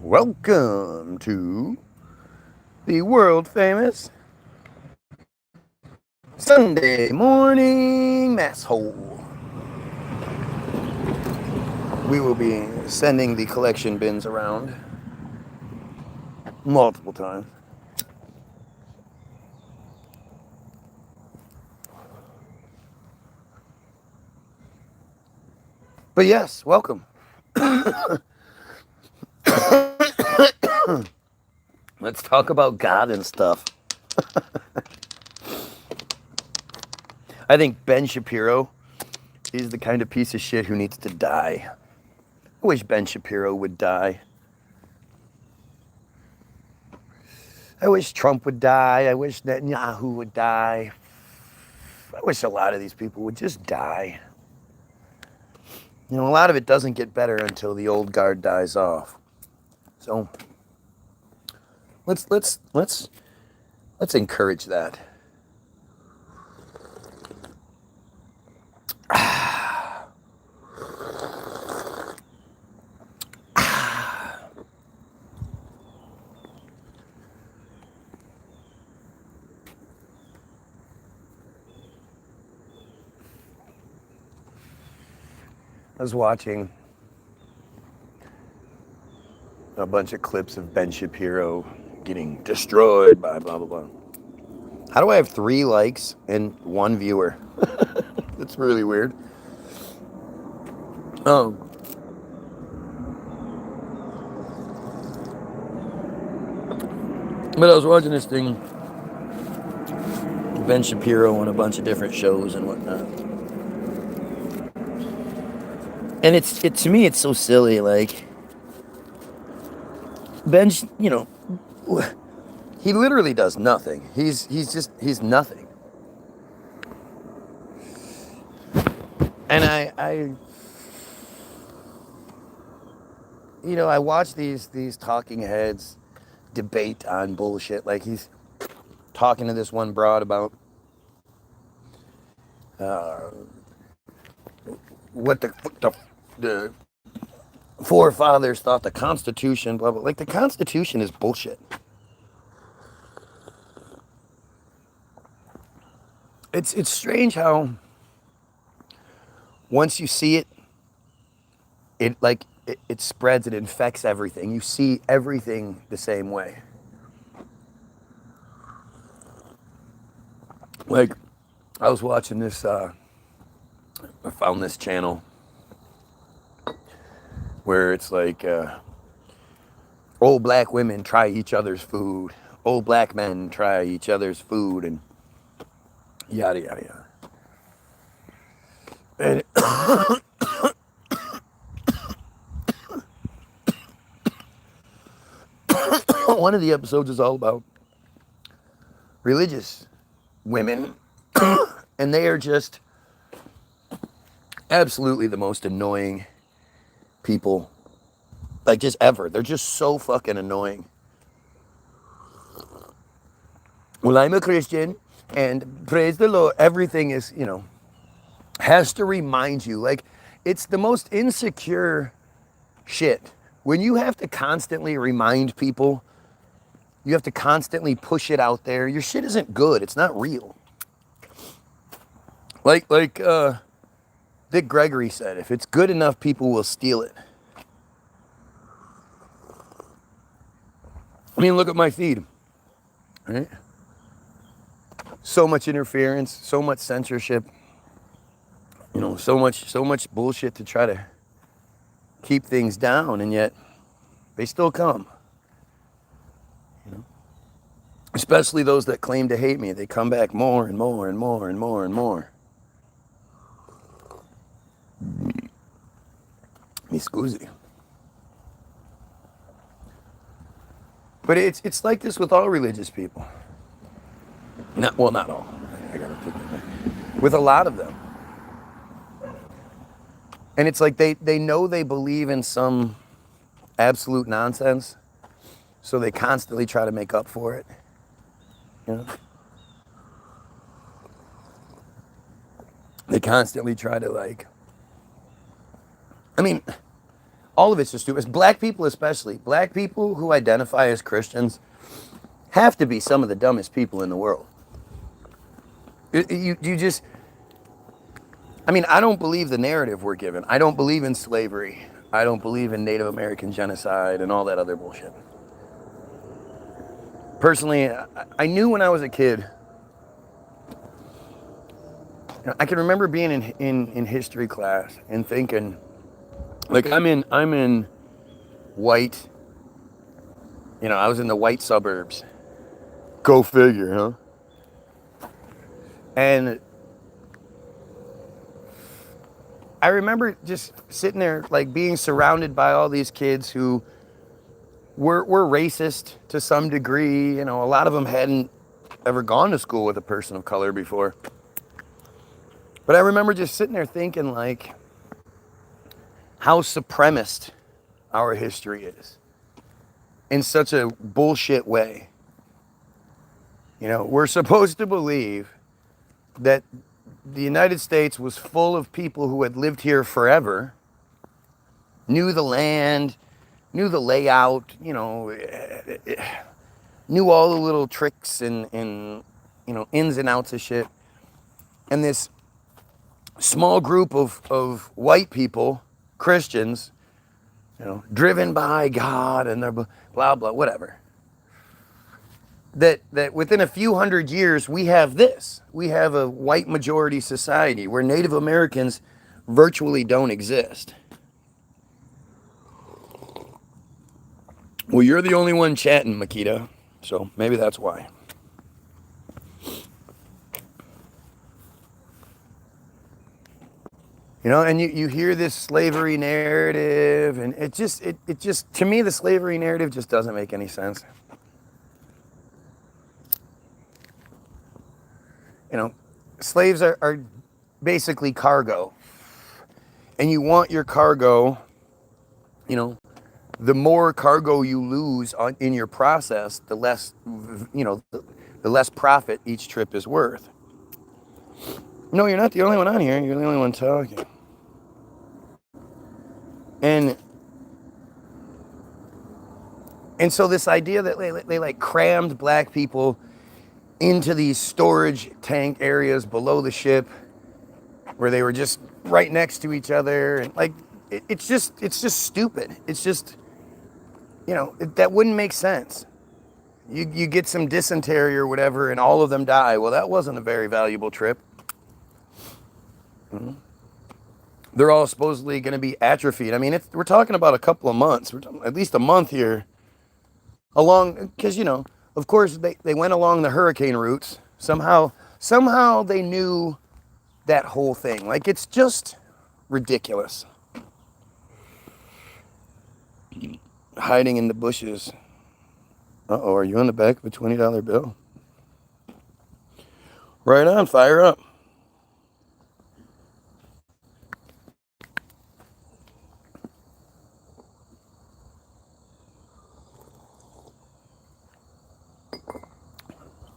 Welcome to the world famous Sunday morning mass hole. We will be sending the collection bins around multiple times. But yes, welcome. Let's talk about God and stuff. I think Ben Shapiro is the kind of piece of shit who needs to die. I wish Ben Shapiro would die. I wish Trump would die. I wish Netanyahu would die. I wish a lot of these people would just die. You know, a lot of it doesn't get better until the old guard dies off. So let's encourage that. I was watching a bunch of clips of Ben Shapiro getting destroyed by blah, blah, blah. How do I have 3 likes and 1 viewer? That's really weird. Oh. But I was watching this thing, Ben Shapiro on a bunch of different shows and whatnot. And it to me, it's so silly. Like, Ben, you know, he literally does nothing. He's nothing. And I watch these talking heads debate on bullshit. Like, he's talking to this one broad about what the forefathers thought the Constitution, blah, blah. Like, the Constitution is bullshit. It's strange how once you see it, it spreads, it infects everything. You see everything the same way. Like, I was watching this, I found this channel where it's like, old black women try each other's food, old black men try each other's food, and yada, yada, yada. And one of the episodes is all about religious women, and they are just absolutely the most annoying people, like, just ever. They're just so fucking annoying. Well, I'm a Christian, and praise the Lord. Everything is, has to remind you. Like, it's the most insecure shit. When you have to constantly remind people, you have to constantly push it out there, your shit isn't good. It's not real. Like Dick Gregory said, if it's good enough, people will steal it. I mean, look at my feed, right? So much interference, so much censorship, so much bullshit to try to keep things down, and yet they still come. Especially those that claim to hate me, they come back more and more and more and more and more. Mi scusi. But it's like this with all religious people. Not all. I gotta put that back. With a lot of them. And it's like they know they believe in some absolute nonsense, so they constantly try to make up for it. They constantly try to, like, I mean, All of it's just stupid. Black people especially. Black people who identify as Christians have to be some of the dumbest people in the world. You just, I mean, I don't believe the narrative we're given. I don't believe in slavery. I don't believe in Native American genocide and all that other bullshit. Personally, I knew when I was a kid. I can remember being in history class and thinking, like, I'm in white, I was in the white suburbs. Go figure, huh? And I remember just sitting there, like, being surrounded by all these kids who were racist to some degree. A lot of them hadn't ever gone to school with a person of color before. But I remember just sitting there thinking, like, how supremacist our history is in such a bullshit way. We're supposed to believe that the United States was full of people who had lived here forever, knew the land, knew the layout, knew all the little tricks and ins and outs of shit. And this small group of white people, Christians, driven by God and their blah, blah, whatever. That within a few hundred years, we have this. We have a white majority society where Native Americans virtually don't exist. Well, you're the only one chatting, Makita, so maybe that's why. And you hear this slavery narrative, and it just, to me, the slavery narrative just doesn't make any sense. Slaves are basically cargo. And you want your cargo, the more cargo you lose in your process, the less, the less profit each trip is worth. No, you're not the only one on here. You're the only one talking. And so this idea that they like crammed black people into these storage tank areas below the ship where they were just right next to each other, and like it's just stupid. It's just, that wouldn't make sense. You get some dysentery or whatever and all of them die. Well, that wasn't a very valuable trip. Mm-hmm. They're all supposedly going to be atrophied. I mean, we're talking about a couple of months, at least a month here, because, of course, they went along the hurricane routes. Somehow they knew that whole thing. Like, it's just ridiculous. Hiding in the bushes. Uh-oh, are you on the back of a $20 bill? Right on, fire up.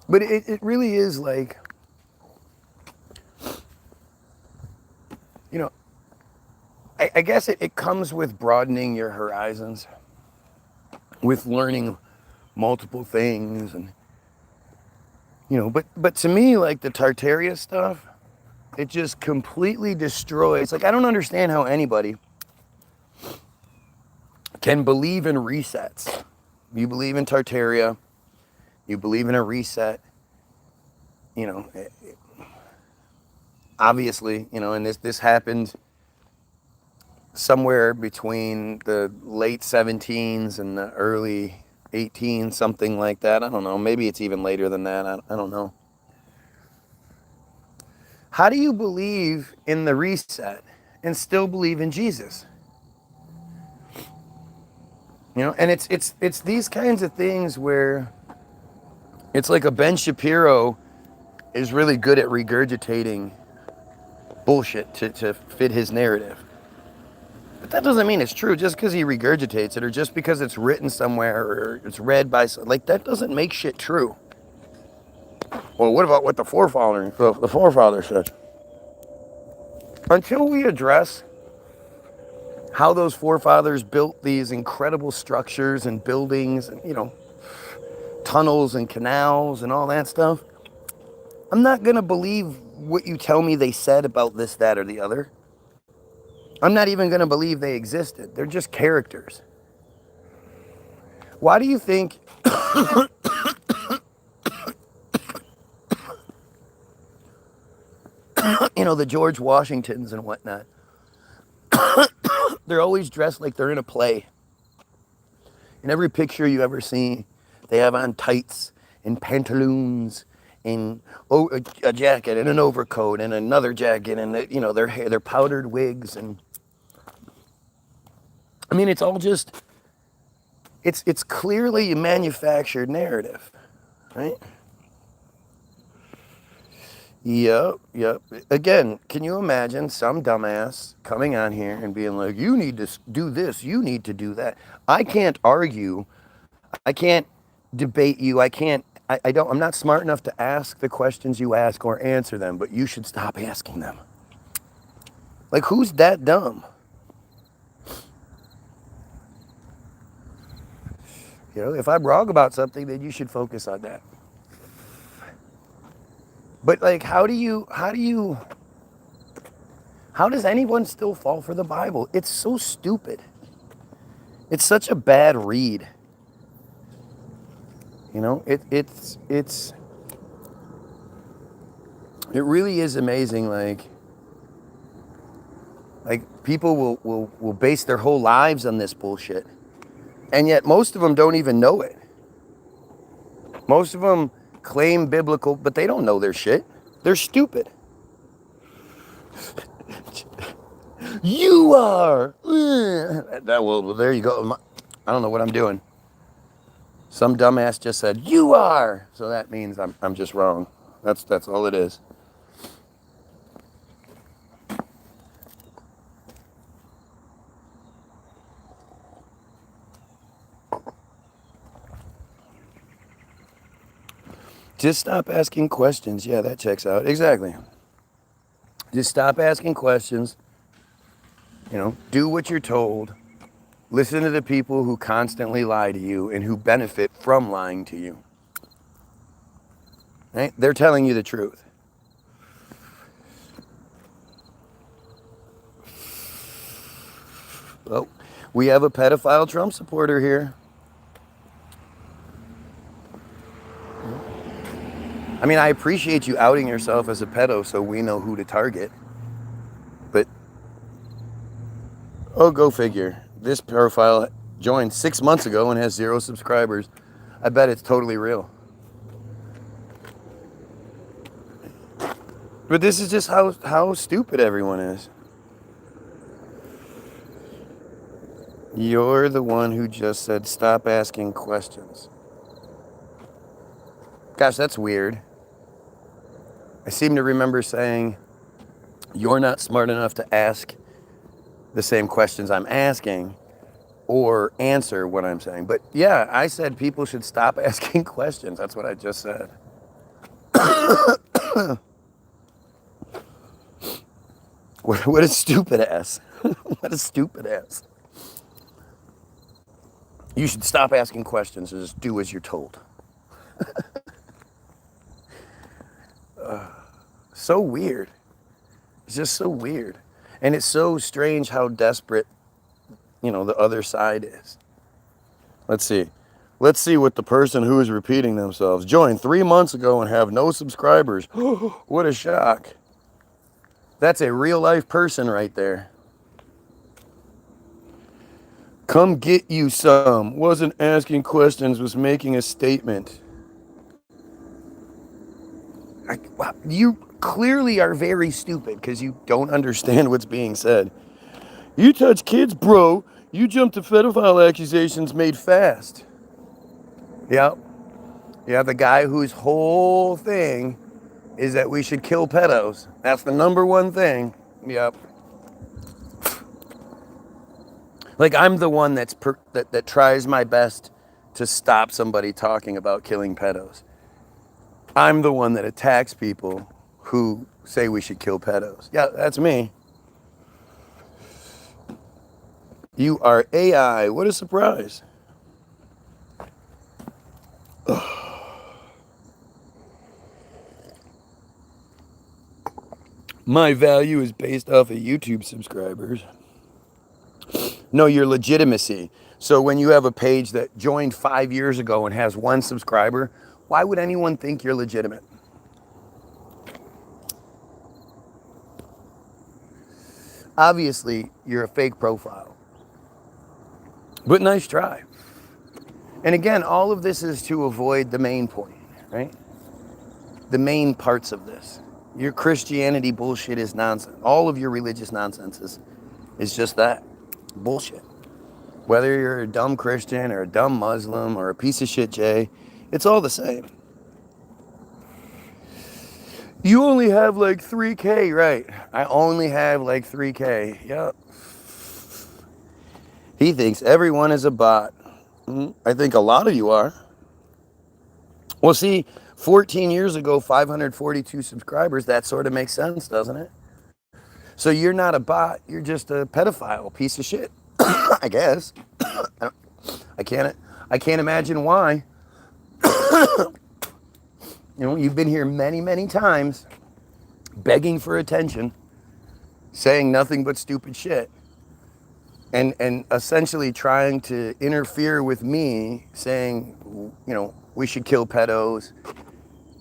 But it really is like, I guess it comes with broadening your horizons, with learning multiple things, and, but to me, like, the Tartaria stuff, it just completely destroys. Like, I don't understand how anybody can believe in resets. You believe in Tartaria. You believe in a reset, obviously, and this happened somewhere between the late 17s and the early 18s, something like that. I don't know. Maybe it's even later than that. I don't know. How do you believe in the reset and still believe in Jesus? And it's these kinds of things where it's like a Ben Shapiro is really good at regurgitating bullshit to fit his narrative. But that doesn't mean it's true just because he regurgitates it, or just because it's written somewhere or it's read by, like, that doesn't make shit true. Well, what about what the forefather said? Until we address how those forefathers built these incredible structures and buildings and, tunnels and canals and all that stuff. I'm not going to believe what you tell me they said about this, that, or the other. I'm not even going to believe they existed. They're just characters. Why do you think the George Washingtons and whatnot, they're always dressed like they're in a play? In every picture you ever see, they have on tights and pantaloons and a jacket and an overcoat and another jacket and their hair, their powdered wigs, and I mean it's all just it's clearly a manufactured narrative, right? Yep. Again, can you imagine some dumbass coming on here and being like, you need to do this, you need to do that? I can't argue. I can't debate you. I'm not smart enough to ask the questions you ask or answer them, but you should stop asking them. Like, who's that dumb? If I'm wrong about something, then you should focus on that. But like, how does anyone still fall for the Bible? It's so stupid. It's such a bad read. It really is amazing. Like people will base their whole lives on this bullshit. And yet most of them don't even know it. Most of them claim biblical, but they don't know their shit. They're stupid. You are. Well, there you go. I don't know what I'm doing. Some dumbass just said, you are. So that means I'm just wrong. That's all it is. Just stop asking questions. Yeah, that checks out. Exactly. Just stop asking questions. Do what you're told. Listen to the people who constantly lie to you and who benefit from lying to you. Right? They're telling you the truth. Oh, we have a pedophile Trump supporter here. I mean, I appreciate you outing yourself as a pedo so we know who to target. But, go figure. This profile joined 6 months ago and has 0 subscribers. I bet it's totally real. But this is just how stupid everyone is. You're the one who just said stop asking questions. Gosh, that's weird. I seem to remember saying, you're not smart enough to ask the same questions I'm asking or answer what I'm saying. But yeah, I said people should stop asking questions. That's what I just said. What a stupid ass. What a stupid ass. You should stop asking questions and just do as you're told. So weird. It's just so weird. And it's so strange how desperate, the other side is. Let's see. Let's see what the person who is repeating themselves joined 3 months ago and have no subscribers. What a shock. That's a real life person right there. Come get you some. Wasn't asking questions, was making a statement. You clearly are very stupid because you don't understand what's being said. You touch kids, bro. You jump to pedophile accusations made fast. Yep. Yeah, the guy whose whole thing is that we should kill pedos. That's the number one thing. Yep. Like, I'm the one that tries my best to stop somebody talking about killing pedos. I'm the one that attacks people who say we should kill pedos. Yeah, that's me. You are AI. What a surprise. My value is based off of YouTube subscribers. No, your legitimacy. So when you have a page that joined 5 years ago and has 1 subscriber, why would anyone think you're legitimate? Obviously, you're a fake profile. But nice try. And again, all of this is to avoid the main point, right? The main parts of this. Your Christianity bullshit is nonsense. All of your religious nonsense is just that. Bullshit. Whether you're a dumb Christian or a dumb Muslim or a piece of shit Jay, it's all the same. You only have like 3K, right? I only have like 3K. Yep. He thinks everyone is a bot. I think a lot of you are. Well, see, 14 years ago, 542 subscribers, that sort of makes sense, doesn't it? So you're not a bot, you're just a pedophile piece of shit. I guess. I can't imagine why. You know, you've been here many, many times begging for attention, saying nothing but stupid shit, and essentially trying to interfere with me, saying, you know, we should kill pedos,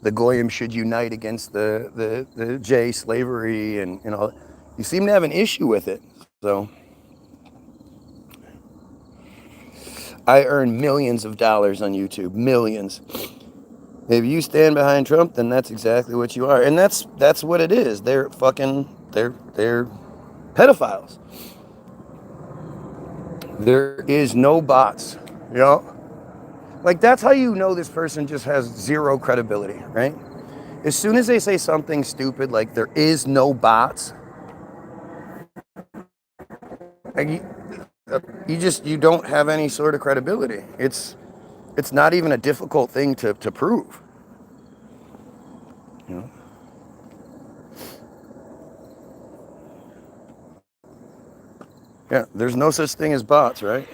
the Goyim should unite against the J slavery, and you know, you seem to have an issue with it. So I earn millions of dollars on YouTube, millions. If you stand behind Trump, then that's exactly what you are. And that's what it is. They're pedophiles. There is no bots. You know? Like, that's how you know this person just has zero credibility, right? As soon as they say something stupid like there is no bots, like you don't have any sort of credibility. It's not even a difficult thing to prove. You know? Yeah, there's no such thing as bots, right?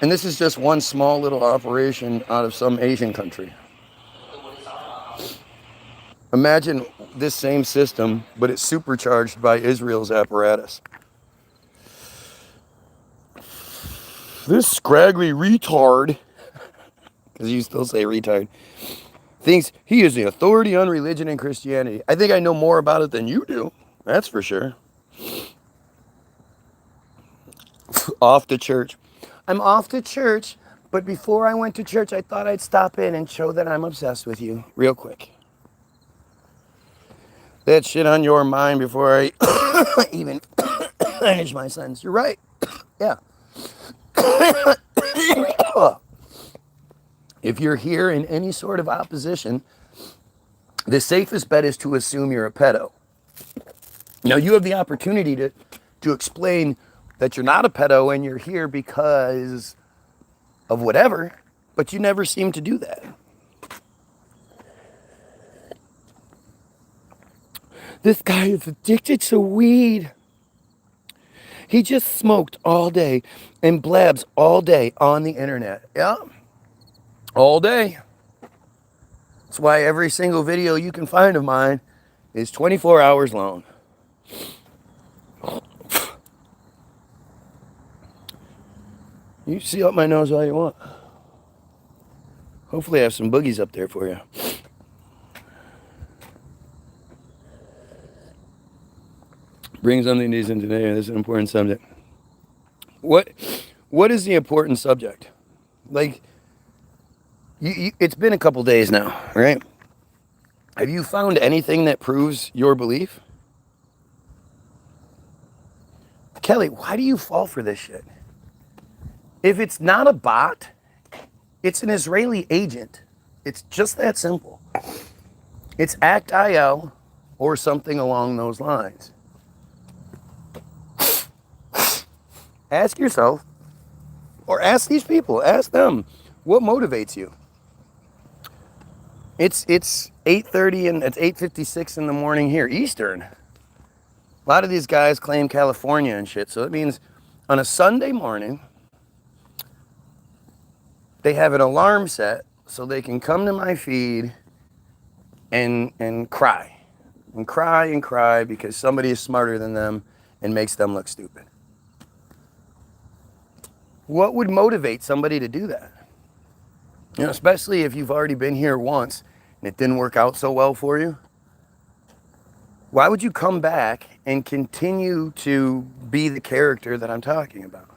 And this is just one small little operation out of some Asian country. Imagine this same system, but it's supercharged by Israel's apparatus. This scraggly retard, because you still say retard, thinks he is the authority on religion and Christianity. I think I know more about it than you do. That's for sure. Off to church. I'm off to church, but before I went to church, I thought I'd stop in and show that I'm obsessed with you real quick. That shit on your mind before I even finish my sentence. You're right. Yeah. If you're here in any sort of opposition, the safest bet is to assume you're a pedo. Now, you have the opportunity to explain that you're not a pedo and you're here because of whatever, but you never seem to do that. This guy is addicted to weed. He just smoked all day and blabs all day on the internet. Yeah. All day. That's why every single video you can find of mine is 24 hours long. You see up my nose all you want. Hopefully I have some boogies up there for you. Bring something decent today. This is an important subject. What is the important subject? Like, it's been a couple days now, right? Have you found anything that proves your belief? Kelly, why do you fall for this shit? If it's not a bot, it's an Israeli agent. It's just that simple. It's Act.io or something along those lines. Ask yourself, or ask these people, ask them, what motivates you? It's 8:30 and it's 8:56 in the morning here, Eastern. A lot of these guys claim California and shit. So it means on a Sunday morning, they have an alarm set so they can come to my feed and cry. And cry and cry because somebody is smarter than them and makes them look stupid. What would motivate somebody to do that? You know, especially if you've already been here once and it didn't work out so well for you. Why would you come back and continue to be the character that I'm talking about?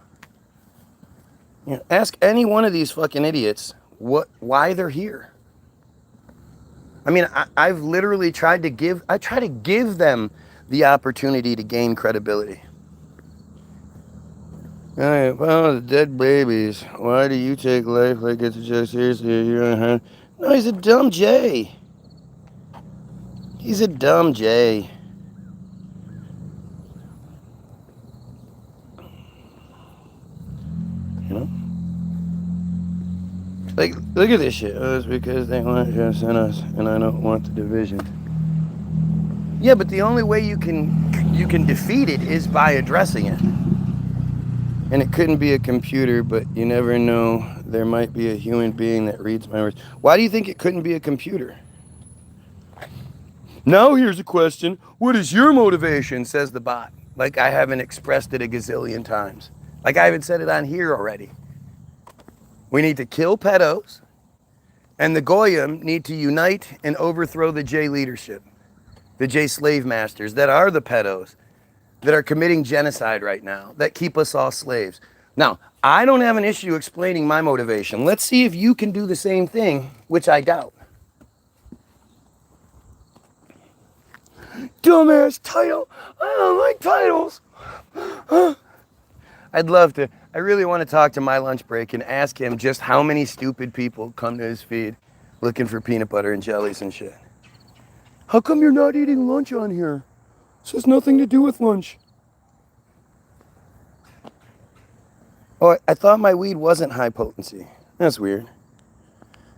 You know, ask any one of these fucking idiots why they're here. I mean, I've literally try to give them the opportunity to gain credibility. All right, well, the dead babies. Why do you take life like it's a joke? Seriously, no, he's a dumb Jay. He's a dumb Jay. You know? Like, look at this shit. Oh, it's because they want to send us, and I don't want the division. Yeah, but the only way you can defeat it is by addressing it. And it couldn't be a computer, but you never know. There might be a human being that reads my words. Why do you think it couldn't be a computer? Now here's a question. What is your motivation, says the bot. Like I haven't expressed it a gazillion times. Like I haven't said it on here already. We need to kill pedos, and the Goyim need to unite and overthrow the J leadership, the J slave masters that are the pedos, that are committing genocide right now, that keep us all slaves. Now, I don't have an issue explaining my motivation. Let's see if you can do the same thing, which I doubt. Dumbass title. I don't like titles. I'd love to. I really want to talk to my lunch break and ask him just how many stupid people come to his feed looking for peanut butter and jellies and shit. How come you're not eating lunch on here? This has nothing to do with lunch. Oh, I thought my weed wasn't high potency. That's weird.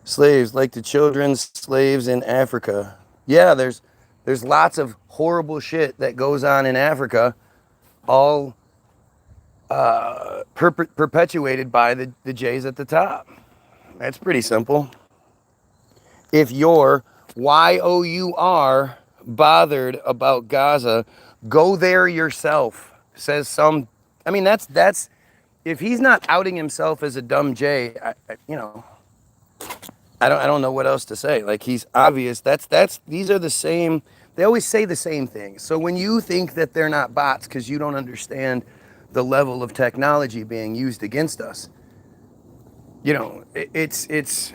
Slaves, like the children's slaves in Africa. Yeah, there's lots of horrible shit that goes on in Africa, all perpetuated by the J's at the top. That's pretty simple. If you're YOUR bothered about Gaza, go there yourself, says some. I mean, that's if he's not outing himself as a dumb J, I don't know what else to say. Like, he's obvious. These are the same. They always say the same things. So when you think that they're not bots because you don't understand the level of technology being used against us, you know, it's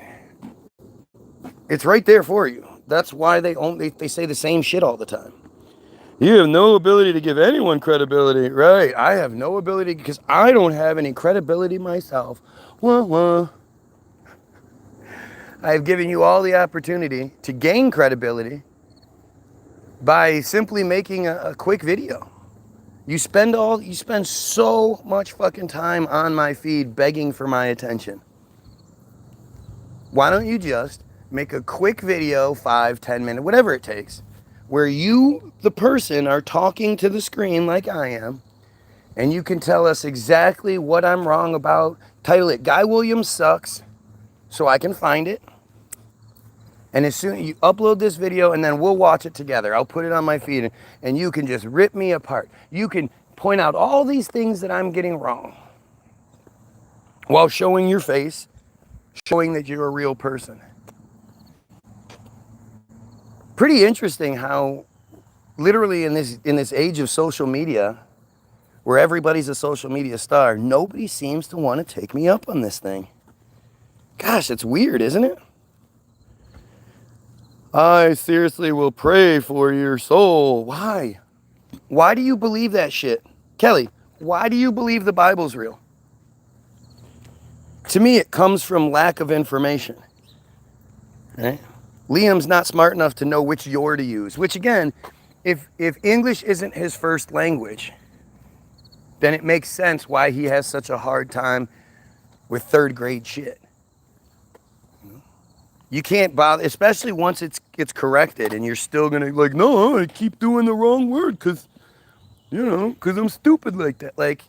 right there for you. That's why they say the same shit all the time. You have no ability to give anyone credibility. Right. I have no ability because I don't have any credibility myself. Wah, wah. I've given you all the opportunity to gain credibility by simply making a quick video. You spend so much fucking time on my feed begging for my attention. Why don't you just make a quick video, 5, 10 minutes, whatever it takes, where you, the person, are talking to the screen like I am, and you can tell us exactly what I'm wrong about. Title it Guy Williams Sucks, so I can find it. And as soon as you upload this video, and then we'll watch it together. I'll put it on my feed, and you can just rip me apart. You can point out all these things that I'm getting wrong while showing your face, showing that you're a real person. Pretty interesting how literally in this age of social media, where everybody's a social media star, nobody seems to want to take me up on this thing. Gosh, it's weird, isn't it? I seriously will pray for your soul. Why? Why do you believe that shit? Kelly, why do you believe the Bible's real? To me, it comes from lack of information. Right? Liam's not smart enough to know which your to use, which again, if English isn't his first language, then it makes sense why he has such a hard time with third grade shit. You can't bother, especially once it's corrected and you're still going to like, no, I keep doing the wrong word because You know, because I'm stupid like that. Like,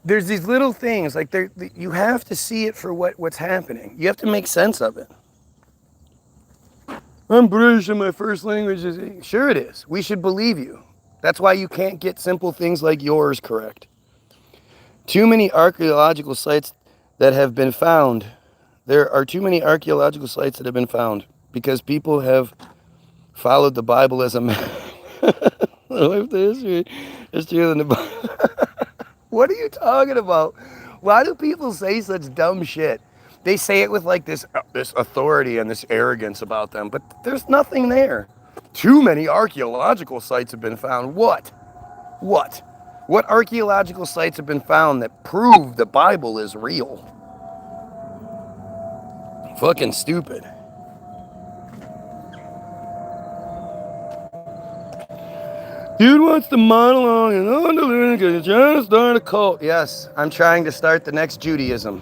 there's these little things, like, you have to see it for what's happening. You have to make sense of it. I'm British and my first language is... Sure it is. We should believe you. That's why you can't get simple things like yours correct. Too many archaeological sites that have been found. There are too many archaeological sites that have been found because people have followed the Bible as a life history. History of the Bible. What are you talking about? Why do people say such dumb shit? They say it with like this authority and this arrogance about them, but there's nothing there. Too many archaeological sites have been found. What? What? What archaeological sites have been found that prove the Bible is real? Fucking stupid. Dude wants to monologue and on the because you're trying to start a cult. Yes, I'm trying to start the next Judaism.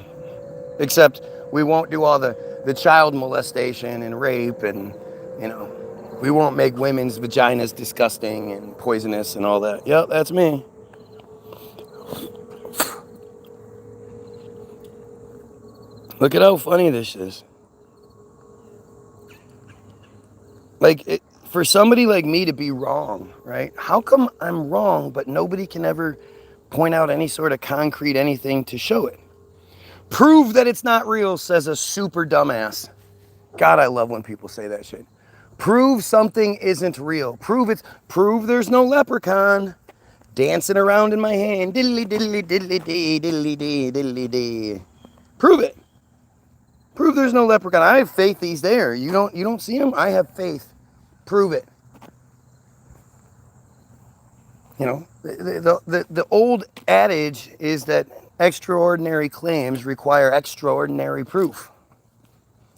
Except we won't do all the child molestation and rape and, you know, we won't make women's vaginas disgusting and poisonous and all that. Yep, that's me. Look at how funny this is. Like, for somebody like me to be wrong, right? How come I'm wrong, but nobody can ever point out any sort of concrete anything to show it? Prove that it's not real, says a super dumbass. God, I love when people say that shit. Prove something isn't real. Prove there's no leprechaun dancing around in my hand. Diddly diddly diddly dee diddly dee diddly dee. Prove it. Prove there's no leprechaun. I have faith he's there. You don't see him? I have faith. Prove it. You know, the old adage is that extraordinary claims require extraordinary proof.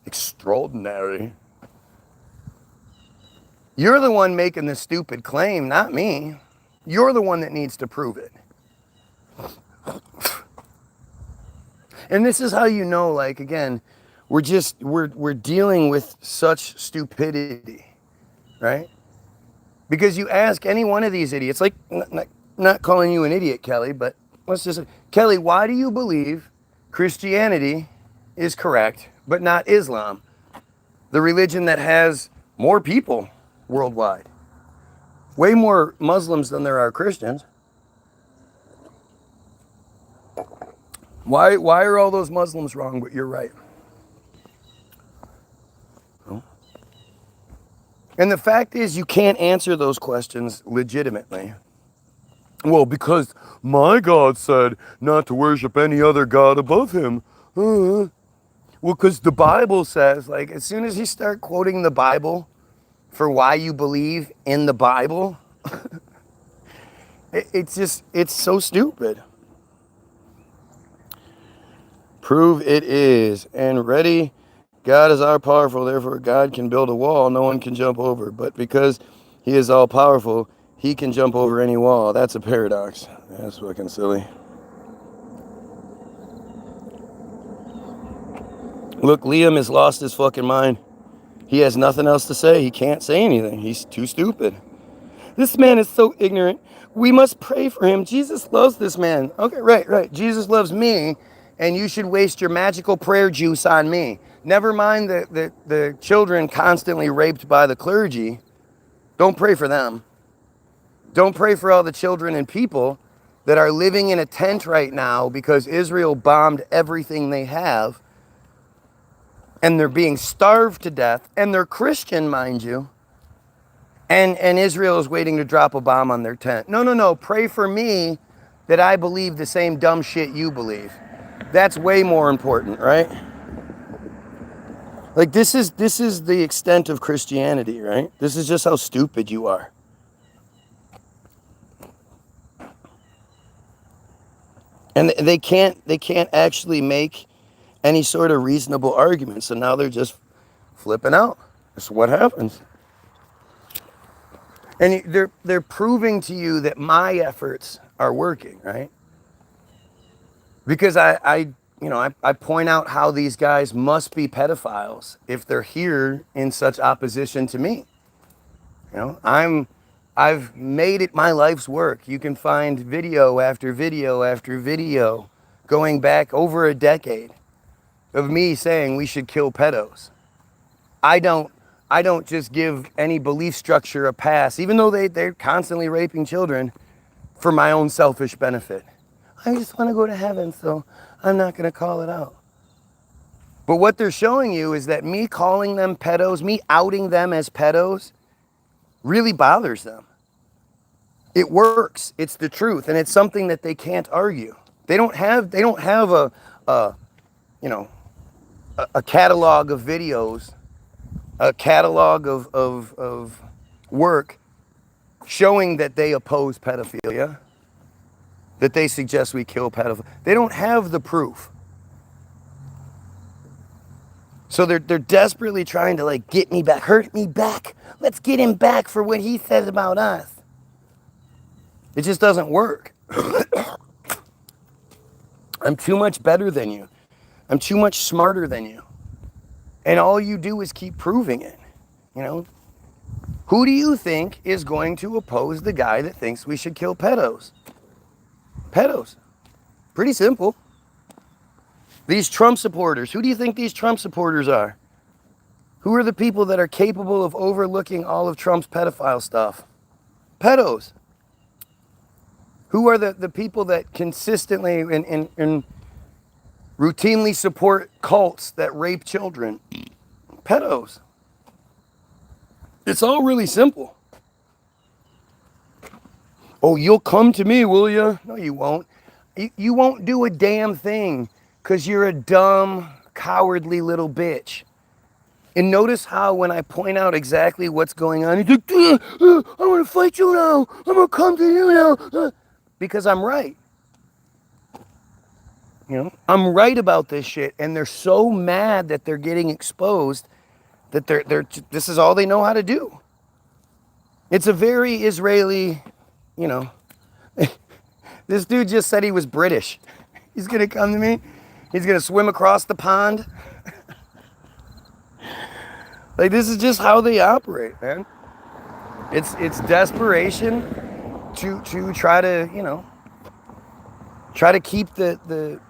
Extraordinary. You're the one making the stupid claim, not me. You're the one that needs to prove it. And this is how you know, like, again, we're dealing with such stupidity, right? Because you ask any one of these idiots, like, not calling you an idiot, Kelly, but let's just say, Kelly, why do you believe Christianity is correct, but not Islam, the religion that has more people worldwide? Way more Muslims than there are Christians. Why are all those Muslims wrong, but you're right? And the fact is, you can't answer those questions legitimately. Well, because my God said not to worship any other God above him. Well, because the Bible says, like, as soon as you start quoting the Bible for why you believe in the Bible, it's so stupid. Prove it is. And ready, God is all powerful, therefore God can build a wall no one can jump over. But because he is all powerful, he can jump over any wall. That's a paradox. That's fucking silly. Look, Liam has lost his fucking mind. He has nothing else to say. He can't say anything. He's too stupid. This man is so ignorant. We must pray for him. Jesus loves this man. Okay, right. Jesus loves me, and you should waste your magical prayer juice on me. Never mind the children constantly raped by the clergy. Don't pray for them. Don't pray for all the children and people that are living in a tent right now because Israel bombed everything they have, and they're being starved to death, and they're Christian, mind you. And Israel is waiting to drop a bomb on their tent. No. Pray for me that I believe the same dumb shit you believe. That's way more important, right? Like, this is the extent of Christianity, right? This is just how stupid you are. And they can't actually make any sort of reasonable argument. So now they're just flipping out. That's what happens. And they're proving to you that my efforts are working, right? Because I point out how these guys must be pedophiles if they're here in such opposition to me. You know, I've made it my life's work. You can find video after video after video going back over a decade of me saying we should kill pedos. I don't just give any belief structure a pass, even though they're constantly raping children, for my own selfish benefit. I just want to go to heaven, so I'm not going to call it out. But what they're showing you is that me calling them pedos, me outing them as pedos, really bothers them. It works. It's the truth, and it's something that they can't argue. They don't have a catalog of videos, a catalog of work showing that they oppose pedophilia, that they suggest we kill pedophiles. They don't have the proof. So they're desperately trying to like get me back, hurt me back. Let's get him back for what he says about us. It just doesn't work. I'm too much better than you. I'm too much smarter than you. And all you do is keep proving it. You know? Who do you think is going to oppose the guy that thinks we should kill pedos? Pedos. Pretty simple. These Trump supporters. Who do you think these Trump supporters are? Who are the people that are capable of overlooking all of Trump's pedophile stuff? Pedos. Who are the people that consistently and routinely support cults that rape children? Pedos. It's all really simple. Oh, you'll come to me, will you? No, you won't. You won't do a damn thing because you're a dumb, cowardly little bitch. And notice how when I point out exactly what's going on, he's like, I want to fight you now. I'm going to come to you now. Because I'm right. You know, I'm right about this shit. And they're so mad that they're getting exposed that this is all they know how to do. It's a very Israeli, you know, this dude just said he was British. He's going to come to me. He's going to swim across the pond. Like, this is just how they operate, man. It's desperation to try to, you know, try to keep the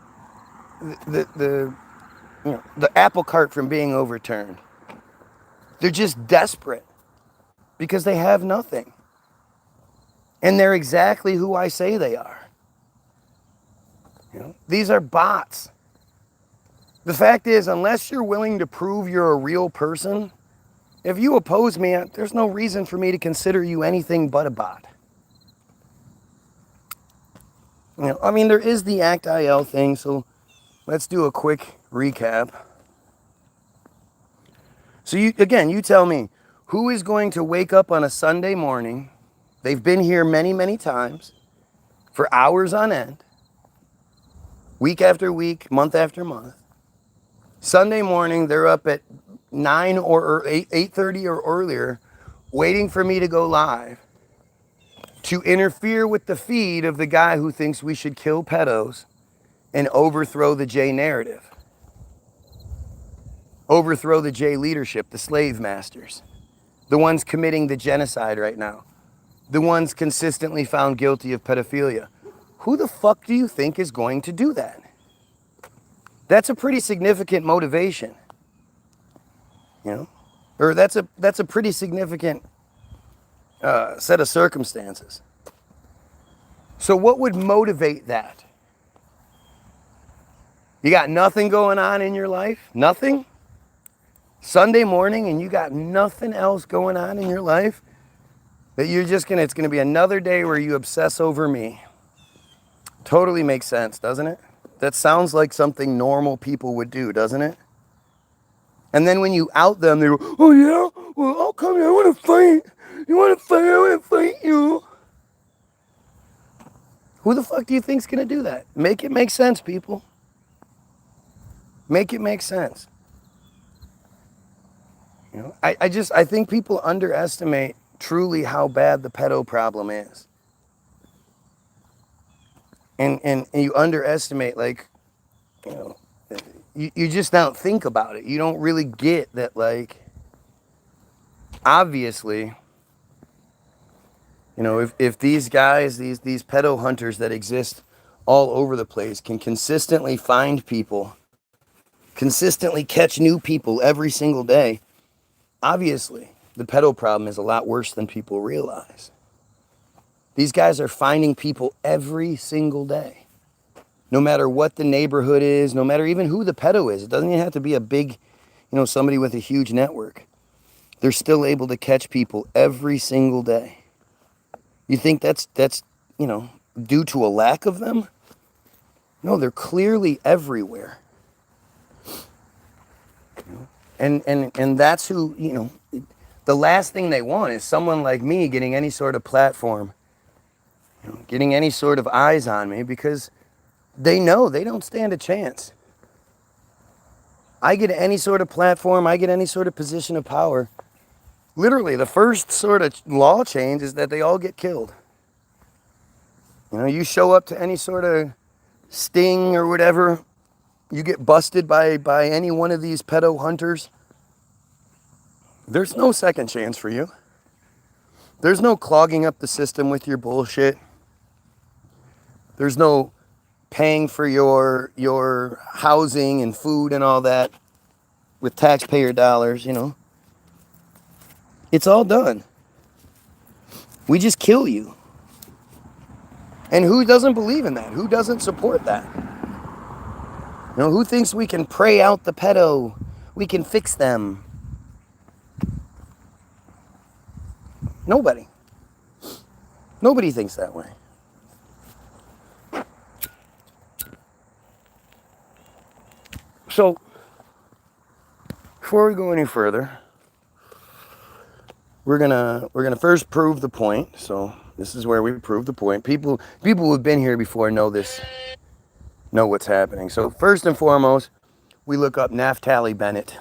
apple cart from being overturned. They're just desperate because they have nothing. And they're exactly who I say they are. You know, these are bots. The fact is, unless you're willing to prove you're a real person, if you oppose me, there's no reason for me to consider you anything but a bot. You know, I mean, there is the ACT-IL thing, so let's do a quick recap. So you tell me, who is going to wake up on a Sunday morning? They've been here many, many times for hours on end, week after week, month after month. Sunday morning, they're up at 9 or 8:30 or earlier, waiting for me to go live to interfere with the feed of the guy who thinks we should kill pedos and overthrow the J narrative. Overthrow the J leadership, the slave masters, the ones committing the genocide right now, the ones consistently found guilty of pedophilia. Who the fuck do you think is going to do that? That's a pretty significant motivation, you know, or that's a pretty significant set of circumstances. So what would motivate that? You got nothing going on in your life? Nothing? Sunday morning and you got nothing else going on in your life? That you're just it's gonna be another day where you obsess over me. Totally makes sense, doesn't it? That sounds like something normal people would do, doesn't it? And then when you out them, they go, oh yeah? Well, I'll come here, I wanna fight. You wanna fight? I wanna fight you. Who the fuck do you think's gonna do that? Make it make sense, people. Make it make sense. You know, I think people underestimate truly how bad the pedo problem is. And you underestimate, like, you know, you just don't think about it. You don't really get that, like, obviously, You know, if these guys, these pedo hunters that exist all over the place can consistently find people, consistently catch new people every single day, obviously the pedo problem is a lot worse than people realize. These guys are finding people every single day. No matter what the neighborhood is, no matter even who the pedo is. It doesn't even have to be a big, somebody with a huge network. They're still able to catch people every single day. You think that's due to a lack of them? No, they're clearly everywhere. And that's who, the last thing they want is someone like me getting any sort of platform, getting any sort of eyes on me, because they know they don't stand a chance. I get any sort of platform, I get any sort of position of power. Literally, the first sort of law change is that they all get killed. You show up to any sort of sting or whatever, you get busted by any one of these pedo hunters, there's no second chance for you. There's no clogging up the system with your bullshit. There's no paying for your housing and food and all that with taxpayer dollars, It's all done. We just kill you. And who doesn't believe in that? Who doesn't support that? Who thinks we can pray out the pedo? We can fix them. Nobody. Nobody thinks that way. So, before we go any further, we're gonna first prove the point. So this is where we prove the point. People who've been here before know what's happening. So first and foremost, we look up Naftali Bennett,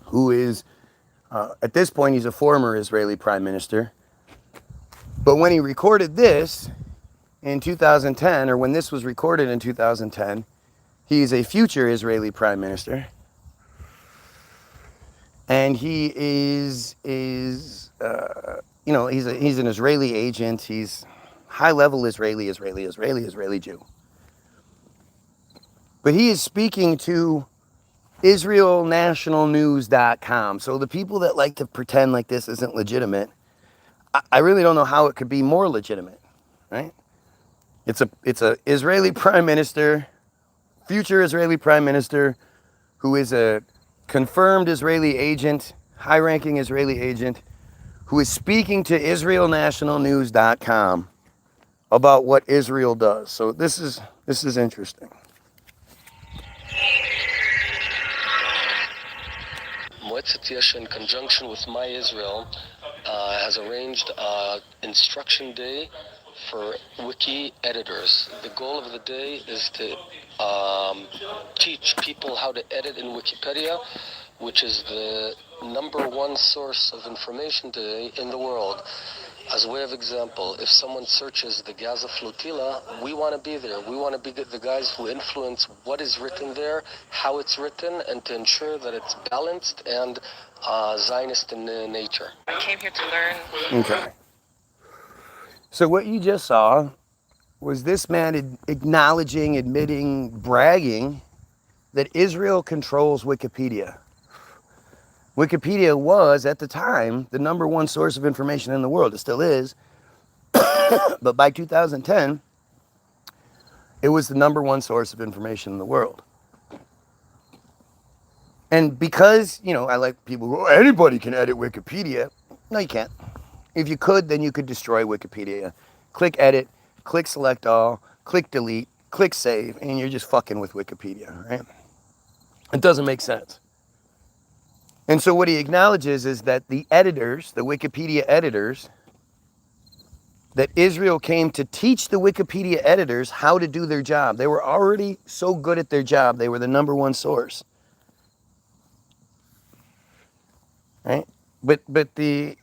who is at this point he's a former Israeli prime minister. But when he recorded this in 2010, or when this was recorded in 2010, he's a future Israeli prime minister. And he is he's an Israeli agent. He's high-level Israeli Jew. But he is speaking to IsraelNationalNews.com. So the people that like to pretend like this isn't legitimate, I really don't know how it could be more legitimate, right? It's a Israeli prime minister, future Israeli prime minister, who is a confirmed Israeli agent, high-ranking Israeli agent, who is speaking to IsraelNationalNews.com about what Israel does. So this is interesting. Moetzet Yesha, in conjunction with My Israel, has arranged Instruction Day for wiki editors. The goal of the day is to teach people how to edit in Wikipedia, which is the #1 source of information today in the world. As a way of example, if someone searches the Gaza flotilla, we want to be there. We want to be the guys who influence what is written there, how it's written, and to ensure that it's balanced and Zionist in nature. I came here to learn. Okay. So what you just saw was this man acknowledging, admitting, bragging that Israel controls Wikipedia. Wikipedia was, at the time, the #1 source of information in the world. It still is. But by 2010, it was the #1 source of information in the world. And because, I like people who go, anybody can edit Wikipedia. No, you can't. If you could, then you could destroy Wikipedia. Click edit, click select all, click delete, click save, and you're just fucking with Wikipedia, right? It doesn't make sense. And so what he acknowledges is that the editors, the Wikipedia editors, that Israel came to teach the Wikipedia editors how to do their job. They were already so good at their job, they were the #1 source. Right? But they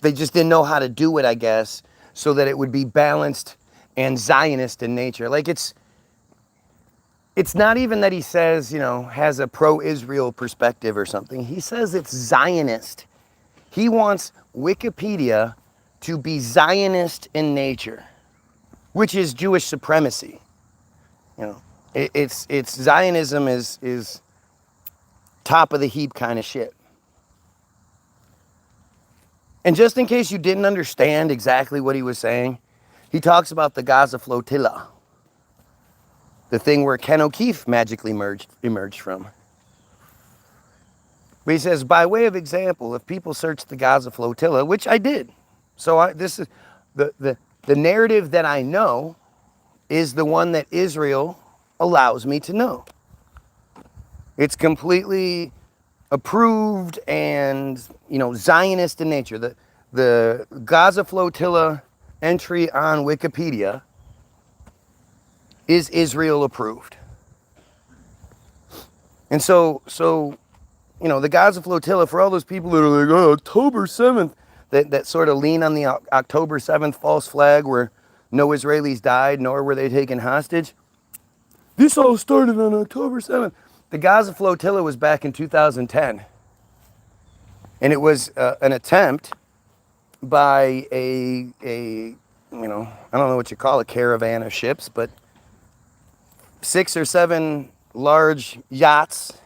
just didn't know how to do it, I guess, so that it would be balanced and Zionist in nature. Like it's not even that he says, has a pro-Israel perspective or something. He says it's Zionist. He wants Wikipedia to be Zionist in nature, which is Jewish supremacy. You know, it's Zionism is top of the heap kind of shit. And just in case you didn't understand exactly what he was saying, he talks about the Gaza flotilla, the thing where Ken O'Keefe magically emerged from. But he says, by way of example, if people search the Gaza flotilla, which I did, so this is the narrative that I know is the one that Israel allows me to know. It's completely approved and, you know, Zionist in nature. The Gaza flotilla entry on Wikipedia is Israel approved. And so, you know, the Gaza flotilla, for all those people that are like, oh, October 7th, that sort of lean on the October 7th false flag where no Israelis died, nor were they taken hostage. This all started on October 7th. The Gaza flotilla was back in 2010. And it was an attempt by a, you know, I don't know what you call a caravan of ships, but 6 or 7 large yachts,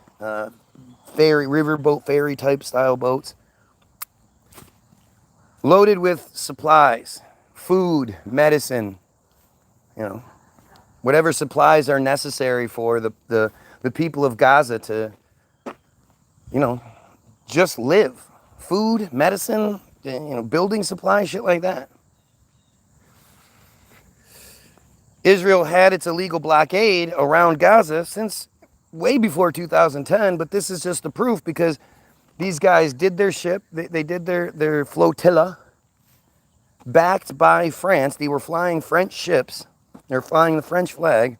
riverboat ferry type style boats, loaded with supplies, food, medicine, you know, whatever supplies are necessary for the people of Gaza to, you know, just live. Food, medicine, you know, building supplies, shit like that. Israel had its illegal blockade around Gaza since way before 2010, but this is just the proof because these guys did their ship, they did their flotilla, backed by France. They were flying French ships. They're flying the French flag.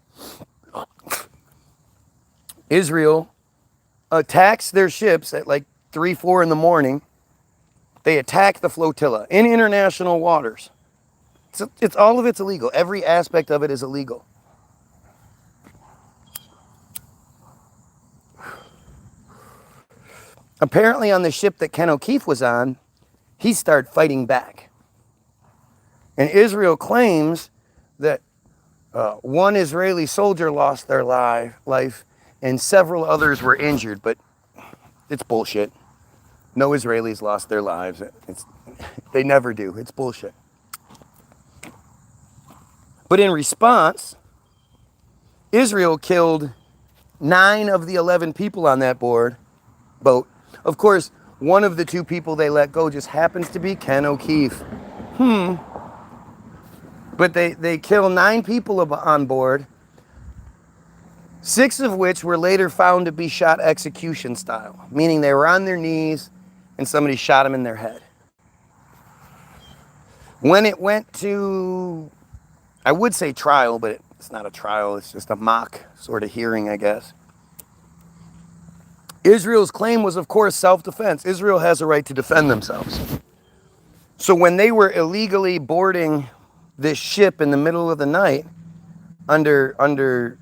Israel attacks their ships at like 3, 4 in the morning. They attack the flotilla in international waters. It's all of it's illegal. Every aspect of it is illegal. Apparently on the ship that Ken O'Keefe was on, he started fighting back. And Israel claims that one Israeli soldier lost their life and several others were injured, but it's bullshit. No Israelis lost their lives. They never do. It's bullshit. But in response, Israel killed 9 of the 11 people on that boat. Of course, one of the 2 people they let go just happens to be Ken O'Keefe. But they kill 9 people on board, 6 of which were later found to be shot execution style, meaning they were on their knees and somebody shot them in their head. When it went to, I would say trial, but it's not a trial, it's just a mock sort of hearing, I guess. Israel's claim was, of course, self-defense. Israel has a right to defend themselves. So when they were illegally boarding this ship in the middle of the night under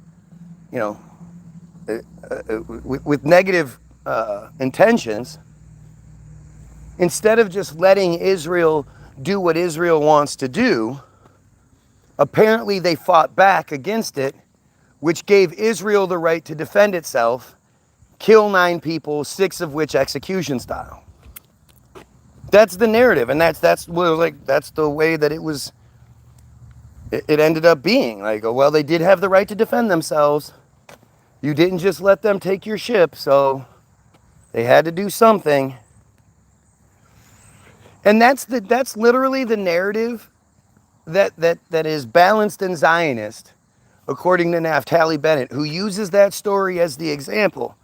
you know, with negative intentions, instead of just letting Israel do what Israel wants to do, apparently they fought back against it, which gave Israel the right to defend itself, kill 9 people, 6 of which execution style. That's the narrative, and that's the way that it was. It ended up being like, oh, well, they did have the right to defend themselves. You didn't just let them take your ship, so they had to do something. And that's literally the narrative that is balanced and Zionist, according to Naftali Bennett, who uses that story as the example.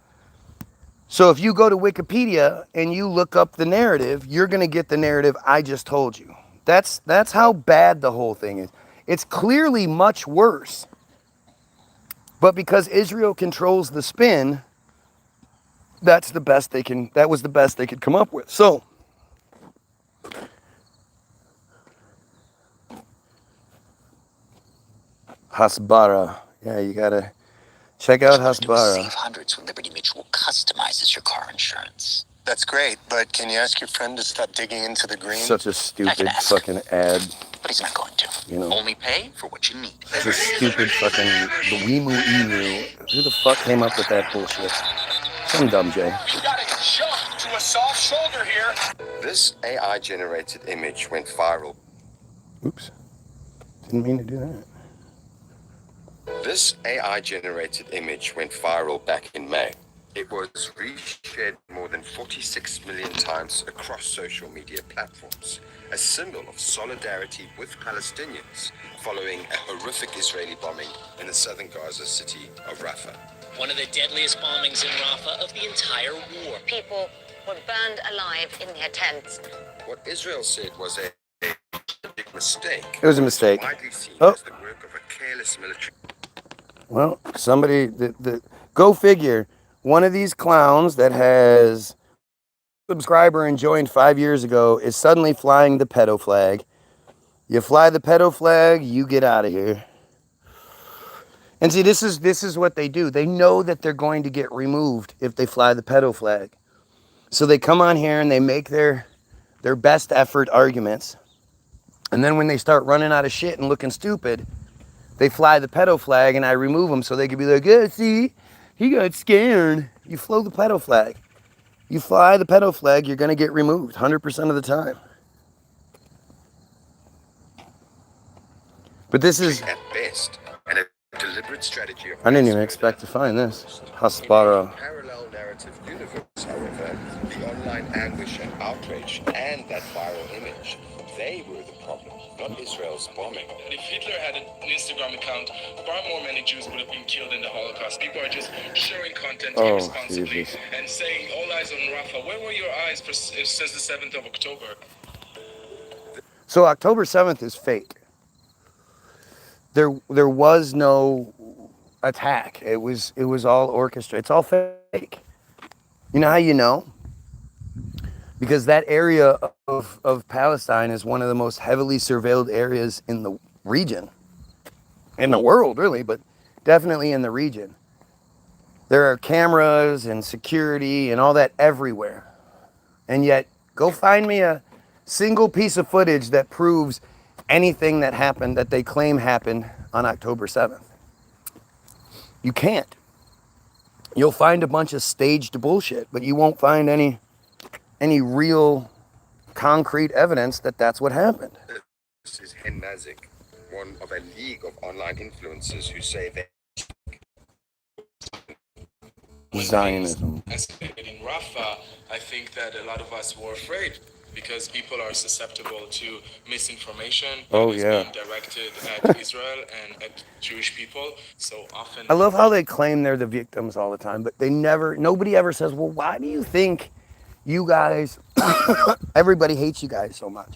So if you go to Wikipedia and you look up the narrative, you're going to get the narrative I just told you. That's how bad the whole thing is. It's clearly much worse. But because Israel controls the spin, that was the best they could come up with. So Hasbara. Yeah, you gotta check out Hasbara. Save hundreds with Liberty Mutual customizes your car insurance. That's great, but can you ask your friend to stop digging into the green? Such a stupid fucking ad. But he's not going to. You know. Only pay for what you need. It's a stupid fucking the Wemu Emu. Who the fuck came up with that bullshit? Some dumb Jay. You gotta jump to a soft shoulder here. This AI-generated image went viral. Oops. Didn't mean to do that. This AI-generated image went viral back in May. It was reshared more than 46 million times across social media platforms, a symbol of solidarity with Palestinians following a horrific Israeli bombing in the southern Gaza city of Rafah. One of the deadliest bombings in Rafah of the entire war. People were burned alive in their tents. What Israel said was a big mistake. It was a mistake. Widely seen as the work of a careless military. Well, somebody, go figure. One of these clowns that has a subscriber and joined 5 years ago is suddenly flying the pedo flag. You fly the pedo flag, you get out of here. And see, this is what they do. They know that they're going to get removed if they fly the pedo flag. So they come on here and they make their best effort arguments. And then when they start running out of shit and looking stupid, they fly the pedo flag and I remove them so they can be like, yeah, see, he got scared. You flew the pedo flag. You fly the pedo flag, you're going to get removed 100% of the time. But this is... At best, and a deliberate strategy of... I didn't even expect to find this. Haspara. Parallel narrative universe, however, the online anguish and outrage and that viral image, they were the problem, not Israel's bombing. If Hitler had an Instagram account, far more many Jews would have been killed in the Holocaust. People are just sharing content irresponsibly and saying, all eyes on Rafah. Where were your eyes since the 7th of October? So October 7th is fake. There was no attack. It was all orchestrated. It's all fake. You know how you know? Because that area of Palestine is one of the most heavily surveilled areas in the region. In the world, really, but definitely in the region. There are cameras and security and all that everywhere. And yet, go find me a single piece of footage that proves anything that happened, that they claim happened on October 7th. You can't. You'll find a bunch of staged bullshit, but you won't find any real concrete evidence that that's what happened. This is Hen Mazik, one of a league of online influencers who say that Zionism. In Rafah, I think that a lot of us were afraid because people are susceptible to misinformation that is being directed at Israel and at Jewish people. So often, I love how they claim they're the victims all the time, but nobody ever says, well, why do you think you guys, everybody hates you guys so much?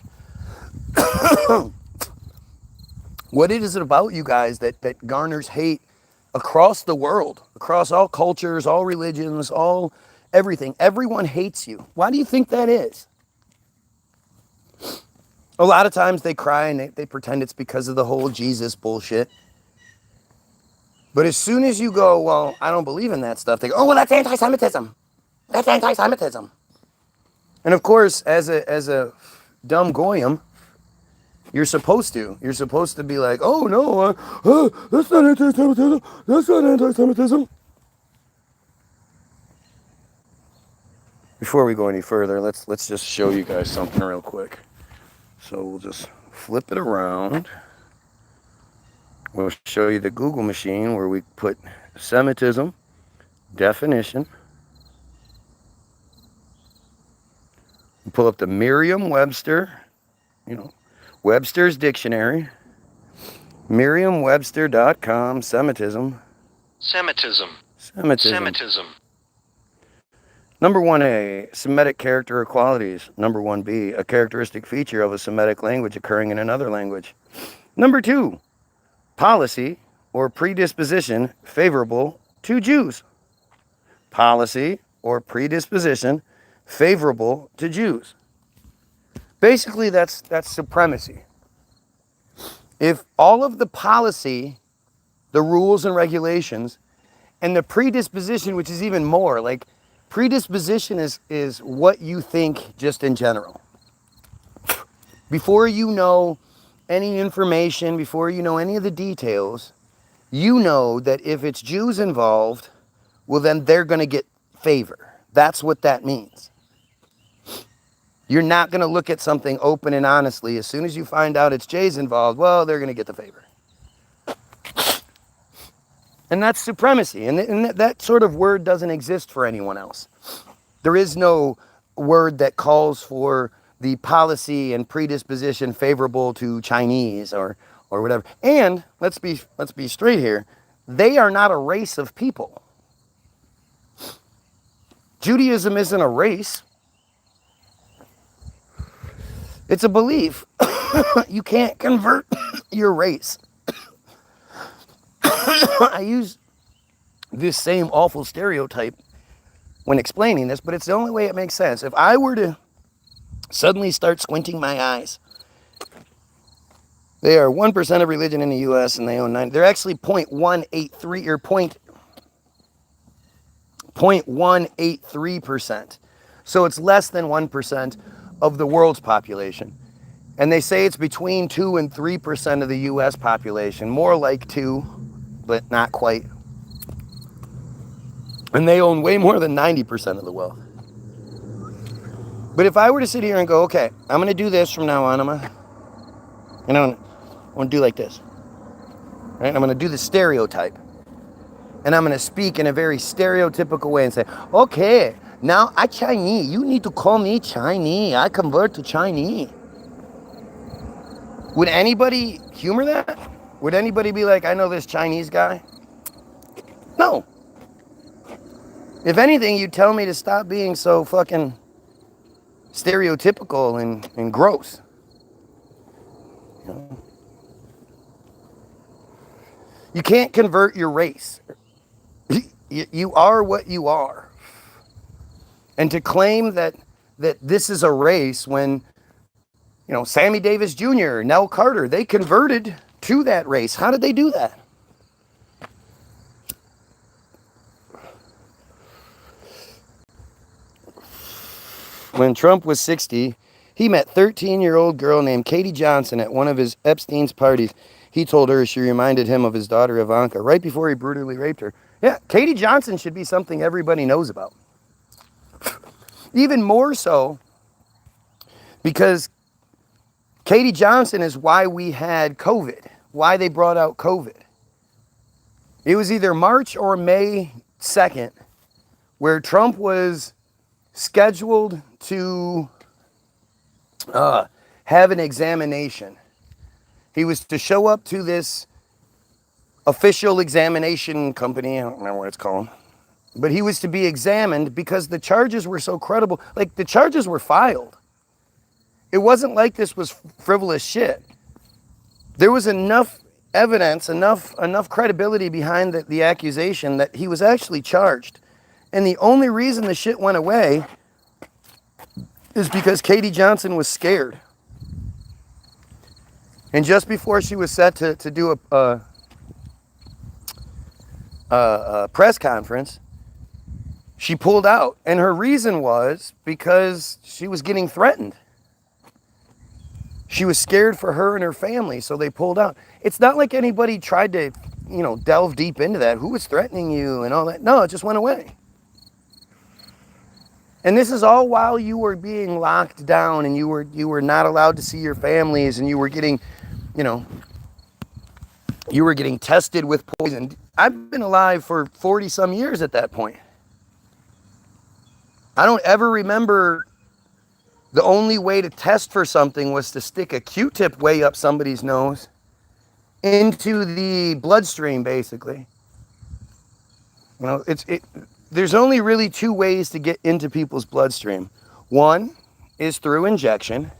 What is it about you guys that garners hate across the world, across all cultures, all religions, all everything? Everyone hates you. Why do you think that is? A lot of times they cry and they pretend it's because of the whole Jesus bullshit. But as soon as you go, well, I don't believe in that stuff, they go, oh, well, that's anti-Semitism. That's anti-Semitism. And of course, as a dumb goyim, you're supposed to be like, oh no, that's not anti-Semitism. That's not anti-Semitism. Before we go any further, let's just show you guys something real quick. So we'll just flip it around. We'll show you the Google machine where we put Semitism definition. We pull up the Merriam-Webster, Webster's dictionary. Merriam-Webster.com, Semitism. Semitism. Number 1A, Semitic character or qualities. Number 1B, a characteristic feature of a Semitic language occurring in another language. Number 2, policy or predisposition favorable to Jews. Policy or predisposition favorable to Jews. Basically, that's supremacy. If all of the policy, the rules and regulations, and the predisposition, which is even more, like Predisposition is what you think just in general. Before you know any information, before you know any of the details, you know that if it's Jews involved, well, then they're going to get favor. That's what that means. You're not going to look at something open and honestly. As soon as you find out it's Jay's involved, well, they're going to get the favor. And that's supremacy. And that sort of word doesn't exist for anyone else. There is no word that calls for the policy and predisposition favorable to Chinese or whatever. And let's be straight here. They are not a race of people. Judaism isn't a race. It's a belief. You can't convert your race. I use this same awful stereotype when explaining this, but it's the only way it makes sense. If I were to suddenly start squinting my eyes, they are 1% of religion in the U.S. and they own 9. They're actually 0.183 or 0.183%. So it's less than 1% of the world's population. And they say it's between 2 and 3% of the U.S. population, more like 2, but not quite. And they own way more than 90% of the wealth. But if I were to sit here and go, okay, I'm going to do this from now on, I'm going to do like this. Right? I'm going to do the stereotype. And I'm going to speak in a very stereotypical way and say, okay, now I'm Chinese. You need to call me Chinese. I convert to Chinese. Would anybody humor that? Would anybody be like, I know this Chinese guy? No. If anything, you'd tell me to stop being so fucking stereotypical and gross. You know? You can't convert your race. You are what you are. And to claim that this is a race when, you know, Sammy Davis Jr., Nell Carter, they converted to that race. How did they do that? When Trump was 60, he met 13-year-old girl named Katie Johnson at one of his Epstein's parties. He told her she reminded him of his daughter Ivanka right before he brutally raped her. Yeah, Katie Johnson should be something everybody knows about. Even more so because Katie Johnson is why we had COVID, why they brought out COVID. It was either March or May 2nd where Trump was scheduled to have an examination. He was to show up to this official examination company. I don't remember what it's called. But he was to be examined because the charges were so credible. Like, the charges were filed. It wasn't like this was frivolous shit. There was enough evidence, enough credibility behind the accusation that he was actually charged. And the only reason the shit went away is because Katie Johnson was scared. And just before she was set to do a press conference, she pulled out. And her reason was because she was getting threatened. She was scared for her and her family, so they pulled out. It's not like anybody tried to, delve deep into that. Who was threatening you and all that? No, it just went away. And this is all while you were being locked down and you were not allowed to see your families and you were getting, you were getting tested with poison. I've been alive for 40 some years at that point. I don't ever remember the only way to test for something was to stick a Q-tip way up somebody's nose into the bloodstream, basically. There's only really two ways to get into people's bloodstream. One is through injection.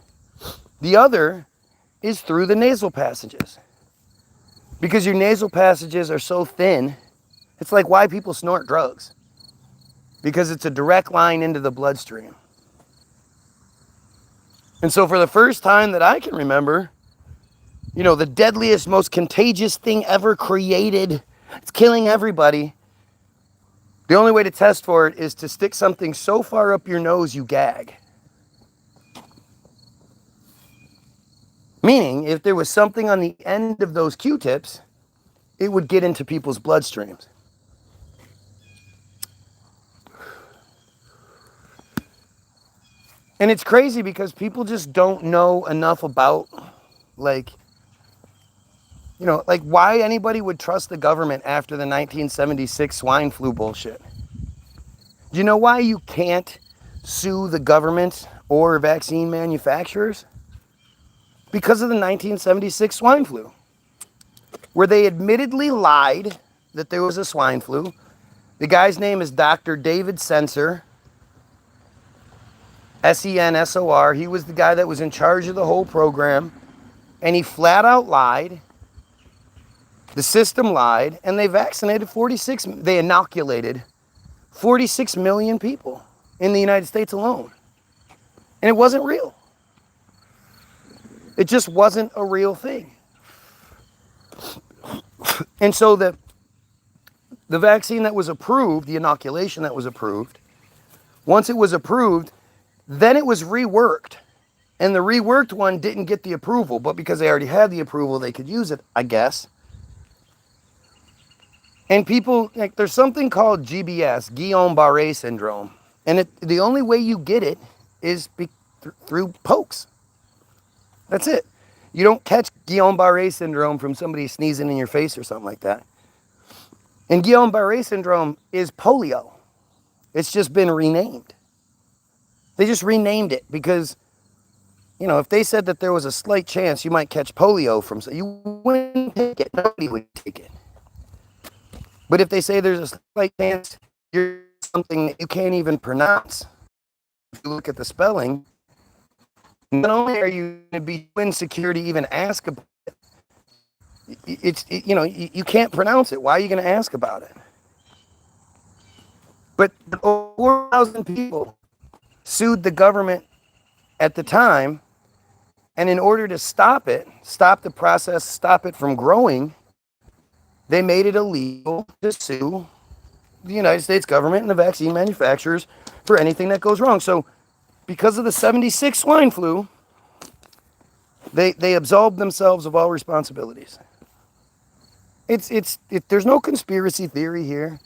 The other is through the nasal passages. Because your nasal passages are so thin, it's like why people snort drugs. Because it's a direct line into the bloodstream. And so for the first time that I can remember, the deadliest, most contagious thing ever created, it's killing everybody. The only way to test for it is to stick something so far up your nose you gag. Meaning, if there was something on the end of those Q-tips, it would get into people's bloodstreams. And it's crazy because people just don't know enough about, like, you know, like why anybody would trust the government after the 1976 swine flu bullshit. Do you know why you can't sue the government or vaccine manufacturers? Because of the 1976 swine flu, where they admittedly lied that there was a swine flu. The guy's name is Dr. David Sensor, S-E-N-S-O-R. He was the guy that was in charge of the whole program, and he flat out lied. The system lied, and they they inoculated 46 million people in the United States alone. And it wasn't real. It just wasn't a real thing. And so the vaccine that was approved, the inoculation that was approved, once it was approved, then it was reworked. And the reworked one didn't get the approval, but because they already had the approval, they could use it, I guess. And people, like, there's something called GBS, Guillain-Barré syndrome. And the only way you get it is through pokes. That's it. You don't catch Guillain-Barré syndrome from somebody sneezing in your face or something like that. And Guillain-Barré syndrome is polio. It's just been renamed. They just renamed it because, you know, if they said that there was a slight chance you might catch polio from, you wouldn't take it. Nobody would take it. But if they say there's a slight chance you're something that you can't even pronounce, if you look at the spelling, not only are you going to be insecure to even ask about it, you can't pronounce it. Why are you going to ask about it? But 4,000 people sued the government at the time, and in order to stop it, stop the process, stop it from growing, they made it illegal to sue the United States government and the vaccine manufacturers for anything that goes wrong. So because of the 76 swine flu, they absolved themselves of all responsibilities. There's no conspiracy theory here.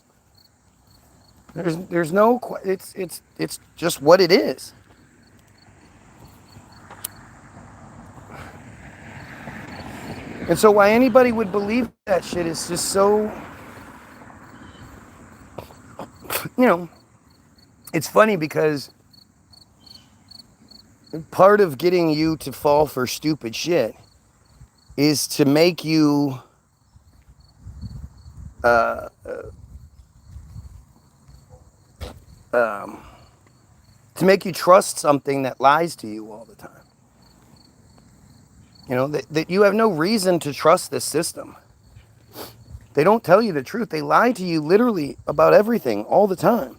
There's no, it's just what it is. And so why anybody would believe that shit is just so, you know, it's funny because part of getting you to fall for stupid shit is to make you trust something that lies to you all the time. You know, that you have no reason to trust this system. They don't tell you the truth. They lie to you literally about everything all the time.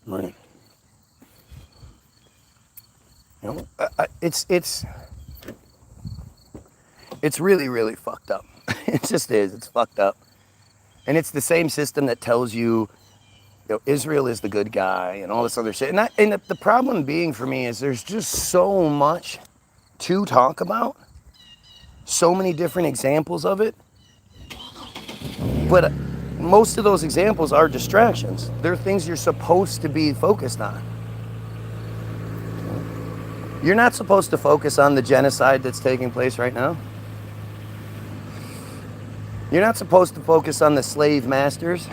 Right. You know, it's really, really fucked up. It just is. It's fucked up. And it's the same system that tells you, Israel is the good guy and all this other shit. And the problem being for me is there's just so much to talk about. So many different examples of it. But most of those examples are distractions. They're things you're supposed to be focused on. You're not supposed to focus on the genocide that's taking place right now. You're not supposed to focus on the slave masters.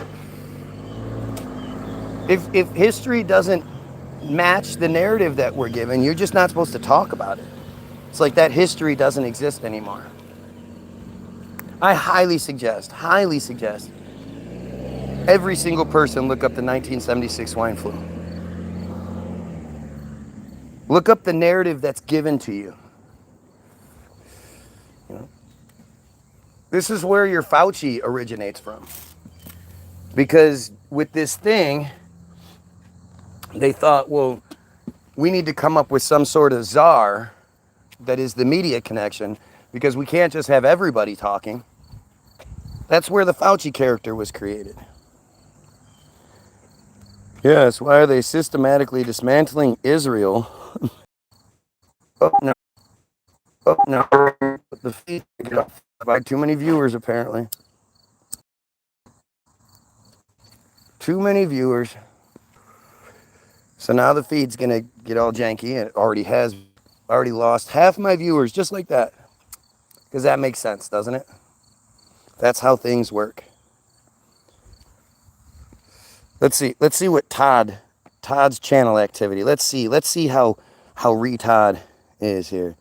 If history doesn't match the narrative that we're given, you're just not supposed to talk about it. It's like that history doesn't exist anymore. I highly suggest, every single person look up the 1976 swine flu. Look up the narrative that's given to you. This is where your Fauci originates from. Because with this thing, they thought, well, we need to come up with some sort of czar that is the media connection, because we can't just have everybody talking. That's where the Fauci character was created. Yes, why are they systematically dismantling Israel? Oh, no. Oh, no. The feed get off by too many viewers, apparently. Too many viewers. So now the feed's going to get all janky. It already has. Already lost half my viewers just like that. Because that makes sense, doesn't it? That's how things work. Let's see what Todd's channel activity. Let's see how retard is here.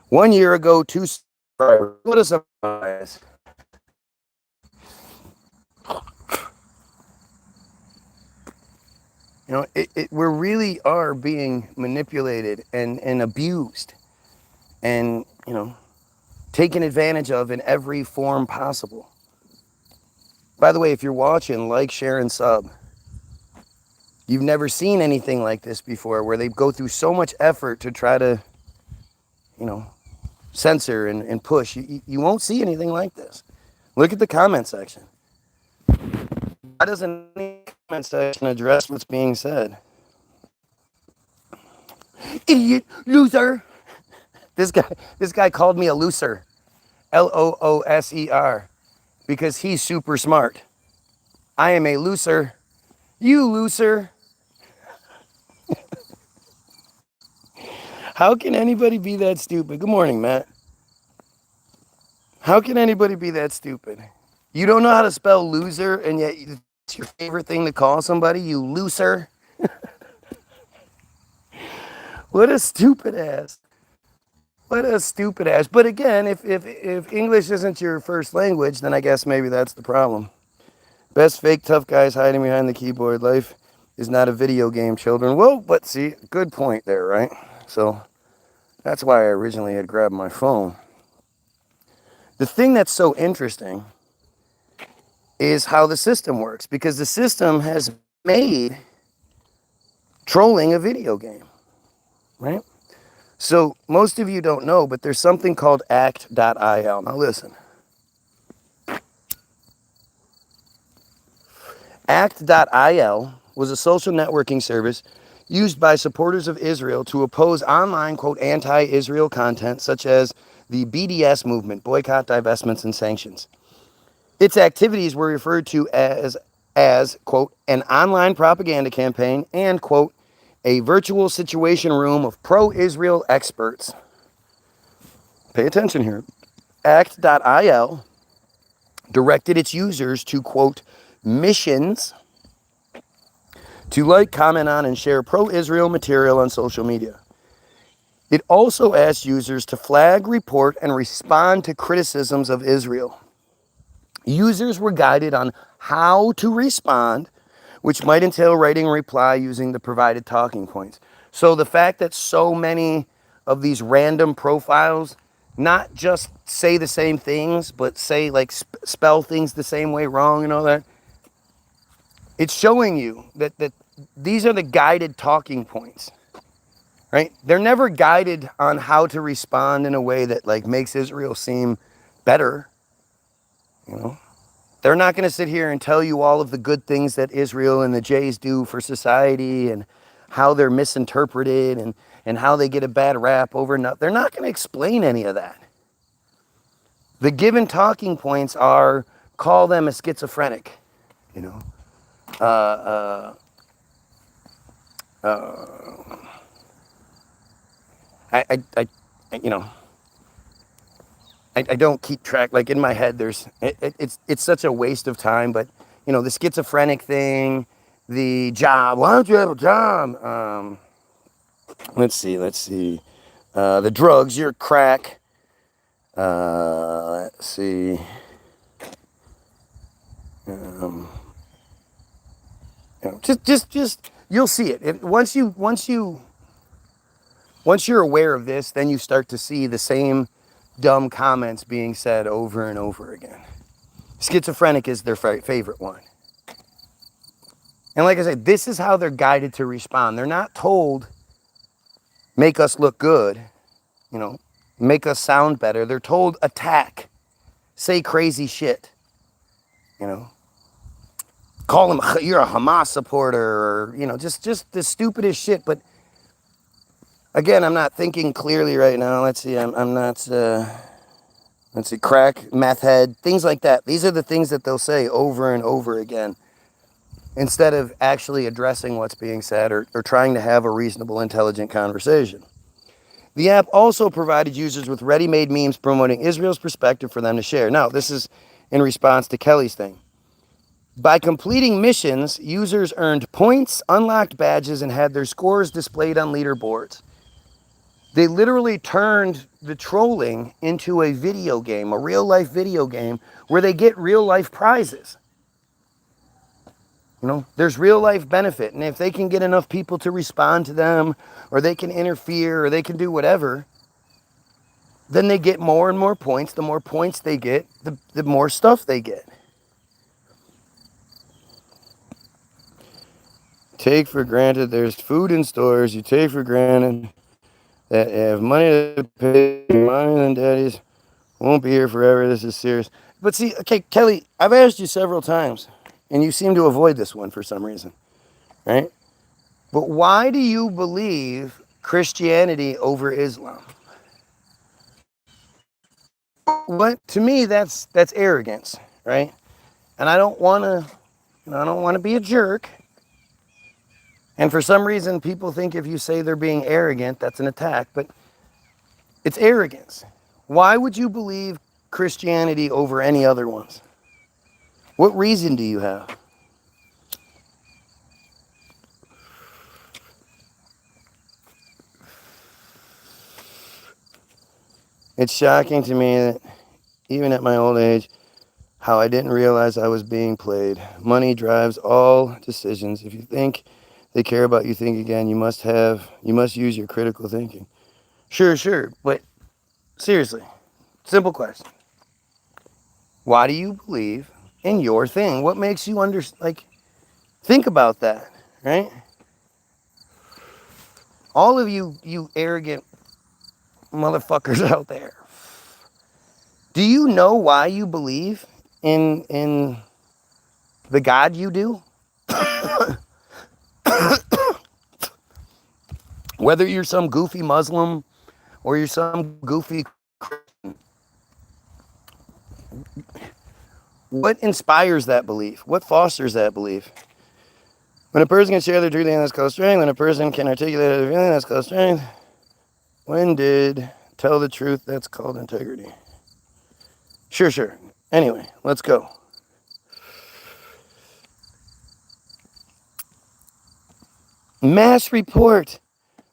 1 year ago, 2 subscribers. What a surprise. You know, we really are being manipulated and abused and, you know, taken advantage of in every form possible. By the way, if you're watching, like, share, and sub. You've never seen anything like this before, where they go through so much effort to try to, you know, censor and push. You won't see anything like this. Look at the comment section. Why doesn't any comment section address what's being said? Idiot, loser. This guy called me a looser. Looser. Because he's super smart. I am a looser. You looser. How can anybody be that stupid? Good morning, Matt. How can anybody be that stupid? You don't know how to spell loser, and yet it's your favorite thing to call somebody, you looser? What a stupid ass. What a stupid ass. But again, if English isn't your first language, then I guess maybe that's the problem. Best fake tough guys hiding behind the keyboard. Life is not a video game, children. Well, but see, good point there, right? So that's why I originally had grabbed my phone. The thing that's so interesting is how the system works, because the system has made trolling a video game, right? So most of you don't know, but there's something called act.il. Now listen. Act.il was a social networking service used by supporters of Israel to oppose online, quote, anti-Israel content such as the BDS movement, boycott, divestments, and sanctions. Its activities were referred to as quote, an online propaganda campaign and, quote, a virtual situation room of pro-Israel experts. Pay attention here. Act.il directed its users to, quote, missions to like, comment on, and share pro-Israel material on social media. It also asked users to flag, report, and respond to criticisms of Israel. Users were guided on how to respond, which might entail writing a reply using the provided talking points. So the fact that so many of these random profiles not just say the same things, but say, like, spell things the same way wrong and all that, it's showing you that these are the guided talking points, right? They're never guided on how to respond in a way that, like, makes Israel seem better, you know? They're not going to sit here and tell you all of the good things that Israel and the Jays do for society and how they're misinterpreted and how they get a bad rap over nothing. They're not going to explain any of that. The given talking points are, call them a schizophrenic, you know? You know, I don't keep track. Like, in my head, it's such a waste of time. But, you know, the schizophrenic thing, the job. Why don't you have a job? Let's see. The drugs, you're crack. Let's see. You know, just you'll see it. Once you're aware of this, then you start to see the same dumb comments being said over and over again. Schizophrenic is their favorite one. And like I said, this is how they're guided to respond. They're not told, make us look good, you know, make us sound better. They're told, attack, say crazy shit, you know, call them, you're a Hamas supporter, or, you know, just the stupidest shit. But again, I'm not thinking clearly right now. Let's see, I'm not, let's see, crack, meth head, things like that. These are the things that they'll say over and over again, instead of actually addressing what's being said, or trying to have a reasonable, intelligent conversation. The app also provided users with ready-made memes promoting Israel's perspective for them to share. Now, this is in response to Kelly's thing. By completing missions, users earned points, unlocked badges, and had their scores displayed on leaderboards. They literally turned the trolling into a video game, a real-life video game, where they get real-life prizes. You know, there's real life benefit. And if they can get enough people to respond to them, or they can interfere, or they can do whatever, then they get more and more points. The more points they get, the more stuff they get. Take for granted there's food in stores. You take for granted that you have money to pay. Mine and daddy's won't be here forever. This is serious. But see, okay, Kelly, I've asked you several times, and you seem to avoid this one for some reason, right? But why do you believe Christianity over Islam? What, to me, that's arrogance, right? And I don't want to be a jerk. And for some reason, people think if you say they're being arrogant, that's an attack. But it's arrogance. Why would you believe Christianity over any other ones? What reason do you have? It's shocking to me that even at my old age, how I didn't realize I was being played. Money drives all decisions. If you think they care about you, think again. You must use your critical thinking. Sure. But seriously, simple question. Why do you believe in your thing? What makes you think about that, right? All of you arrogant motherfuckers out there. Do you know why you believe in the God you do? Whether you're some goofy Muslim or you're some goofy Christian, what inspires that belief? What fosters that belief? When a person can share their truth, that's called strength. When a person can articulate their feeling, that's called strength. When did tell the truth, that's called integrity. Sure. Anyway, let's go. Mass report.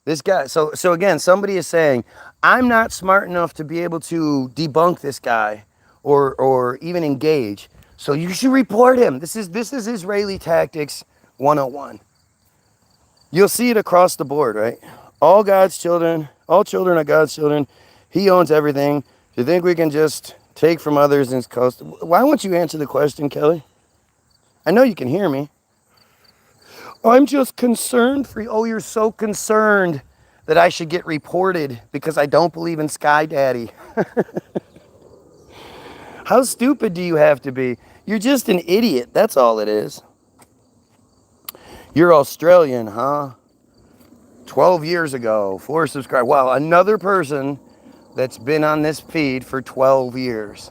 This guy, so again, somebody is saying, I'm not smart enough to be able to debunk this guy or even engage, so you should report him. This is Israeli tactics 101. You'll see it across the board, right? All children are God's children. He owns everything. Do you think we can just take from others and cost? Why won't you answer the question, Kelly? I know you can hear me. I'm just concerned for you. Oh, you're so concerned that I should get reported because I don't believe in Sky Daddy. How stupid do you have to be? You're just an idiot. That's all it is. You're Australian, huh? 12 years ago, 4 subscribers. Wow, another person that's been on this feed for 12 years.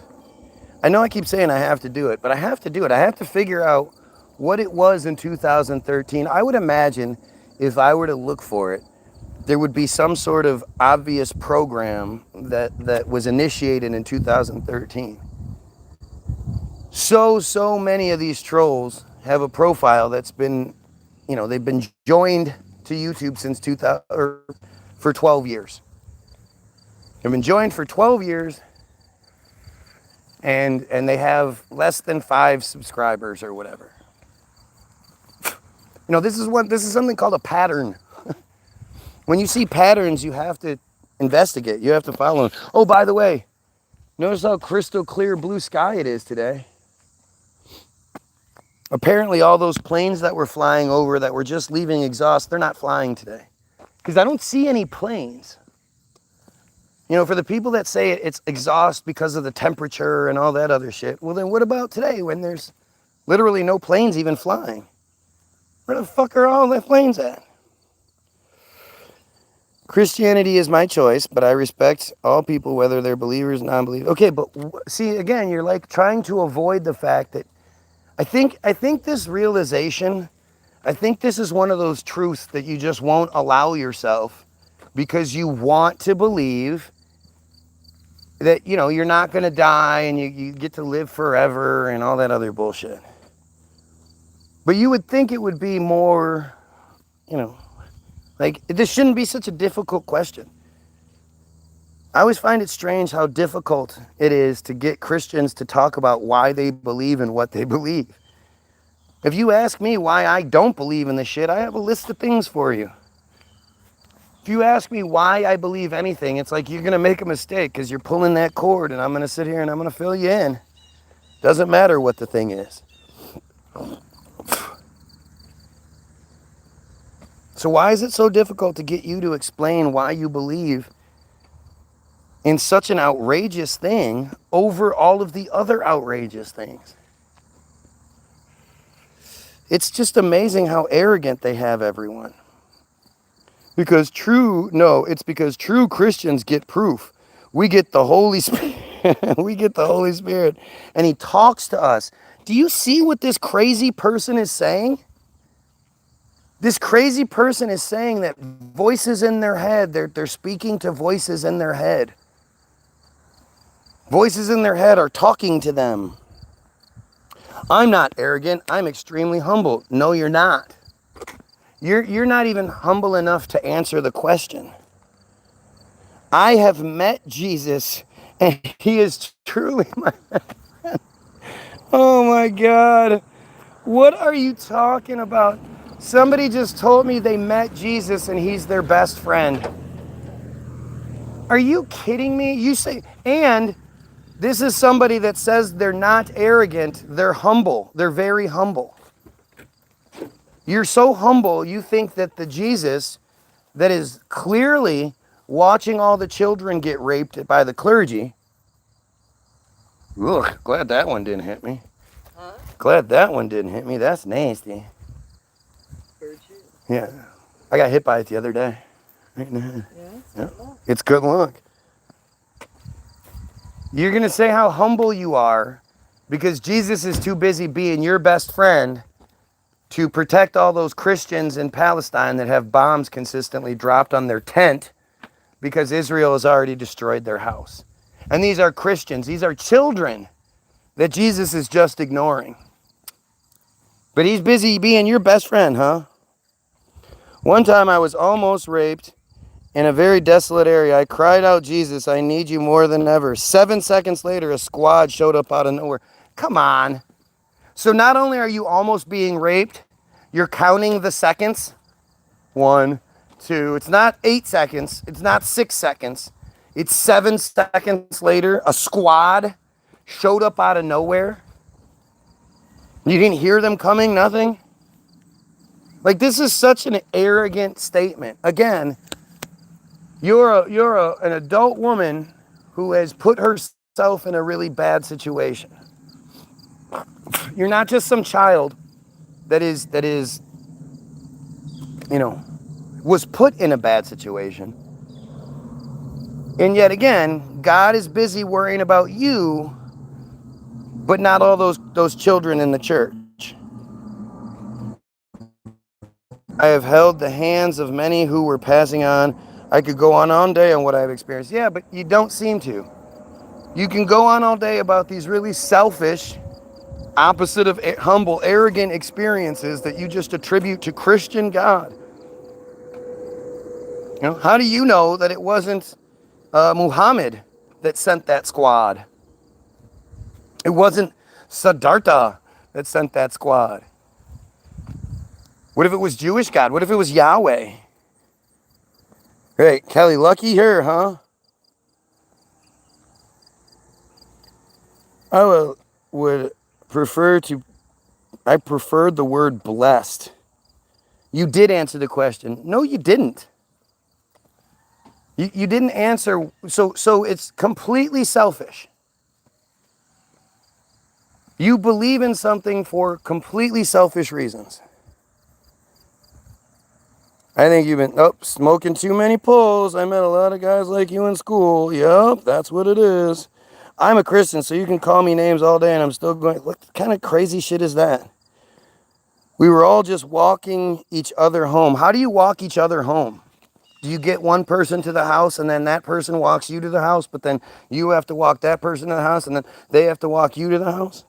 I know I keep saying I have to do it, but I have to do it. I have to figure out what it was in 2013. I would imagine if I were to look for it, there would be some sort of obvious program that was initiated in 2013. So many of these trolls have a profile that's been, they've been joined to YouTube since 2000 or for 12 years. They've been joined for 12 years and they have less than 5 subscribers or whatever. This is something called a pattern. When you see patterns, you have to investigate. You have to follow them. Oh, by the way, notice how crystal clear blue sky it is today. Apparently all those planes that were flying over that were just leaving exhaust, they're not flying today. Because I don't see any planes. You know, for the people that say it's exhaust because of the temperature and all that other shit, well then what about today when there's literally no planes even flying? Where the fuck are all the planes at? Christianity is my choice, but I respect all people, whether they're believers, non-believers. Okay, but see, again, you're like trying to avoid the fact that I think this realization, I think this is one of those truths that you just won't allow yourself because you want to believe that, you know, you're not going to die and you get to live forever and all that other bullshit. But you would think it would be more, you know, like this shouldn't be such a difficult question. I always find it strange how difficult it is to get Christians to talk about why they believe in what they believe. If you ask me why I don't believe in this shit, I have a list of things for you. If you ask me why I believe anything, it's like you're going to make a mistake because you're pulling that cord and I'm going to sit here and I'm going to fill you in. Doesn't matter what the thing is. So why is it so difficult to get you to explain why you believe in such an outrageous thing over all of the other outrageous things? It's just amazing how arrogant they have everyone. Because it's because true Christians get proof. We get the Holy Spirit. We get the Holy Spirit. And he talks to us. Do you see what this crazy person is saying? This crazy person is saying that voices in their head, they're speaking to voices in their head. Voices in their head are talking to them. I'm not arrogant. I'm extremely humble. No, you're not. You're not even humble enough to answer the question. I have met Jesus, and he is truly my friend. Oh my God. What are you talking about? Somebody just told me they met Jesus and he's their best friend. Are you kidding me? You say, and this is somebody that says they're not arrogant, they're humble. They're very humble. You're so humble, you think that the Jesus that is clearly watching all the children get raped by the clergy. Ugh, glad that one didn't hit me. Huh? Glad that one didn't hit me. That's nasty. Yeah. I got hit by it the other day. Right in the head. Yeah. It's good luck. You're going to say how humble you are because Jesus is too busy being your best friend to protect all those Christians in Palestine that have bombs consistently dropped on their tent because Israel has already destroyed their house. And these are Christians. These are children that Jesus is just ignoring. But he's busy being your best friend, huh? One time I was almost raped in a very desolate area. I cried out, Jesus, I need you more than ever. 7 seconds later, a squad showed up out of nowhere. Come on. So not only are you almost being raped, you're counting the seconds. 1, 2. It's not 8 seconds. It's not 6 seconds. It's 7 seconds later, a squad showed up out of nowhere. You didn't hear them coming, nothing? Like, this is such an arrogant statement. Again, you're an adult woman who has put herself in a really bad situation. You're not just some child that is, you know, was put in a bad situation. And yet again, God is busy worrying about you, but not all those children in the church. I have held the hands of many who were passing on. I could go on all day on what I've experienced. Yeah, but you don't seem to. You can go on all day about these really selfish, opposite of humble, arrogant experiences that you just attribute to Christian God. You know, how do you know that it wasn't Muhammad that sent that squad? It wasn't Siddhartha that sent that squad. What if it was Jewish God? What if it was Yahweh? Hey, Kelly, lucky here, huh? I would prefer to I preferred the word blessed. You did answer the question. No, you didn't. You didn't answer. So it's completely selfish. You believe in something for completely selfish reasons. I think you've been smoking too many pulls. I met a lot of guys like you in school. Yup, that's what it is. I'm a Christian, so you can call me names all day and I'm still going, what kind of crazy shit is that? We were all just walking each other home. How do you walk each other home? Do you get one person to the house and then that person walks you to the house, but then you have to walk that person to the house and then they have to walk you to the house?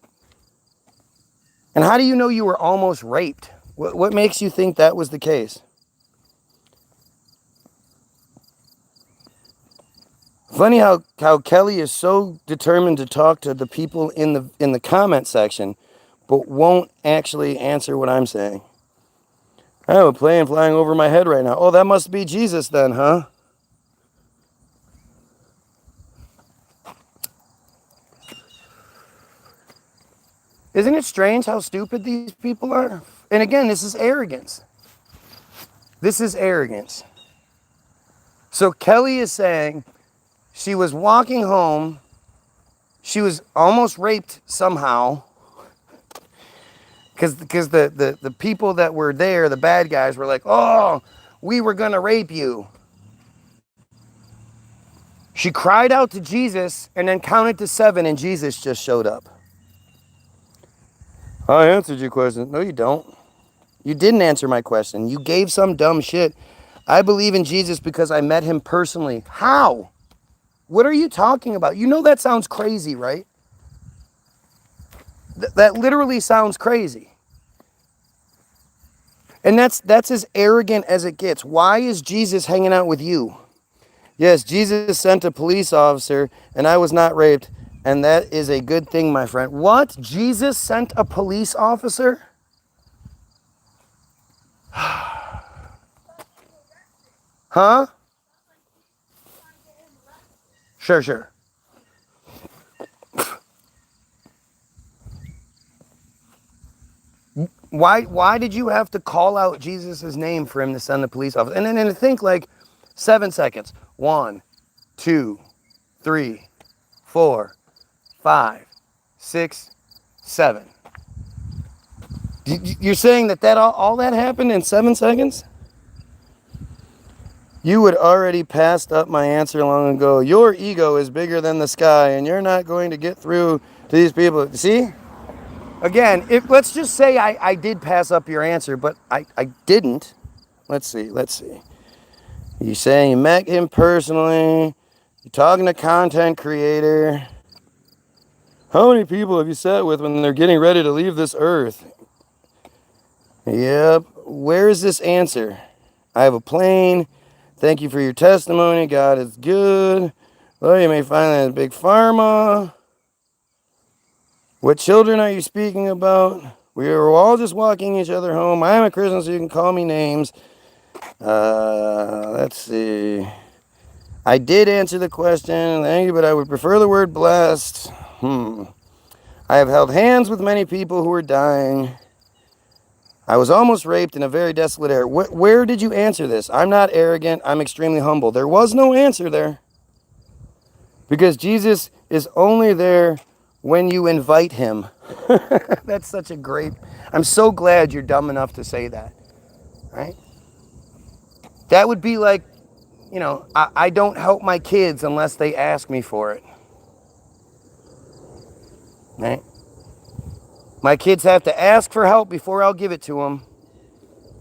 And how do you know you were almost raped? What makes you think that was the case? Funny how Kelly is so determined to talk to the people in the comment section, but won't actually answer what I'm saying. I have a plane flying over my head right now. Oh, that must be Jesus then, huh? Isn't it strange how stupid these people are? And again, this is arrogance. This is arrogance. So Kelly is saying she was walking home. She was almost raped somehow. Because the people that were there, the bad guys, were like, oh, we were going to rape you. She cried out to Jesus and then counted to 7 and Jesus just showed up. I answered your question. No, you don't. You didn't answer my question. You gave some dumb shit. I believe in Jesus because I met him personally. How? What are you talking about? You know that sounds crazy, right? That literally sounds crazy. And that's as arrogant as it gets. Why is Jesus hanging out with you? Yes, Jesus sent a police officer and I was not raped. And that is a good thing, my friend. What? Jesus sent a police officer? Huh? Sure. Why did you have to call out Jesus' name for him to send the police officer? And then to think like 7 seconds. 1, 2, 3, 4, 5, 6, 7. You're saying that all that happened in 7 seconds? You had already passed up my answer long ago. Your ego is bigger than the sky, and you're not going to get through to these people. See? Again, let's just say I did pass up your answer, but I didn't. Let's see. You're saying you met him personally. You're talking to content creator. How many people have you sat with when they're getting ready to leave this earth? Yep. Where is this answer? I have a plane. Thank you for your testimony. God is good. Well, you may find that in big pharma. What children are you speaking about? We were all just walking each other home. I am a Christian, so you can call me names. Let's see. I did answer the question. Thank you, but I would prefer the word blessed. I have held hands with many people who are dying. I was almost raped in a very desolate area. Where did you answer this? I'm not arrogant. I'm extremely humble. There was no answer there. Because Jesus is only there when you invite him. That's such a great... I'm so glad you're dumb enough to say that. Right? That would be like, I don't help my kids unless they ask me for it. Right? My kids have to ask for help before I'll give it to them.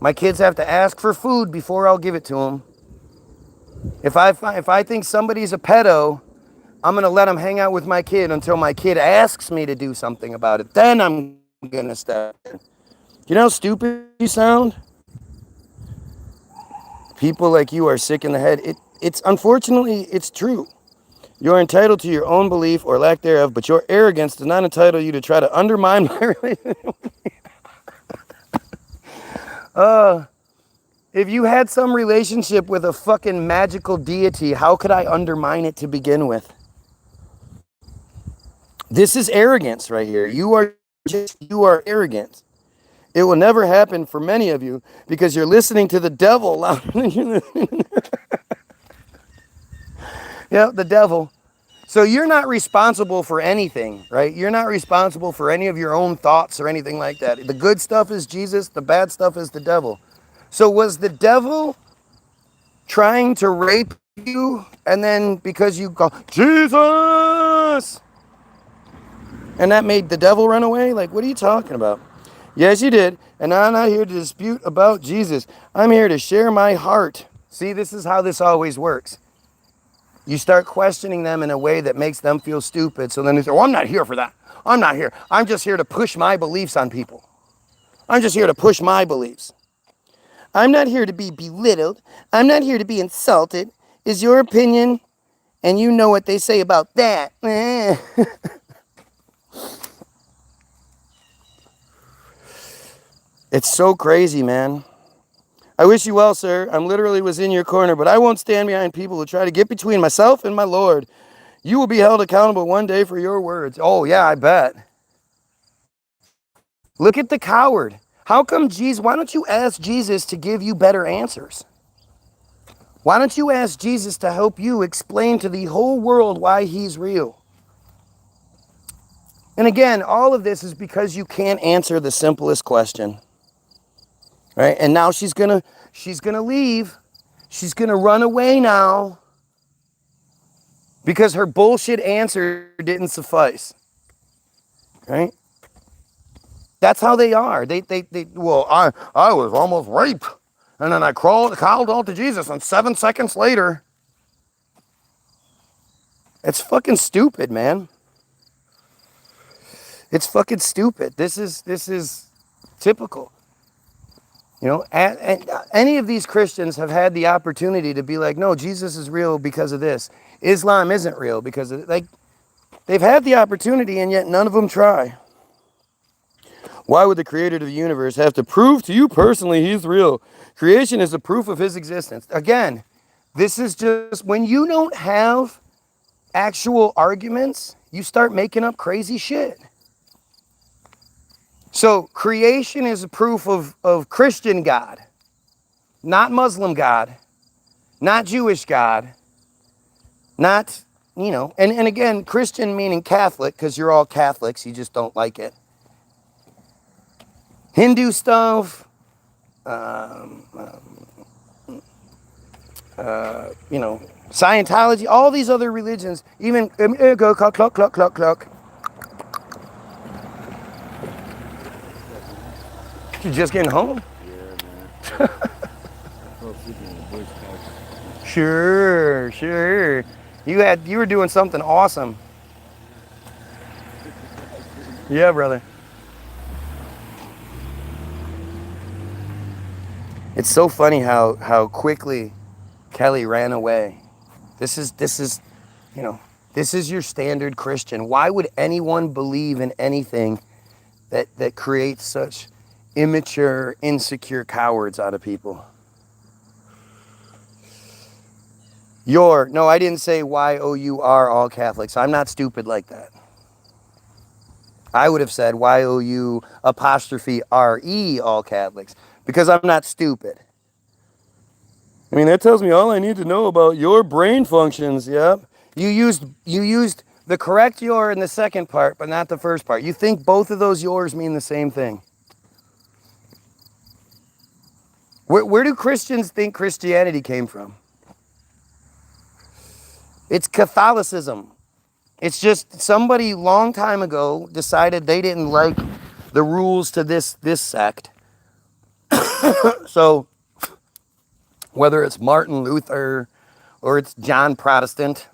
My kids have to ask for food before I'll give it to them. If I think somebody's a pedo, I'm going to let them hang out with my kid until my kid asks me to do something about it. Then I'm going to step in. You know how stupid you sound? People like you are sick in the head. It's unfortunately, it's true. You're entitled to your own belief or lack thereof, but your arrogance does not entitle you to try to undermine my relationship. If you had some relationship with a fucking magical deity, how could I undermine it to begin with? This is arrogance right here. You are arrogant. It will never happen for many of you because you're listening to the devil louder than you're listening. Yeah, the devil. So you're not responsible for anything, right? You're not responsible for any of your own thoughts or anything like that. The good stuff is Jesus, the bad stuff is the devil. So was the devil trying to rape you, and then because you call Jesus, and that made the devil run away? Like, what are you talking about? Yes, you did. And I'm not here to dispute about Jesus. I'm here to share my heart. See, this is how this always works. You start questioning them in a way that makes them feel stupid. So then they say, well, I'm not here for that. I'm not here. I'm just here to push my beliefs on people. I'm just here to push my beliefs. I'm not here to be belittled. I'm not here to be insulted. Is your opinion, and you know what they say about that. It's so crazy, man. I wish you well, sir. I'm literally was in your corner, but I won't stand behind people who try to get between myself and my Lord. You will be held accountable one day for your words. Oh, yeah, I bet. Look at the coward. How come Jesus, why don't you ask Jesus to give you better answers? Why don't you ask Jesus to help you explain to the whole world why he's real? And again, all of this is because you can't answer the simplest question. Right? And now she's gonna leave. She's gonna run away now because her bullshit answer didn't suffice. Right? That's how they are. Well, I was almost raped. And then I called out to Jesus, and 7 seconds later. It's fucking stupid, man. It's fucking stupid. This is typical. You know, and any of these Christians have had the opportunity to be like, no, Jesus is real because of this. Islam isn't real because of, like, they've had the opportunity and yet none of them try. Why would the creator of the universe have to prove to you personally he's real? Creation is a proof of his existence. Again, this is just, when you don't have actual arguments, you start making up crazy shit. So creation is a proof of Christian God, not Muslim God, not Jewish God, not, you know, and again, Christian meaning Catholic, because you're all Catholics, you just don't like it. Hindu stuff, you know, Scientology, all these other religions, even, go, cluck, cluck, cluck, cluck, cluck. You just getting home? Yeah, man. I fell asleep on the bush couch. Sure. You were doing something awesome. Yeah, brother. It's so funny how quickly Kelly ran away. This is, you know, this is your standard Christian. Why would anyone believe in anything that creates such immature, insecure cowards out of people? No, I didn't say Y-O-U-R, all Catholics. I'm not stupid like that. I would have said Y-O-U apostrophe R-E, all Catholics, because I'm not stupid. I mean, that tells me all I need to know about your brain functions, yep. You used the correct your in the second part, but not the first part. You think both of those yours mean the same thing. Where do Christians think Christianity came from? It's Catholicism. It's just somebody long time ago decided they didn't like the rules to this sect. So whether it's Martin Luther or it's John Protestant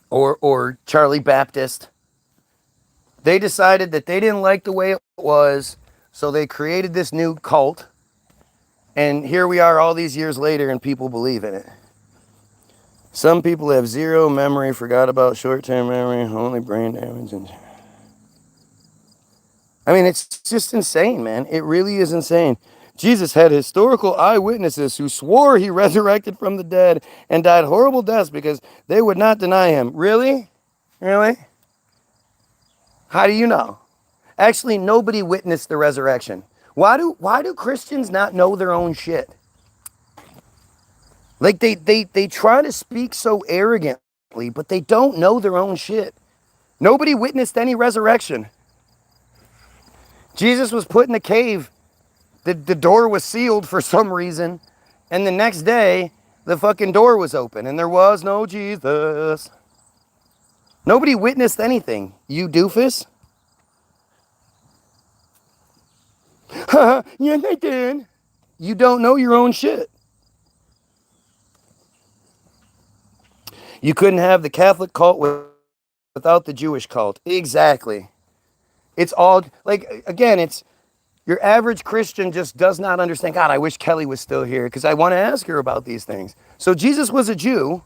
or Charlie Baptist, they decided that they didn't like the way it was, so they created this new cult. And here we are all these years later and people believe in it. Some people have zero memory, forgot about short-term memory, only brain damage. I mean, it's just insane, man. It really is insane. Jesus had historical eyewitnesses who swore he resurrected from the dead and died horrible deaths because they would not deny him. Really? Really? How do you know? Actually, nobody witnessed the resurrection. Why do Christians not know their own shit? Like they try to speak so arrogantly, but they don't know their own shit. Nobody witnessed any resurrection. Jesus was put in a cave. The door was sealed for some reason. And the next day, the fucking door was open and there was no Jesus. Nobody witnessed anything. You doofus? Yes, I did. You don't know your own shit. You couldn't have the Catholic cult without the Jewish cult. Exactly. It's all, like, again, it's, your average Christian just does not understand. God, I wish Kelly was still here because I want to ask her about these things. So Jesus was a Jew,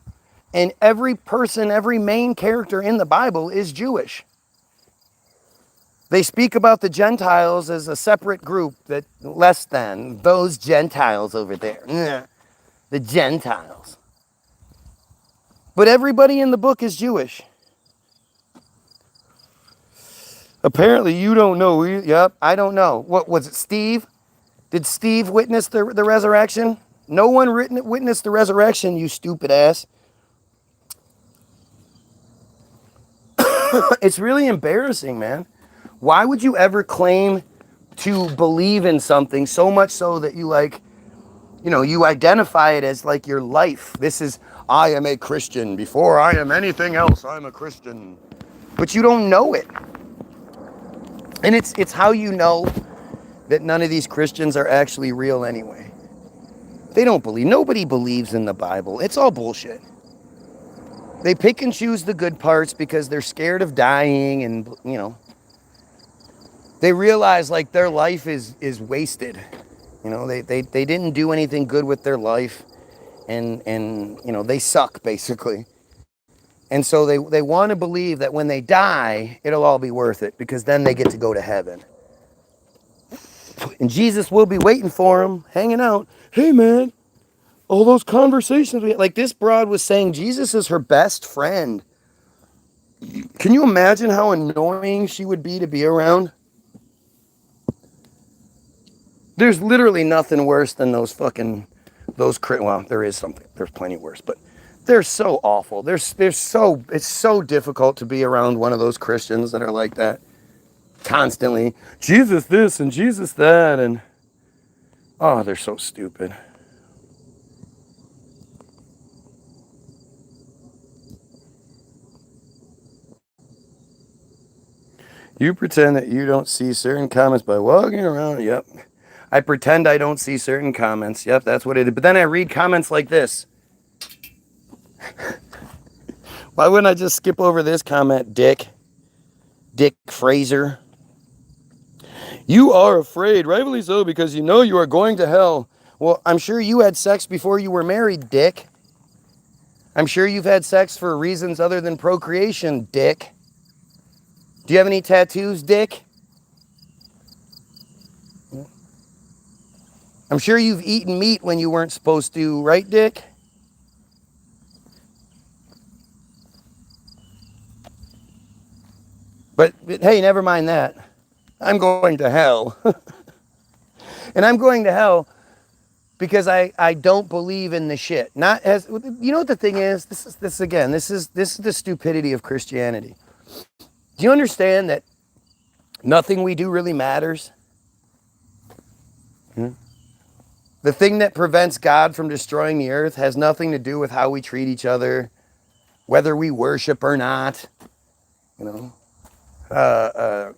and every person, every main character in the Bible is Jewish. They speak about the Gentiles as a separate group, that less than those Gentiles over there. The Gentiles. But everybody in the book is Jewish. Apparently you don't know. Yep, I don't know. What was it, Steve? Did Steve witness the resurrection? No one witnessed the resurrection, you stupid ass. It's really embarrassing, man. Why would you ever claim to believe in something so much so that you, like, you know, you identify it as like your life? This is, I am a Christian. Before I am anything else, I'm a Christian. But you don't know it. And it's how you know that none of these Christians are actually real anyway. They don't believe. Nobody believes in the Bible. It's all bullshit. They pick and choose the good parts because they're scared of dying, and, you know, they realize like their life is wasted. You know, they didn't do anything good with their life, and you know, they suck basically. And so they want to believe that when they die, it'll all be worth it because then they get to go to heaven. And Jesus will be waiting for them, hanging out. Hey, man, all those conversations we had, like this broad was saying Jesus is her best friend. Can you imagine how annoying she would be to be around? There's literally nothing worse than those well, there is something. There's plenty worse, but they're so awful. It's so difficult to be around one of those Christians that are like that. Constantly, Jesus this and Jesus that, and oh, they're so stupid. You pretend that you don't see certain comments by walking around. Yep. I pretend I don't see certain comments. Yep, that's what it is. But then I read comments like this. Why wouldn't I just skip over this comment, Dick? Dick Fraser. You are afraid, rightfully so, because you know you are going to hell. Well, I'm sure you had sex before you were married, Dick. I'm sure you've had sex for reasons other than procreation, Dick. Do you have any tattoos, Dick? I'm sure you've eaten meat when you weren't supposed to, right, Dick? But hey, never mind that. I'm going to hell. And I'm going to hell because I don't believe in the shit. Not as, you know what the thing is? This is the stupidity of Christianity. Do you understand that nothing we do really matters? The thing that prevents God from destroying the earth has nothing to do with how we treat each other, whether we worship or not. How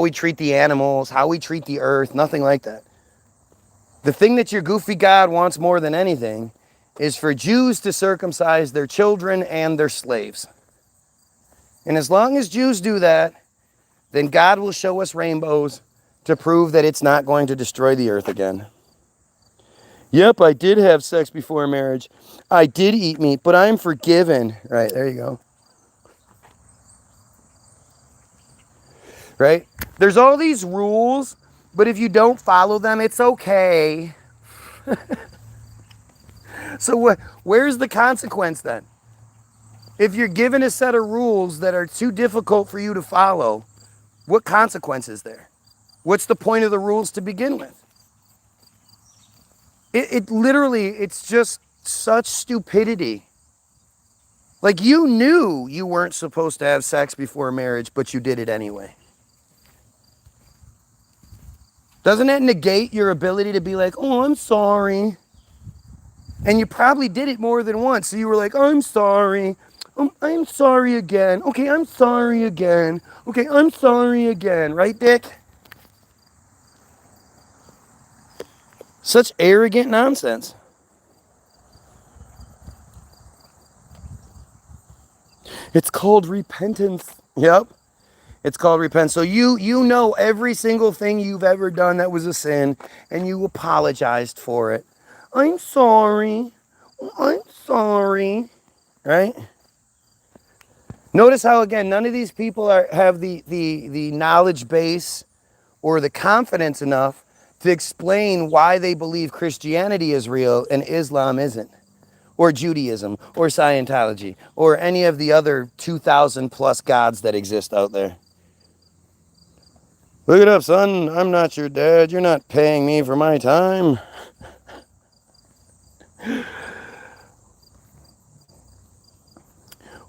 we treat the animals, how we treat the earth, nothing like that. The thing that your goofy God wants more than anything is for Jews to circumcise their children and their slaves. And as long as Jews do that, then God will show us rainbows to prove that it's not going to destroy the earth again. Yep, I did have sex before marriage. I did eat meat, but I'm forgiven. Right, there you go. Right? There's all these rules, but if you don't follow them, it's okay. So where's the consequence then? If you're given a set of rules that are too difficult for you to follow, what consequence is there? What's the point of the rules to begin with? It literally, it's just such stupidity. Like, you knew you weren't supposed to have sex before marriage, but you did it anyway. Doesn't that negate your ability to be like, oh, I'm sorry? And you probably did it more than once. So you were like, I'm sorry. I'm sorry again. Okay, I'm sorry again. Okay, I'm sorry again. Right, Dick? Such arrogant nonsense. It's called repentance. Yep. It's called repentance. So you know every single thing you've ever done that was a sin, and you apologized for it. I'm sorry. I'm sorry. Right? Notice how, again, none of these people have the knowledge base or the confidence enough to explain why they believe Christianity is real and Islam isn't, or Judaism, or Scientology, or any of the other 2,000 plus gods that exist out there. Look it up, son. I'm not your dad. You're not paying me for my time.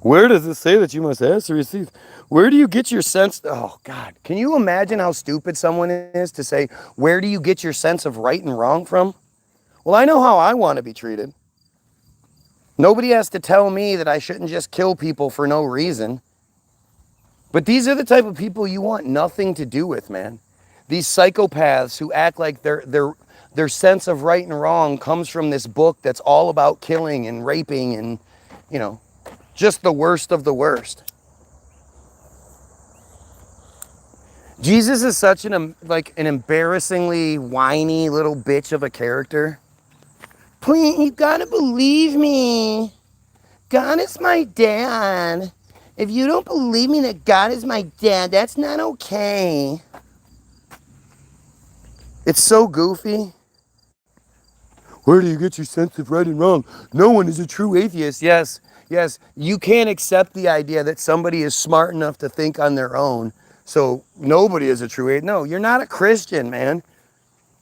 Where does it say that you must ask to receive? Where do you get your sense? Oh, God. Can you imagine how stupid someone is to say, where do you get your sense of right and wrong from? Well, I know how I want to be treated. Nobody has to tell me that I shouldn't just kill people for no reason. But these are the type of people you want nothing to do with, man. These psychopaths who act like their sense of right and wrong comes from this book that's all about killing and raping and, you know, just the worst of the worst. Jesus is such an embarrassingly whiny little bitch of a character. Please, you gotta believe me. God is my dad. If you don't believe me that God is my dad, that's not okay. It's so goofy. Where do you get your sense of right and wrong? No one is a true atheist. Yes, you can't accept the idea that somebody is smart enough to think on their own. So nobody is a true atheist. No, you're not a Christian, man.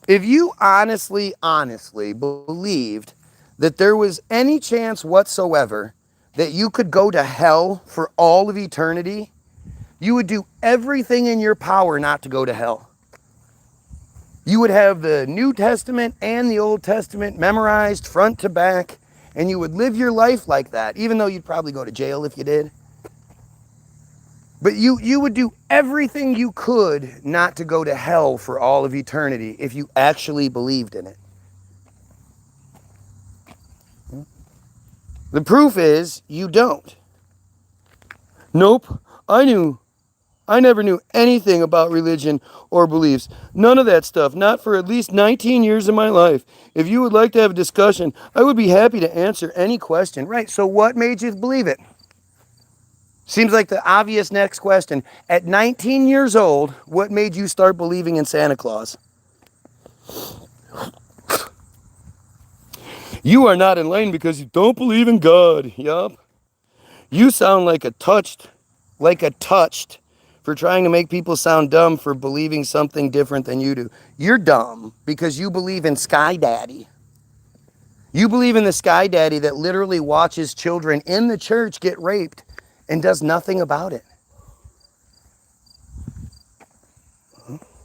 If you honestly believed that there was any chance whatsoever that you could go to hell for all of eternity, you would do everything in your power not to go to hell. You would have the New Testament and the Old Testament memorized front to back, and you would live your life like that, even though you'd probably go to jail if you did. But you would do everything you could not to go to hell for all of eternity if you actually believed in it. The proof is you don't. Nope, I never knew anything about religion or beliefs. None of that stuff, not for at least 19 years of my life. If you would like to have a discussion, I would be happy to answer any question. Right, so what made you believe it? Seems like the obvious next question. At 19 years old, what made you start believing in Santa Claus? You are not enlightened because you don't believe in God. Yup. You sound like a touched for trying to make people sound dumb for believing something different than you do. You're dumb because you believe in Sky Daddy. You believe in the Sky Daddy that literally watches children in the church get raped and does nothing about it.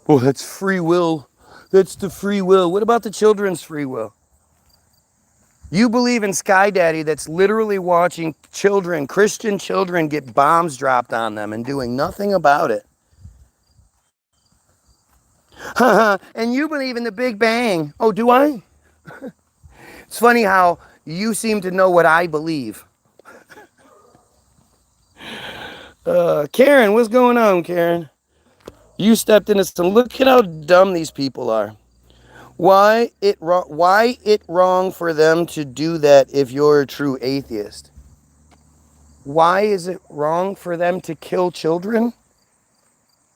Well, that's free will. That's the free will. What about the children's free will? You believe in Sky Daddy that's literally watching children, Christian children, get bombs dropped on them and doing nothing about it. And you believe in the Big Bang. Oh, do I? It's funny how you seem to know what I believe. Karen, what's going on, Karen? You stepped into some. Look at how dumb these people are. Why it wrong for them to do that if you're a true atheist? Why is it wrong for them to kill children?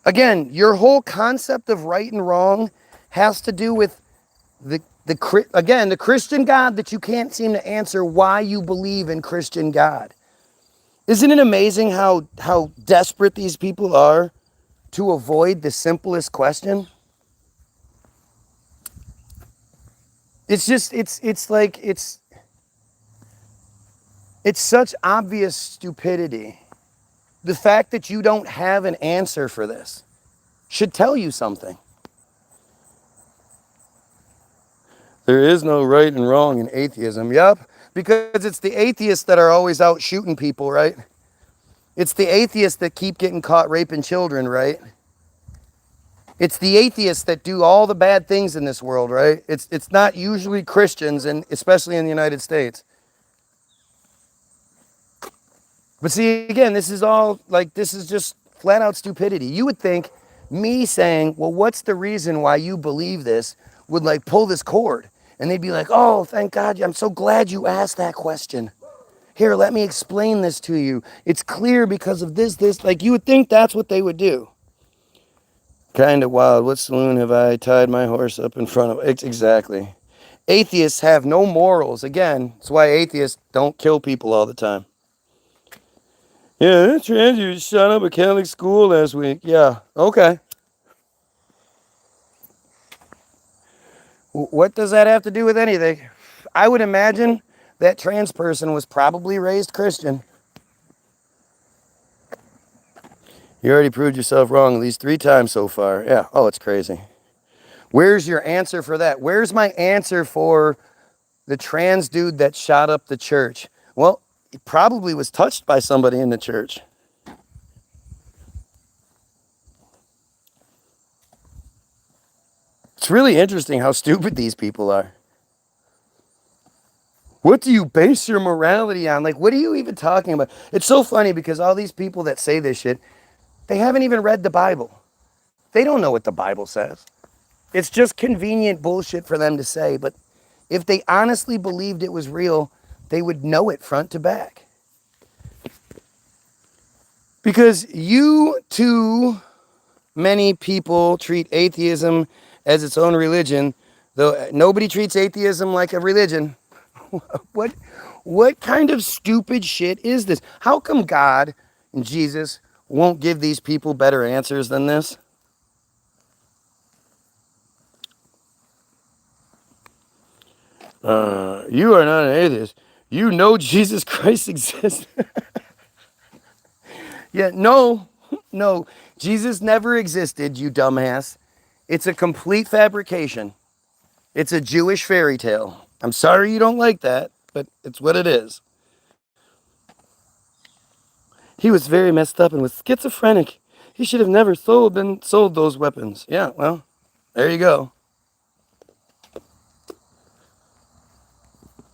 Again, your whole concept of right and wrong has to do with the Christian God that you can't seem to answer why you believe in Christian God. Isn't it amazing how desperate these people are to avoid the simplest question? It's just, it's like, it's such obvious stupidity. The fact that you don't have an answer for this should tell you something. There is no right and wrong in atheism. Yup, because it's the atheists that are always out shooting people, right? It's the atheists that keep getting caught raping children, right? It's the atheists that do all the bad things in this world, right? It's not usually Christians, and especially in the United States. But see, again, this is all like, this is just flat out stupidity. You would think me saying, well, what's the reason why you believe this, would like pull this cord. And they'd be like, oh, thank God, I'm so glad you asked that question. Here, let me explain this to you. It's clear because of this. Like, you would think that's what they would do. Kind of wild. What saloon have I tied my horse up in front of? Exactly. Atheists have no morals. Again, that's why atheists don't kill people all the time. Yeah, that trans you shot up a Catholic school last week. Yeah, okay. What does that have to do with anything? I would imagine that trans person was probably raised Christian. You already proved yourself wrong at least 3 times so far. Yeah, oh, it's crazy. Where's your answer for that? Where's my answer for the trans dude that shot up the church? Well, he probably was touched by somebody in the church. It's really interesting how stupid these people are. What do you base your morality on? Like, what are you even talking about? It's so funny because all these people that say this shit, they haven't even read the Bible. They don't know what the Bible says. It's just convenient bullshit for them to say, but if they honestly believed it was real, they would know it front to back. Because too many people treat atheism as its own religion, though nobody treats atheism like a religion. What kind of stupid shit is this? How come God and Jesus won't give these people better answers than this? You are not an atheist. You know Jesus Christ exists. Yeah, no. Jesus never existed, you dumbass. It's a complete fabrication. It's a Jewish fairy tale. I'm sorry you don't like that, but it's what it is. He was very messed up and was schizophrenic. He should have never sold those weapons. Yeah, well, there you go.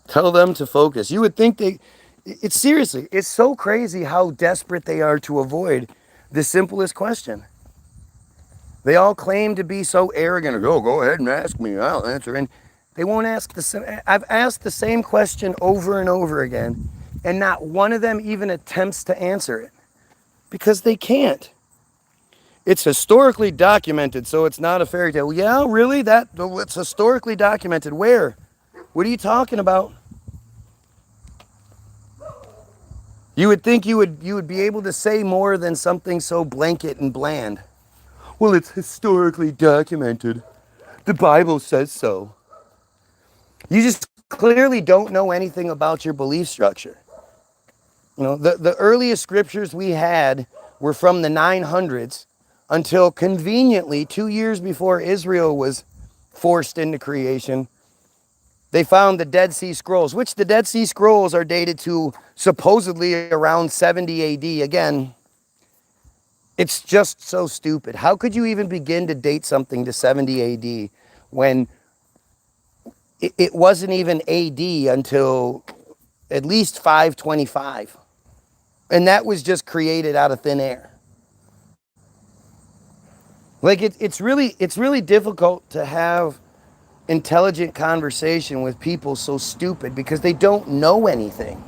Tell them to focus. You would think it's seriously, it's so crazy how desperate they are to avoid the simplest question. They all claim to be so arrogant. Go ahead and ask me. I'll answer. And they won't ask I've asked the same question over and over again, and not one of them even attempts to answer it because they can't. It's historically documented, so it's not a fairy tale. Yeah, really? It's historically documented. Where? What are you talking about? You would think you would be able to say more than something so blanket and bland. Well, it's historically documented. The Bible says so. You just clearly don't know anything about your belief structure. You know, the earliest scriptures we had were from the 900s until conveniently 2 years before Israel was forced into creation. They found the Dead Sea Scrolls, which the Dead Sea Scrolls are dated to supposedly around 70 AD. Again, it's just so stupid. How could you even begin to date something to 70 AD when it wasn't even AD until at least 525? And that was just created out of thin air. Like it's really difficult to have intelligent conversation with people so stupid because they don't know anything.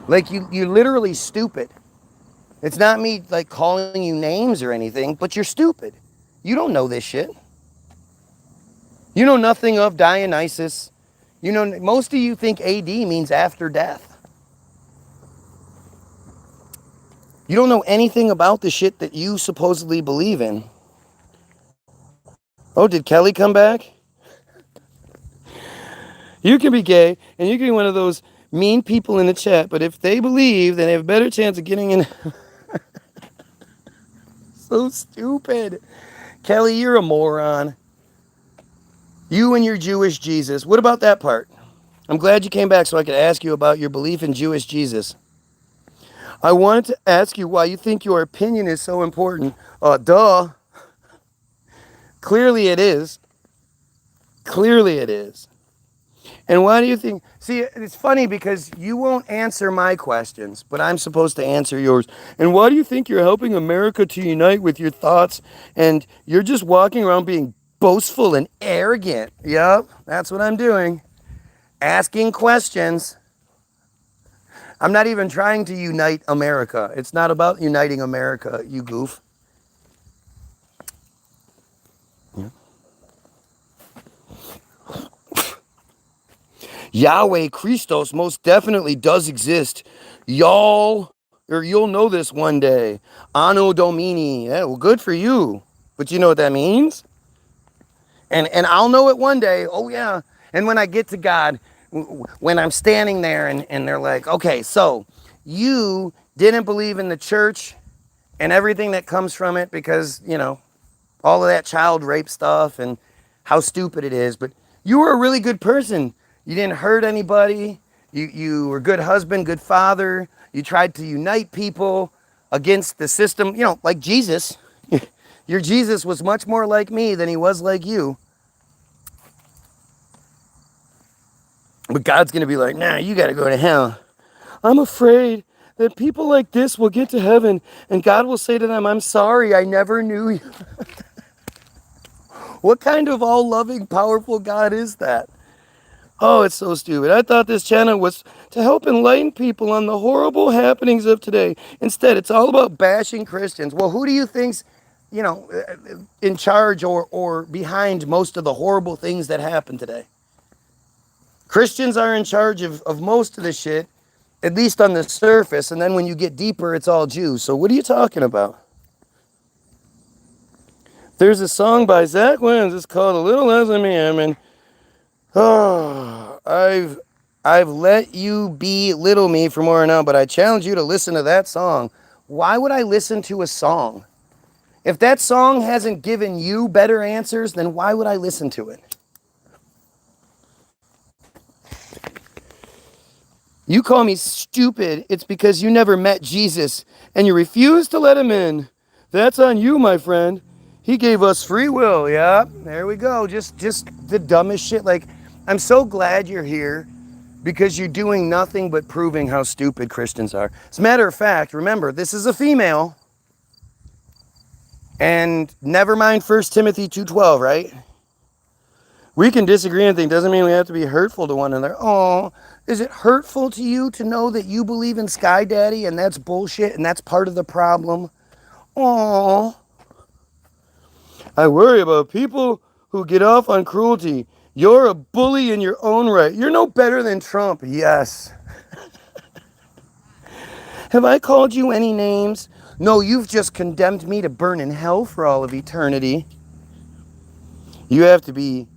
Like you're literally stupid. It's not me like calling you names or anything, but you're stupid. You don't know this shit. You know nothing of Dionysus. You know, most of you think AD means after death. You don't know anything about the shit that you supposedly believe in. Oh, did Kelly come back? You can be gay, and you can be one of those mean people in the chat, but if they believe, then they have a better chance of getting in. So stupid. Kelly, you're a moron. You and your Jewish Jesus. What about that part? I'm glad you came back so I could ask you about your belief in Jewish Jesus. I wanted to ask you why you think your opinion is so important. Duh. Clearly it is. Clearly it is. And why do you think... See, it's funny because you won't answer my questions, but I'm supposed to answer yours. And why do you think you're helping America to unite with your thoughts? And you're just walking around being boastful and arrogant. Yep, that's what I'm doing. Asking questions. I'm not even trying to unite America. It's not about uniting America, you goof. Yahweh Christos most definitely does exist. Y'all, or you'll know this one day. Anno Domini. Yeah, well, good for you. But you know what that means? And I'll know it one day. Oh, yeah. And when I get to God, when I'm standing there and they're like, okay, so you didn't believe in the church and everything that comes from it because, you know, all of that child rape stuff and how stupid it is. But you were a really good person. You didn't hurt anybody. You were a good husband, good father. You tried to unite people against the system, you know, like Jesus. Your Jesus was much more like me than he was like you. But God's going to be like, nah, you got to go to hell. I'm afraid that people like this will get to heaven and God will say to them, I'm sorry, I never knew you. What kind of all-loving, powerful God is that? Oh, it's so stupid. I thought this channel was to help enlighten people on the horrible happenings of today. Instead, it's all about bashing Christians. Well, who do you think's, you know, in charge or behind most of the horrible things that happen today? Christians are in charge of most of the shit, at least on the surface. And then when you get deeper, it's all Jews. So what are you talking about? There's a song by Zach Williams. It's called A Little Less of Me. I mean, oh, I've let you be little me for more now, but I challenge you to listen to that song. Why would I listen to a song? If that song hasn't given you better answers, then why would I listen to it? You call me stupid, it's because you never met Jesus and you refuse to let him in. That's on you, my friend. He gave us free will. Yeah, there we go. Just the dumbest shit. Like, I'm so glad you're here because you're doing nothing but proving how stupid Christians are. As a matter of fact, remember, this is a female. And never mind 1 Timothy 2:12, right? We can disagree on things. Doesn't mean we have to be hurtful to one another. Oh, is it hurtful to you to know that you believe in Sky Daddy and that's bullshit and that's part of the problem? Oh. I worry about people who get off on cruelty. You're a bully in your own right. You're no better than Trump. Yes. Have I called you any names? No, you've just condemned me to burn in hell for all of eternity. You have to be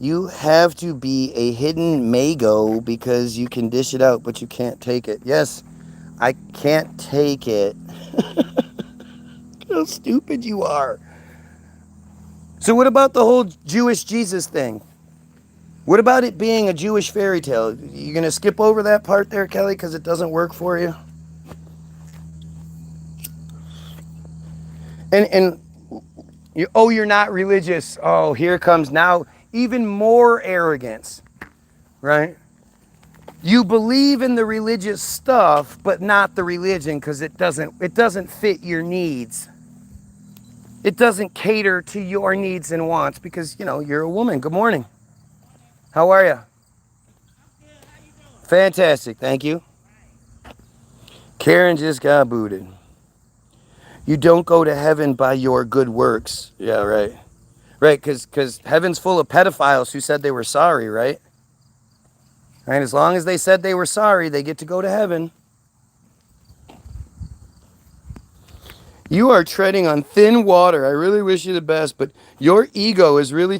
a hidden mago because you can dish it out, but you can't take it. Yes, I can't take it. How stupid you are. So what about the whole Jewish Jesus thing? What about it being a Jewish fairy tale? You gonna skip over that part there, Kelly, because it doesn't work for you? And you're not religious. Oh, here comes now even more arrogance, right? You believe in the religious stuff, but not the religion because it doesn't fit your needs. It doesn't cater to your needs and wants because, you know, you're a woman. Good morning. How are you? Fantastic. Thank you. Karen just got booted. You don't go to heaven by your good works. Yeah, right. Right, because heaven's full of pedophiles who said they were sorry, right? Right, as long as they said they were sorry, they get to go to heaven. You are treading on thin water. I really wish you the best, but your ego is really...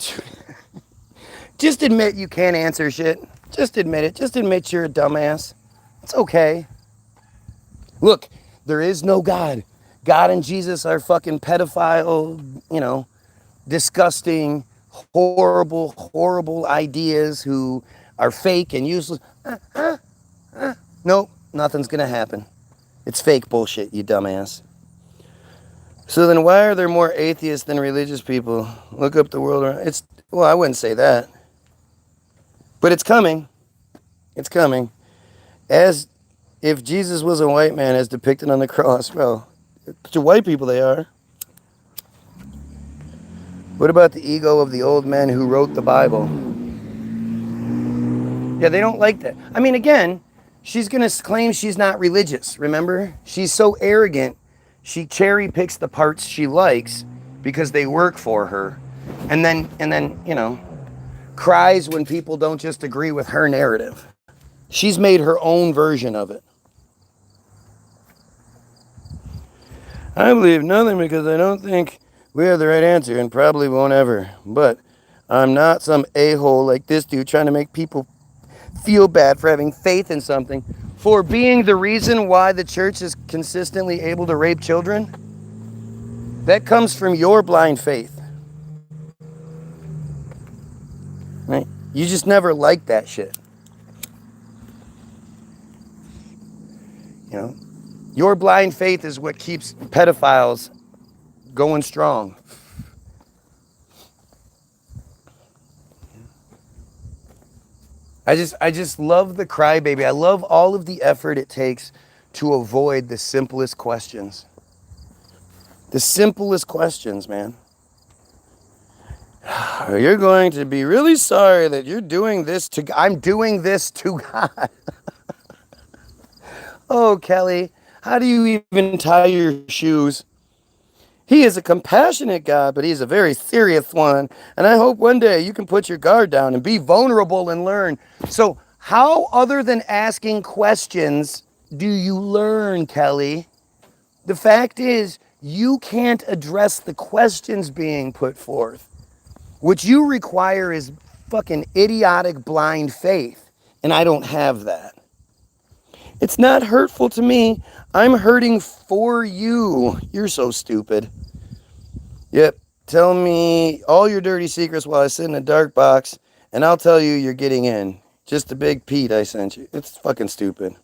Just admit you can't answer shit. Just admit it. Just admit you're a dumbass. It's okay. Look, there is no God. God and Jesus are fucking pedophile, disgusting, horrible, horrible ideas who are fake and useless. Nope, nothing's gonna happen. It's fake bullshit, you dumbass. So then why are there more atheists than religious people? Look up the world around. Well, I wouldn't say that. But it's coming. It's coming. As if Jesus was a white man as depicted on the cross. Well, to white people they are. What about the ego of the old men who wrote the Bible? Yeah, they don't like that. I mean, again, she's going to claim she's not religious, remember? She's so arrogant, she cherry picks the parts she likes because they work for her. And then, cries when people don't just agree with her narrative. She's made her own version of it. I believe nothing because I don't think we have the right answer and probably won't ever. But I'm not some a-hole like this dude trying to make people feel bad for having faith in something, for being the reason why the church is consistently able to rape children. That comes from your blind faith. Right? You just never liked that shit. Your blind faith is what keeps pedophiles going strong. I just love the crybaby. I love all of the effort it takes to avoid the simplest questions. The simplest questions, man. You're going to be really sorry that you're doing this to God. I'm doing this to God. Oh, Kelly, how do you even tie your shoes? He is a compassionate God, but he's a very serious one. And I hope one day you can put your guard down and be vulnerable and learn. So how, other than asking questions, do you learn, Kelly? The fact is, you can't address the questions being put forth. What you require is fucking idiotic blind faith. And I don't have that. It's not hurtful to me. I'm hurting for you. You're so stupid. Yep. Tell me all your dirty secrets while I sit in a dark box, and I'll tell you you're getting in. Just a big Pete I sent you. It's fucking stupid.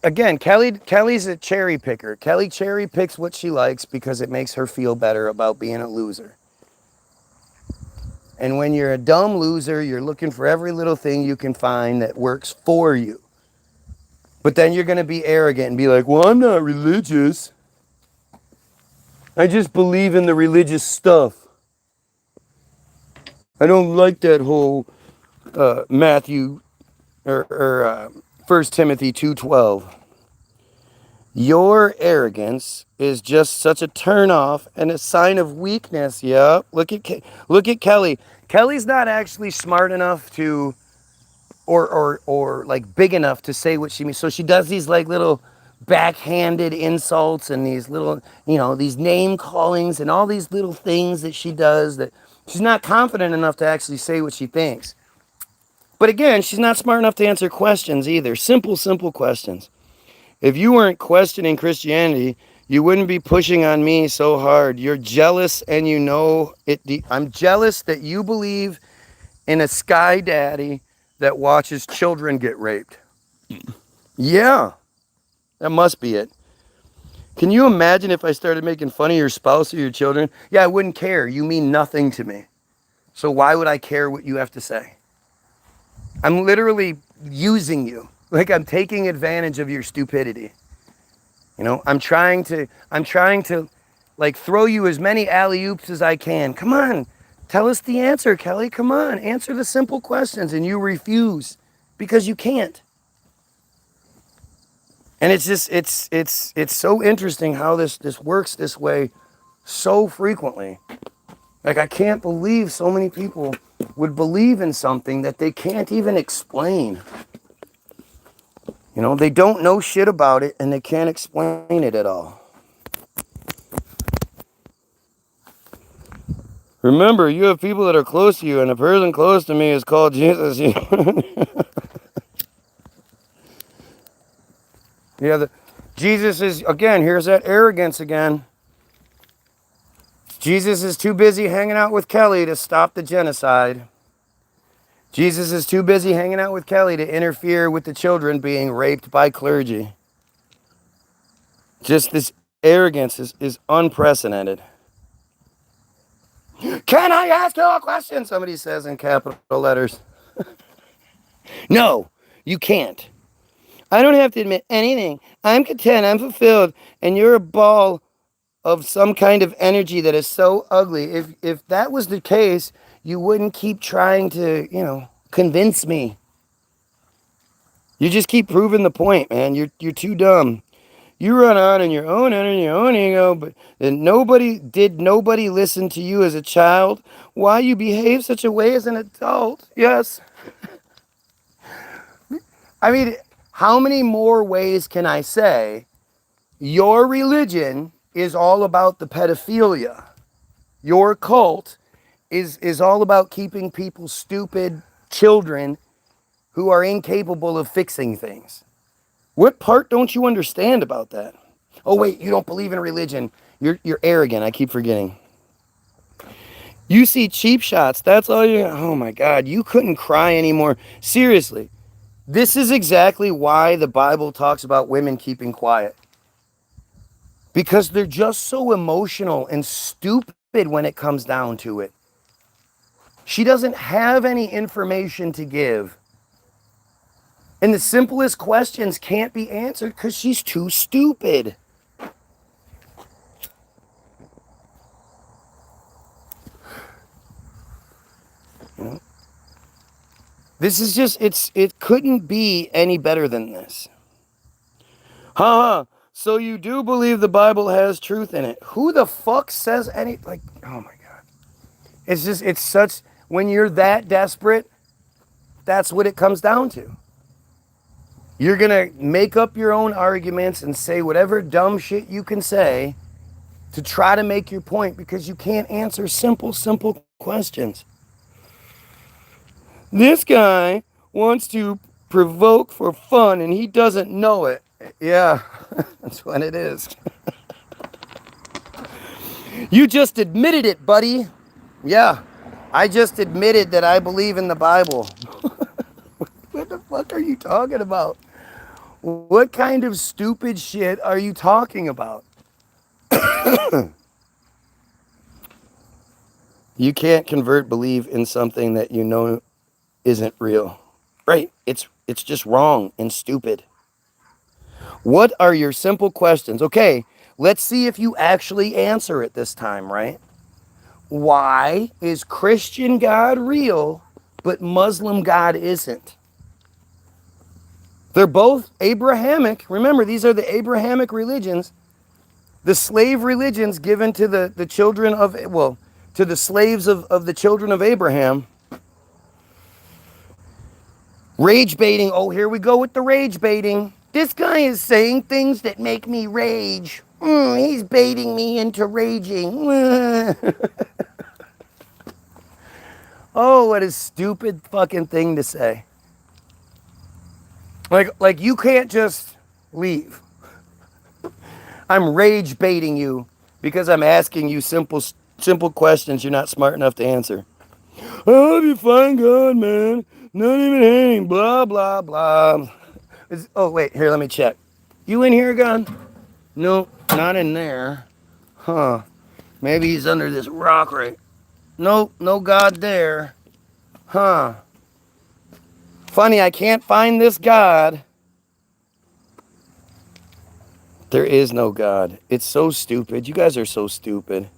Again, Kelly's a cherry picker. Kelly cherry picks what she likes because it makes her feel better about being a loser. And when you're a dumb loser, you're looking for every little thing you can find that works for you. But then you're going to be arrogant and be like, well, I'm not religious. I just believe in the religious stuff. I don't like that whole Matthew or 1 Timothy 2:12. Your arrogance is just such a turnoff and a sign of weakness. Yeah, look at Kelly. Kelly's not actually smart enough to, or like big enough to say what she means. So she does these like little backhanded insults and these little, these name callings and all these little things that she does that she's not confident enough to actually say what she thinks. But again, she's not smart enough to answer questions either. Simple questions. If you weren't questioning Christianity, you wouldn't be pushing on me so hard. You're jealous and you know it. I'm jealous that you believe in a sky daddy that watches children get raped. Yeah, that must be it. Can you imagine if I started making fun of your spouse or your children? Yeah, I wouldn't care. You mean nothing to me. So why would I care what you have to say? I'm literally using you. Like I'm taking advantage of your stupidity. I'm trying to like throw you as many alley-oops as I can. Come on, tell us the answer, Kelly. Come on, answer the simple questions, and you refuse because you can't. And it's just it's so interesting how this works this way so frequently. Like I can't believe so many people would believe in something that they can't even explain. You know, they don't know shit about it and they can't explain it at all. Remember, you have people that are close to you, and a person close to me is called Jesus. Yeah, Jesus is, again, here's that arrogance again. Jesus is too busy hanging out with Kelly to stop the genocide. Jesus is too busy hanging out with Kelly to interfere with the children being raped by clergy. Just this arrogance is unprecedented. Can I ask you a question? Somebody says in capital letters. No, you can't. I don't have to admit anything. I'm content, I'm fulfilled, and you're a ball of some kind of energy that is so ugly. If that was the case, you wouldn't keep trying to, convince me. You just keep proving the point, man. You're too dumb. You run on in your own energy, your own ego, but nobody listen to you as a child? Why you behave such a way as an adult? Yes. I mean, how many more ways can I say your religion is all about the pedophilia? Your cult is all about keeping people stupid children who are incapable of fixing things. What part don't you understand about that? Oh, wait, you don't believe in religion. You're arrogant. I keep forgetting. You see cheap shots. That's all you... Oh, my God. You couldn't cry anymore. Seriously. This is exactly why the Bible talks about women keeping quiet. Because they're just so emotional and stupid when it comes down to it. She doesn't have any information to give. And the simplest questions can't be answered because she's too stupid. This is just, it couldn't be any better than this. So you do believe the Bible has truth in it. Who the fuck says any, oh my God. It's such, when you're that desperate, that's what it comes down to. You're going to make up your own arguments and say whatever dumb shit you can say to try to make your point because you can't answer simple questions. This guy wants to provoke for fun and he doesn't know it. Yeah, that's what it is. You just admitted it, buddy. Yeah, I just admitted that I believe in the Bible. What the fuck are you talking about? What kind of stupid shit are you talking about? You can't convert belief in something that you know isn't real. Right? It's just wrong and stupid. What are your simple questions? Okay, let's see if you actually answer it this time, right? Why is Christian God real, but Muslim God isn't? They're both Abrahamic. Remember, these are the Abrahamic religions. The slave religions given to the children of, to the slaves of the children of Abraham. Rage baiting. Oh, here we go with the rage baiting. This guy is saying things that make me rage. He's baiting me into raging. Oh, what a stupid fucking thing to say. Like you can't just leave. I'm rage baiting you because I'm asking you simple questions you're not smart enough to answer. I'll be fine, God, man. Not even hang. Blah, blah, blah. Oh, wait. Here, let me check. You in here, God? No, not in there. Huh. Maybe he's under this rock right. Nope, no God there. Huh. Funny, I can't find this God. There is no God. It's so stupid. You guys are so stupid.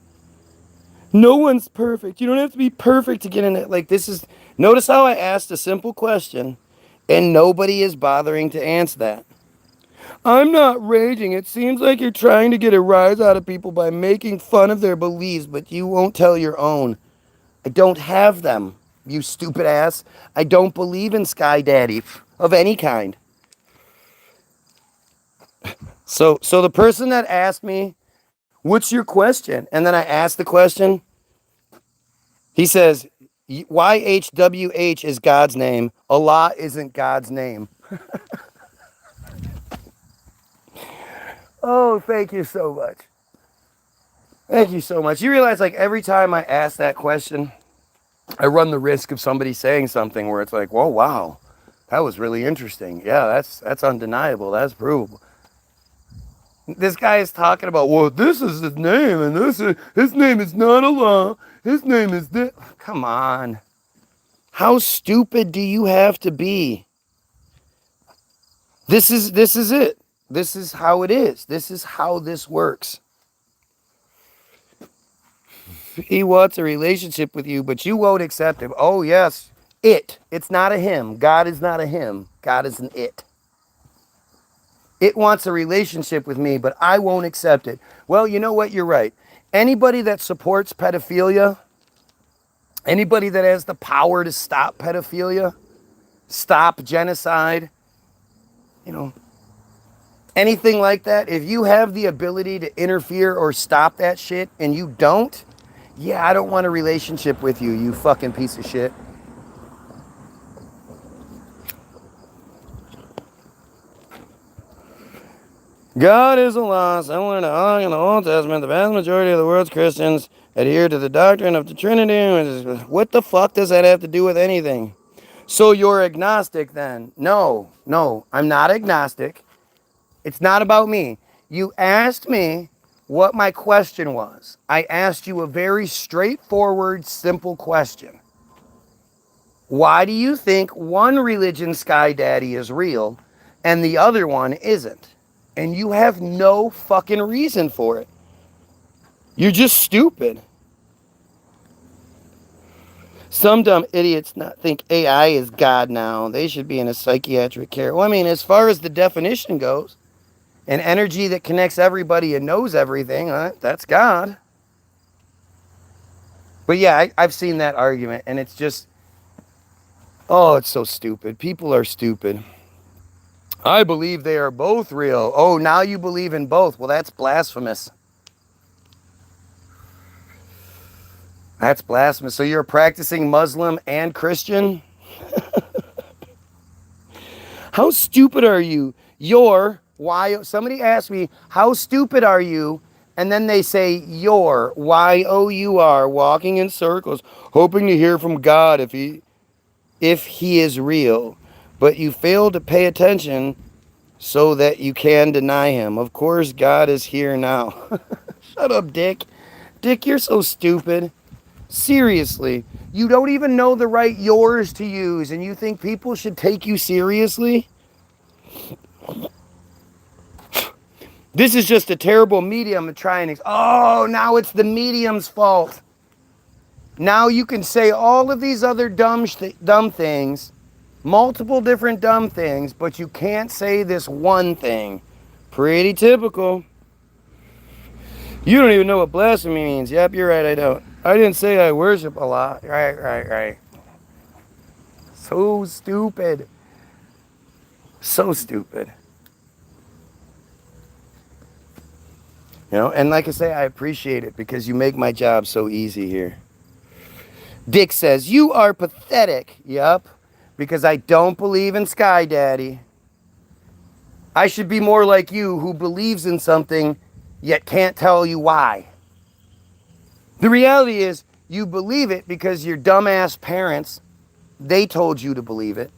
No one's perfect. You don't have to be perfect to get in it. This is... Notice how I asked a simple question and nobody is bothering to answer that. I'm not raging. It seems like you're trying to get a rise out of people by making fun of their beliefs, but you won't tell your own. I don't have them, you stupid ass. I don't believe in Sky Daddy of any kind. So the person that asked me, what's your question? And then I asked the question. He says, YHWH is God's name. Allah isn't God's name. Oh, thank you so much. Thank you so much. You realize, like, every time I ask that question, I run the risk of somebody saying something where it's like, whoa, wow, that was really interesting. Yeah, that's undeniable. That's provable. This guy is talking about, well, this is his name, and his name is not Allah. His name is this. Come on. How stupid do you have to be? This is it. This is how it is. This is how this works. He wants a relationship with you, but you won't accept him. Oh, yes. It. It's not a him. God is not a him. God is an it. It wants a relationship with me, but I won't accept it. Well, you know what? You're right. Anybody that supports pedophilia, anybody that has the power to stop pedophilia, stop genocide, anything like that, if you have the ability to interfere or stop that shit and you don't, yeah, I don't want a relationship with you, you fucking piece of shit. God is Allah, similar to Allah in the Old Testament. The vast majority of the world's Christians adhere to the doctrine of the Trinity. What the fuck does that have to do with anything? So you're agnostic then? No, I'm not agnostic. It's not about me. You asked me what my question was. I asked you a very straightforward, simple question. Why do you think one religion, Sky Daddy, is real and the other one isn't? And you have no fucking reason for it. You're just stupid. Some dumb idiots think AI is God now. They should be in a psychiatric care. Well, I mean, as far as the definition goes, an energy that connects everybody and knows everything, that's God. But yeah, I've seen that argument, and it's just, oh, it's so stupid. People are stupid. I believe they are both real. Oh, now you believe in both. Well, that's blasphemous. That's blasphemous. So you're a practicing Muslim and Christian? How stupid are you? Somebody asked me, how stupid are you? And then they say, you're, Y-O-U-R, walking in circles, hoping to hear from God if he is real. But you fail to pay attention so that you can deny him. Of course, God is here now. Shut up, Dick. Dick, you're so stupid. Seriously. You don't even know the right yours to use, and you think people should take you seriously? This is just a terrible medium to try and... Oh, now it's the medium's fault. Now you can say all of these other dumb things, multiple different dumb things, but you can't say this one thing. Pretty typical. You don't even know what blasphemy means. Yep, you're right, I don't. I didn't say I worship Allah. Right. So stupid. So stupid. And like I say, I appreciate it because you make my job so easy here. Dick says, you are pathetic. Yup, because I don't believe in Sky Daddy. I should be more like you who believes in something yet can't tell you why. The reality is you believe it because your dumbass parents, they told you to believe it.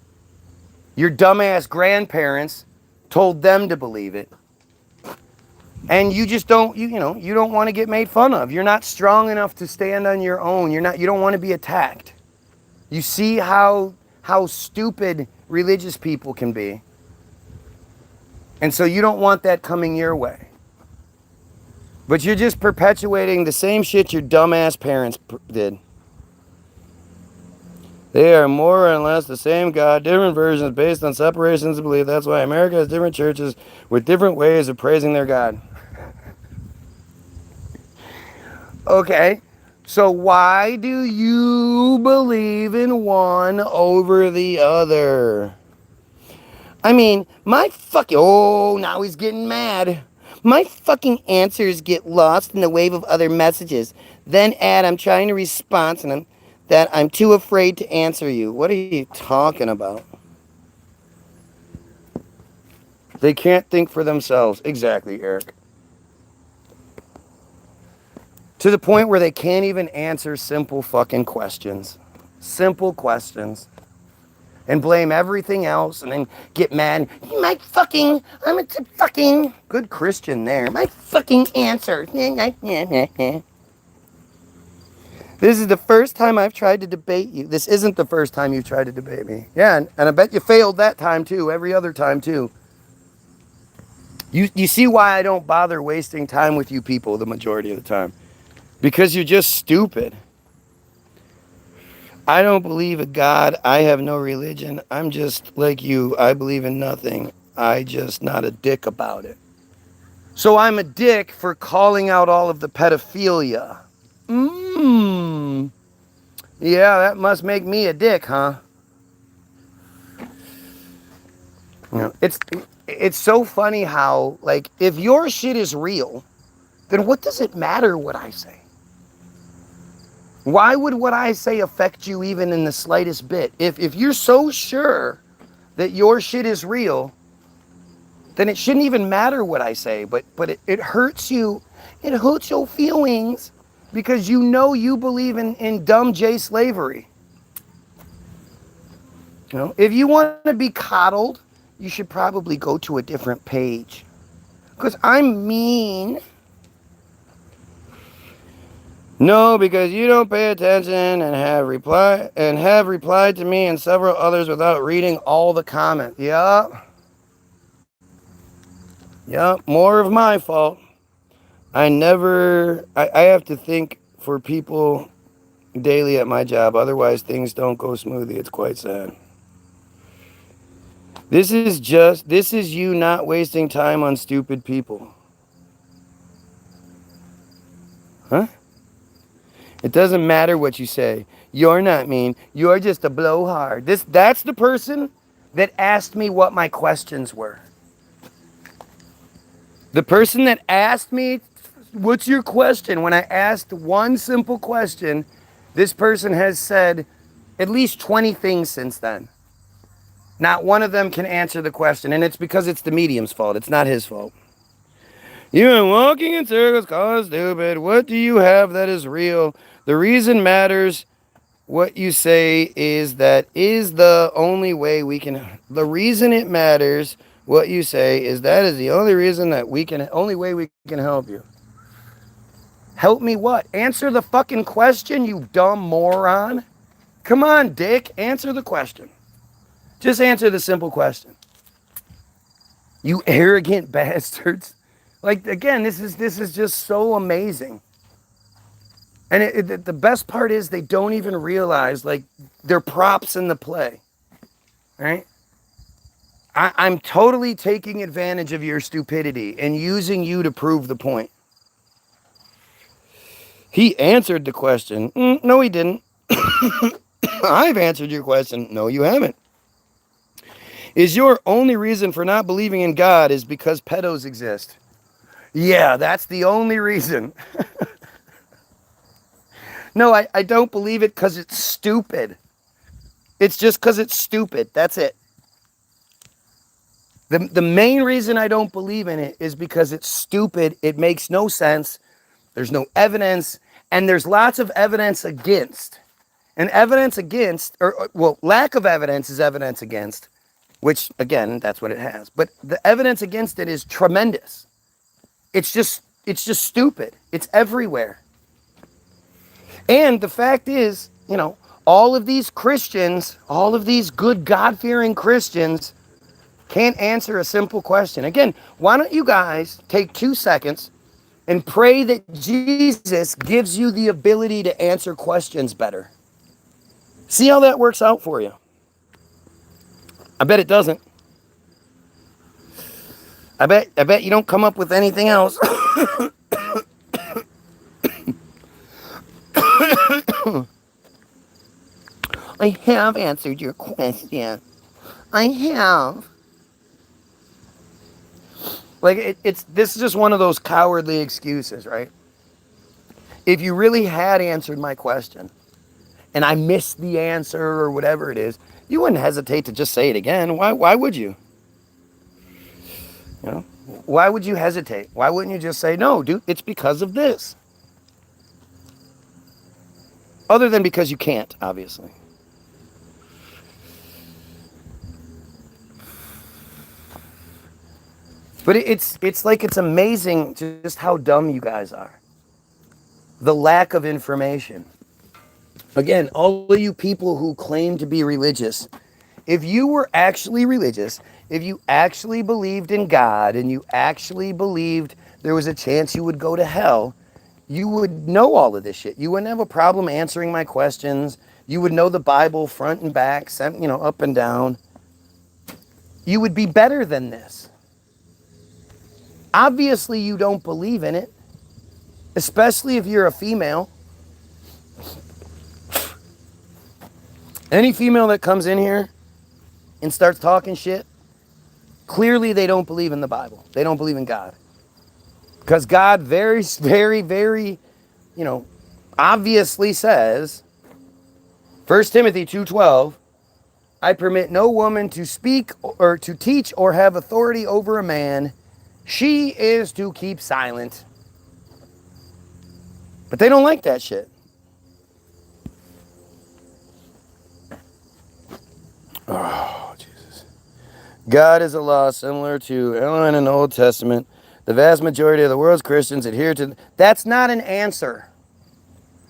Your dumbass grandparents told them to believe it. And you just don't, you don't want to get made fun of. You're not strong enough to stand on your own. You don't want to be attacked. You see how stupid religious people can be. And so you don't want that coming your way. But you're just perpetuating the same shit your dumbass parents did. They are more or less the same God, different versions based on separations of belief. That's why America has different churches with different ways of praising their God. Okay, so why do you believe in one over the other? I mean, my fucking, oh, now he's getting mad. My fucking answers get lost in the wave of other messages. Then add, I'm trying to respond to them that I'm too afraid to answer you. What are you talking about? They can't think for themselves. Exactly, Eric. To the point where they can't even answer simple fucking questions. Simple questions. And blame everything else and then get mad. My fucking, I'm a fucking good Christian there. My fucking answer. This is the first time I've tried to debate you. This isn't the first time you've tried to debate me. Yeah, and I bet you failed that time too, every other time too. You see why I don't bother wasting time with you people the majority of the time. Because you're just stupid. I don't believe in God. I have no religion. I'm just like you. I believe in nothing. I just not a dick about it. So I'm a dick for calling out all of the pedophilia. Yeah, that must make me a dick, huh? You know, it's so funny how, like, if your shit is real, then what does it matter what I say? Why would what I say affect you even in the slightest bit? If you're so sure that your shit is real, then it shouldn't even matter what I say. But it hurts you. It hurts your feelings because you know you believe in dumb J slavery. You know, if you want to be coddled, you should probably go to a different page. Because I'm mean. No, because you don't pay attention and have replied to me and several others without reading all the comments. Yup, more of my fault. I have to think for people daily at my job. Otherwise, things don't go smoothly. It's quite sad. This is you not wasting time on stupid people. Huh? It doesn't matter what you say. You're not mean. You're just a blowhard. That's the person that asked me what my questions were. The person that asked me, what's your question? When I asked one simple question, this person has said at least 20 things since then. Not one of them can answer the question, and it's because it's the medium's fault. It's not his fault. You are walking in circles, calling stupid. What do you have that is real? The reason matters. What you say is that is the only way we can. The reason it matters. What you say is that is the only reason that we can. Only way we can help you. Help me what? Answer the fucking question, you dumb moron. Come on, dick. Answer the question. Just answer the simple question. You arrogant bastards. Like, again, this is just so amazing. And the best part is they don't even realize, like, they're props in the play. Right? I'm totally taking advantage of your stupidity and using you to prove the point. He answered the question. No, he didn't. I've answered your question. No, you haven't. Is your only reason for not believing in God is because pedos exist? Yeah, that's the only reason. No, I don't believe it because it's stupid. It's just because it's stupid. That's it. The main reason I don't believe in it is because it's stupid. It makes no sense. There's no evidence. And there's lots of evidence against. And evidence against, well, lack of evidence is evidence against. Which, again, that's what it has. But the evidence against it is tremendous. It's just stupid. It's everywhere. And the fact is, you know, all of these Christians, all of these good God-fearing Christians can't answer a simple question. Again, why don't you guys take 2 seconds and pray that Jesus gives you the ability to answer questions better? See how that works out for you. I bet it doesn't. I bet you don't come up with anything else. I have answered your question. I have. Like this is just one of those cowardly excuses, right? If you really had answered my question and I missed the answer or whatever it is, you wouldn't hesitate to just say it again. Why would you? You know? Why would you hesitate? Why wouldn't you just say, no, dude, it's because of this? Other than because you can't, obviously. But it's like it's amazing just how dumb you guys are. The lack of information. Again, all of you people who claim to be religious, if you were actually religious, if you actually believed in God and you actually believed there was a chance you would go to hell, you would know all of this shit. You wouldn't have a problem answering my questions. You would know the Bible front and back, up and down. You would be better than this. Obviously, you don't believe in it, especially if you're a female. Any female that comes in here and starts talking shit, clearly they don't believe in the Bible. They don't believe in God. Because God very, very, very, obviously says, 1 Timothy 2:12, I permit no woman to speak or to teach or have authority over a man. She is to keep silent. But they don't like that shit. Oh, Jesus. God is a law similar to Ellen in the Old Testament. The vast majority of the world's Christians adhere to. That's not an answer.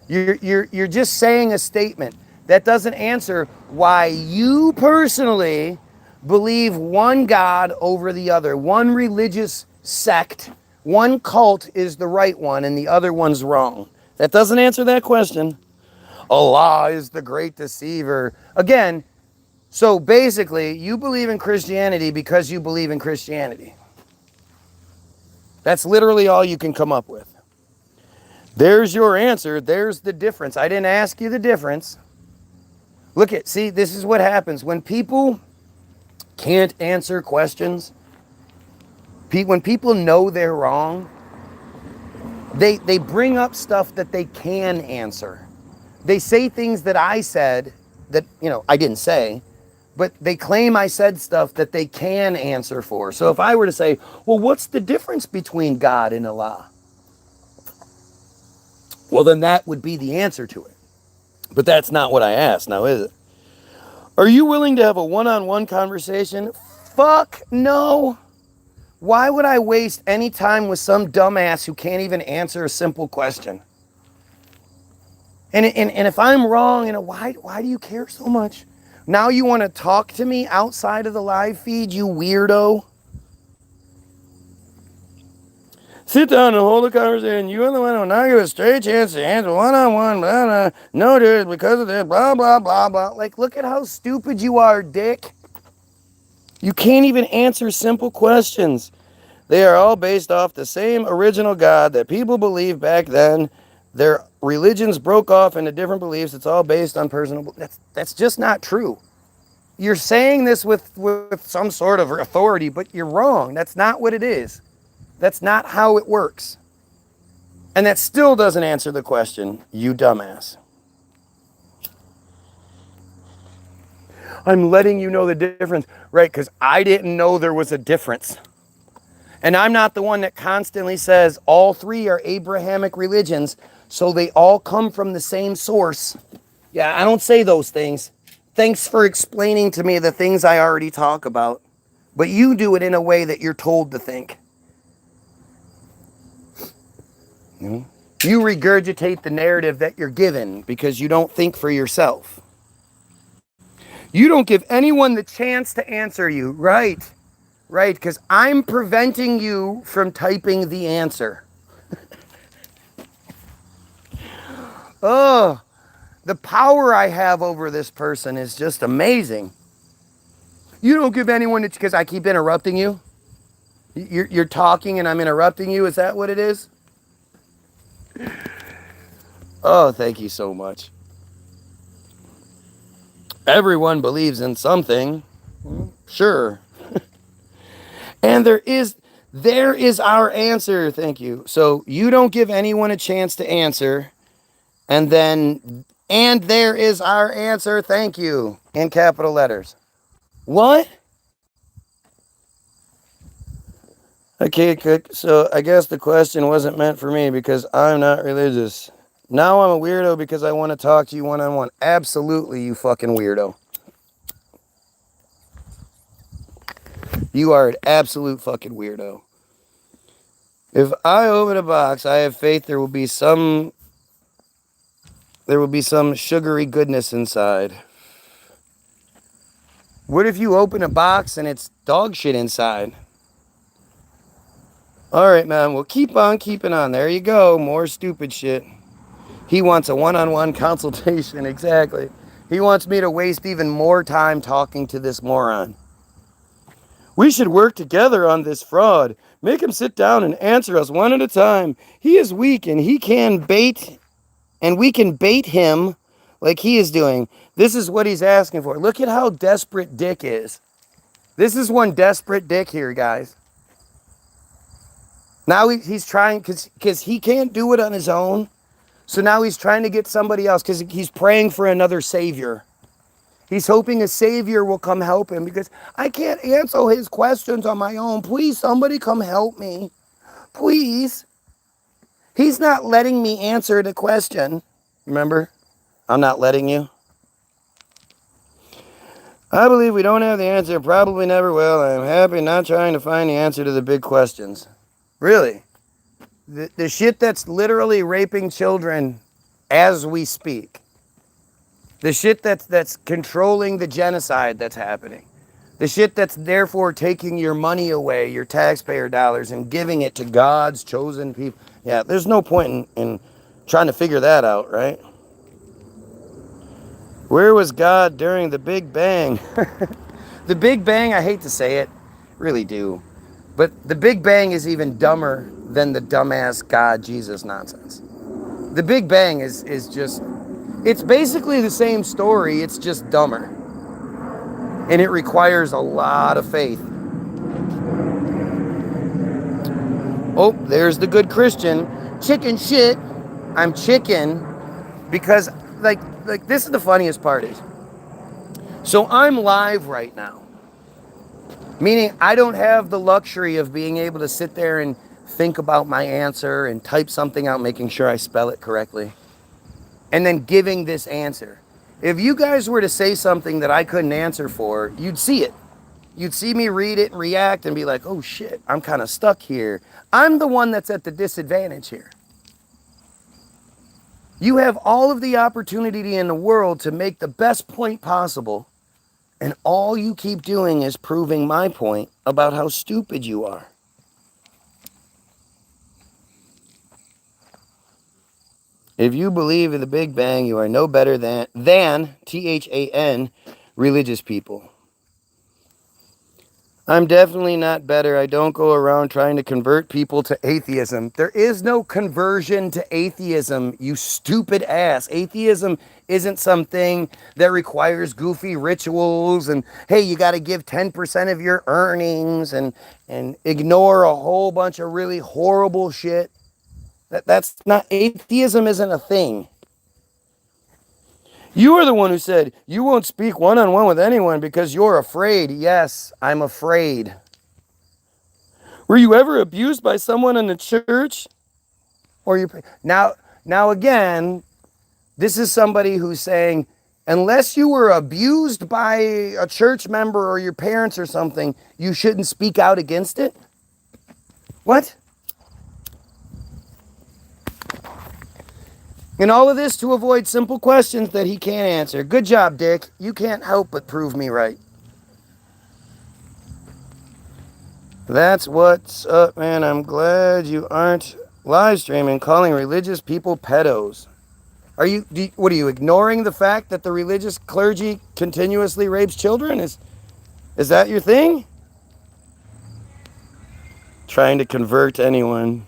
You're just saying a statement. That doesn't answer why you personally believe one God over the other. One religious sect, one cult is the right one and the other one's wrong. That doesn't answer that question. Allah is the great deceiver. Again, so basically, you believe in Christianity because you believe in Christianity. That's literally all you can come up with. There's your answer. There's the difference. I didn't ask you the difference. See, this is what happens. When people can't answer questions, when people know they're wrong, they bring up stuff that they can answer. They say things that I said that, I didn't say, but they claim I said stuff that they can answer for. So if I were to say, well, what's the difference between God and Allah? Well, then that would be the answer to it. But that's not what I asked, now is it? Are you willing to have a one-on-one conversation? Fuck no. Why would I waste any time with some dumbass who can't even answer a simple question? And if I'm wrong, why do you care so much? Now you want to talk to me outside of the live feed, you weirdo? Sit down and hold a conversation. You are the one who will not give a straight chance to answer one-on-one, blah, blah. No, dude, because of this, blah, blah, blah, blah. Like, look at how stupid you are, dick. You can't even answer simple questions. They are all based off the same original God that people believed back then. Their religions broke off into different beliefs. It's all based on personal. That's just not true. You're saying this with some sort of authority, but you're wrong. That's not what it is. That's not how it works. And that still doesn't answer the question, you dumbass. I'm letting you know the difference, right? Because I didn't know there was a difference. And I'm not the one that constantly says all three are Abrahamic religions, so they all come from the same source. Yeah, I don't say those things. Thanks for explaining to me the things I already talk about. But you do it in a way that you're told to think. You regurgitate the narrative that you're given because you don't think for yourself. You don't give anyone the chance to answer you. Right, because I'm preventing you from typing the answer. Oh, the power I have over this person is just amazing. You don't give anyone, because I keep interrupting you? You're talking and I'm interrupting you? Is that what it is? Oh, thank you so much. Everyone believes in something. Sure. And There is our answer. Thank you. So you don't give anyone a chance to answer. And there is our answer. Thank you. In capital letters. What? Okay, so I guess the question wasn't meant for me because I'm not religious. Now I'm a weirdo because I want to talk to you one-on-one. Absolutely, you fucking weirdo. You are an absolute fucking weirdo. If I open a box, I have faith there will be some sugary goodness inside. What if you open a box and it's dog shit inside? All right, man. Well, keep on keeping on. There you go. More stupid shit. He wants a one-on-one consultation. Exactly. He wants me to waste even more time talking to this moron. We should work together on this fraud. Make him sit down and answer us one at a time. He is weak and he can bait, and we can bait him like he is doing. This is what he's asking for. Look at how desperate Dick is. This is one desperate Dick here, guys. Now he's trying, because he can't do it on his own. So now he's trying to get somebody else, because he's praying for another savior. He's hoping a savior will come help him, because I can't answer his questions on my own. Please, somebody come help me. Please. He's not letting me answer the question. Remember? I'm not letting you. I believe we don't have the answer. Probably never will. I'm happy not trying to find the answer to the big questions. Really? The shit that's literally raping children as we speak. The shit that's controlling the genocide that's happening. The shit that's therefore taking your money away, your taxpayer dollars, and giving it to God's chosen people. Yeah, there's no point in trying to figure that out, right? Where was God during the Big Bang? The Big Bang, I hate to say it, really do. But the Big Bang is even dumber than the dumbass God Jesus nonsense. The Big Bang is just, it's basically the same story, it's just dumber. And it requires a lot of faith. Oh, there's the good Christian. Chicken shit. I'm chicken because like this is the funniest part is. So I'm live right now. Meaning I don't have the luxury of being able to sit there and think about my answer and type something out, making sure I spell it correctly. And then giving this answer. If you guys were to say something that I couldn't answer for, you'd see it. You'd see me read it and react and be like, oh shit, I'm kind of stuck here. I'm the one that's at the disadvantage here. You have all of the opportunity in the world to make the best point possible, and all you keep doing is proving my point about how stupid you are. If you believe in the Big Bang, you are no better than THAN, religious people. I'm definitely not better. I don't go around trying to convert people to atheism. There is no conversion to atheism, you stupid ass. Atheism isn't something that requires goofy rituals and, hey, you got to give 10% of your earnings and ignore a whole bunch of really horrible shit. That's not, atheism isn't a thing. You are the one who said you won't speak one-on-one with anyone because you're afraid. Yes, I'm afraid. Were you ever abused by someone in the church? Or you now again, this is somebody who's saying, unless you were abused by a church member or your parents or something, you shouldn't speak out against it? What? And all of this to avoid simple questions that he can't answer. Good job, Dick. You can't help but prove me right. That's what's up, man. I'm glad you aren't live streaming calling religious people pedos. What are you ignoring the fact that the religious clergy continuously rapes children? Is that your thing? Trying to convert anyone.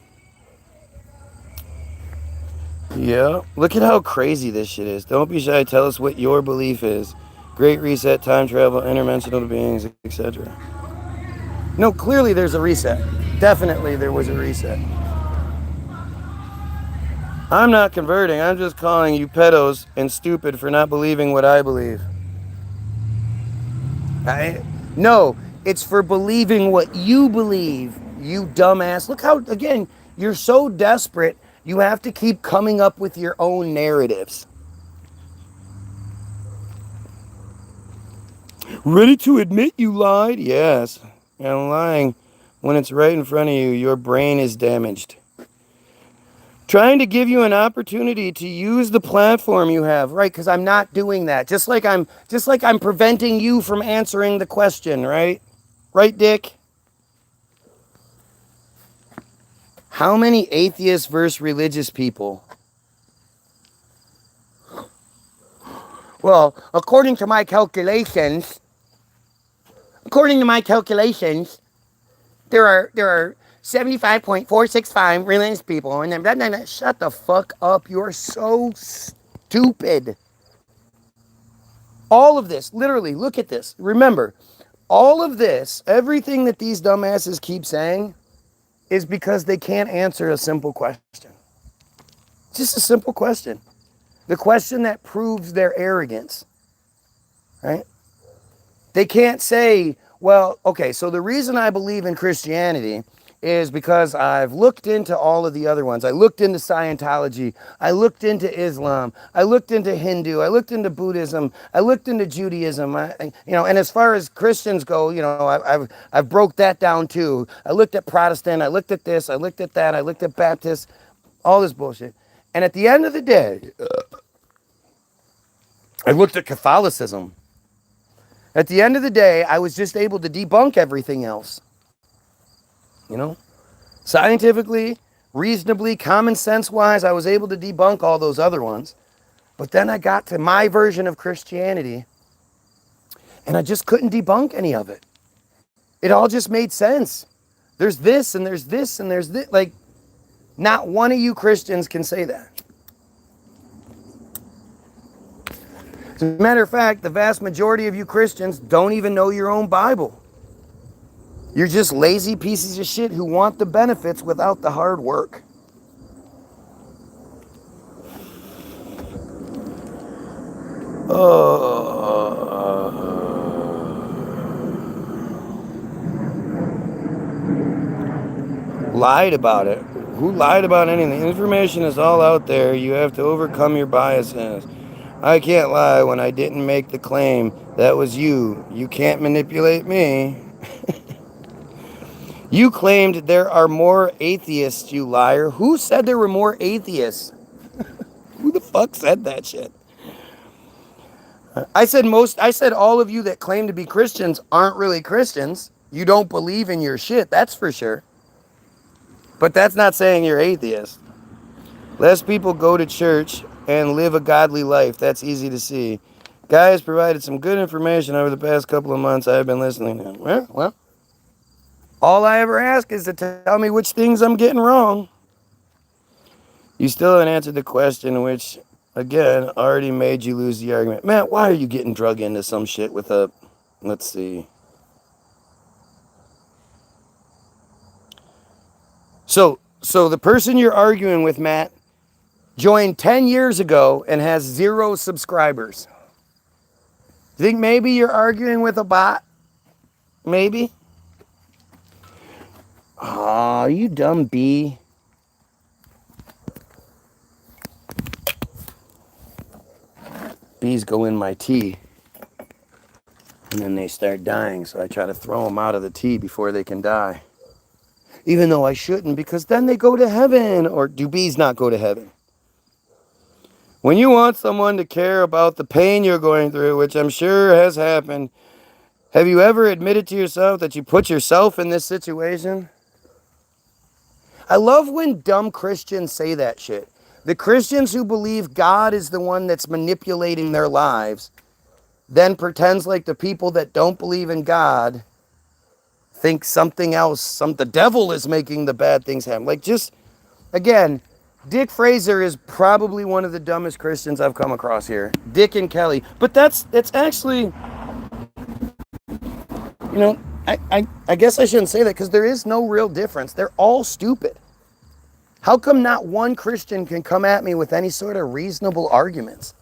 Yeah, look at how crazy this shit is. Don't be shy. Tell us what your belief is. Great reset, time travel, interdimensional beings, etc. No, clearly there's a reset. Definitely there was a reset. I'm not converting. I'm just calling you pedos and stupid for not believing what I believe. No, it's for believing what you believe, you dumbass. Look how, again, you're so desperate, you have to keep coming up with your own narratives. Ready to admit you lied? Yes. And lying when it's right in front of you, your brain is damaged. Trying to give you an opportunity to use the platform you have, right? Because I'm not doing that. Just like I'm preventing you from answering the question, right? Right, Dick? How many atheists versus religious people? Well, according to my calculations, there are 75.465 religious people, and then blah, blah, blah. Shut the fuck up. You're so stupid. All of this, literally, look at this. Remember, all of this, everything that these dumbasses keep saying is because they can't answer a simple question. Just a simple question. The question that proves their arrogance, right? They can't say, well, okay, so the reason I believe in Christianity is because I've looked into all of the other ones. I looked into Scientology. I looked into Islam. I looked into Hindu. I looked into Buddhism. I looked into Judaism. And as far as Christians go, I've broke that down too. I looked at Protestant. I looked at this. I looked at that. I looked at Baptist. All this bullshit. And at the end of the day, I looked at Catholicism. At the end of the day, I was just able to debunk everything else. Scientifically, reasonably, common sense wise, I was able to debunk all those other ones. But then I got to my version of Christianity and I just couldn't debunk any of it. It all just made sense. There's this and there's this and there's this. Like, not one of you Christians can say that. As a matter of fact, the vast majority of you Christians don't even know your own Bible. You're just lazy pieces of shit who want the benefits without the hard work. Lied about it. Who lied about anything? The information is all out there. You have to overcome your biases. I can't lie when I didn't make the claim. That was you. You can't manipulate me. You claimed there are more atheists, you liar. Who said there were more atheists? Who the fuck said that shit? I said all of you that claim to be Christians aren't really Christians. You don't believe in your shit, that's for sure. But that's not saying you're atheist. Less people go to church and live a godly life. That's easy to see. Guys provided some good information over the past couple of months I've been listening to. Well, all I ever ask is to tell me which things I'm getting wrong. You still haven't answered the question, which, again, already made you lose the argument. Matt, why are you getting drug into some shit with a... Let's see. So the person you're arguing with, Matt, joined 10 years ago and has 0 subscribers. You think maybe you're arguing with a bot? Maybe? Aw, you dumb bee. Bees go in my tea. And then they start dying, so I try to throw them out of the tea before they can die. Even though I shouldn't, because then they go to heaven. Or do bees not go to heaven? When you want someone to care about the pain you're going through, which I'm sure has happened, have you ever admitted to yourself that you put yourself in this situation? I love when dumb Christians say that shit. The Christians who believe God is the one that's manipulating their lives then pretends like the people that don't believe in God think something else, the devil is making the bad things happen. Like, just, again, Dick Fraser is probably one of the dumbest Christians I've come across here. Dick and Kelly. But that's actually, I guess I shouldn't say that because there is no real difference. They're all stupid. How come not one Christian can come at me with any sort of reasonable arguments?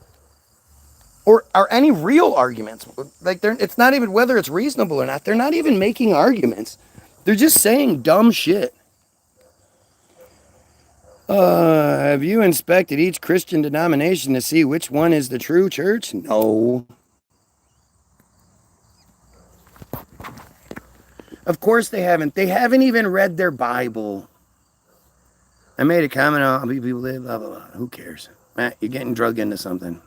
Or any real arguments? Like, it's not even whether it's reasonable or not. They're not even making arguments. They're just saying dumb shit. Have you inspected each Christian denomination to see which one is the true church? No. Of course they haven't. They haven't even read their Bible. I made a comment on how people live, blah, blah, blah. Who cares? Matt, you're getting drugged into something.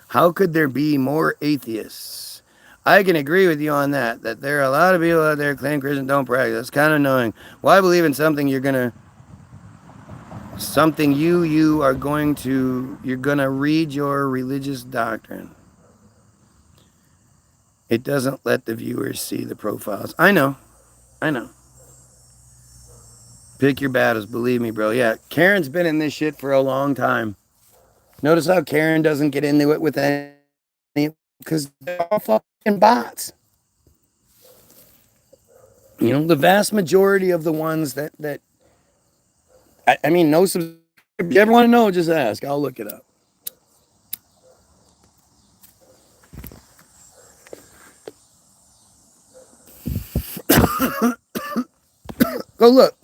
How could there be more atheists? I can agree with you on that there are a lot of people out there claim Christians don't practice. That's kind of annoying. Why believe in something you're gonna read your religious doctrine? It doesn't let the viewers see the profiles. I know. Pick your battles, believe me, bro. Yeah, Karen's been in this shit for a long time. Notice how Karen doesn't get into it with any, because they're all fucking bots. You know, the vast majority of the ones that I mean, no subscribers. If you ever want to know, just ask. I'll look it up. Go look.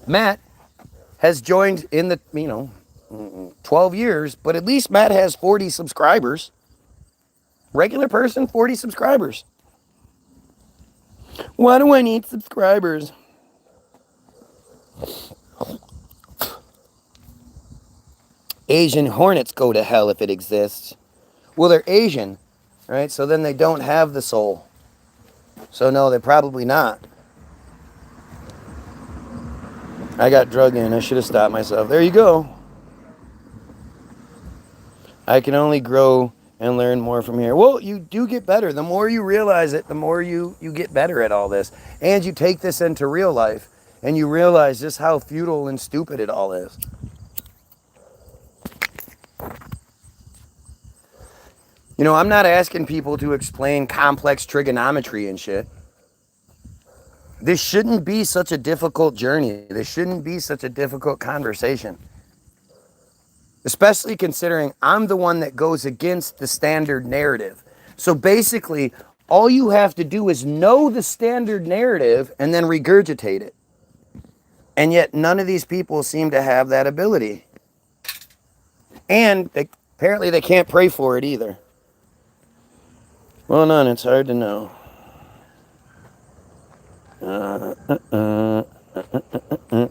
Matt has joined in the, 12 years, but at least Matt has 40 subscribers. Regular person, 40 subscribers. Why do I need subscribers? Asian hornets go to hell if it exists. Well, they're Asian, right? So then they don't have the soul. So no, they're probably not. I got drugged in. I should have stopped myself. There you go. I can only grow and learn more from here. Well, you do get better. The more you realize it, the more you get better at all this. And you take this into real life, and you realize just how futile and stupid it all is. You know, I'm not asking people to explain complex trigonometry and shit. This shouldn't be such a difficult journey. This shouldn't be such a difficult conversation. Especially considering I'm the one that goes against the standard narrative. So basically, all you have to do is know the standard narrative and then regurgitate it. And yet none of these people seem to have that ability. And apparently they can't pray for it either. Well, none, it's hard to know.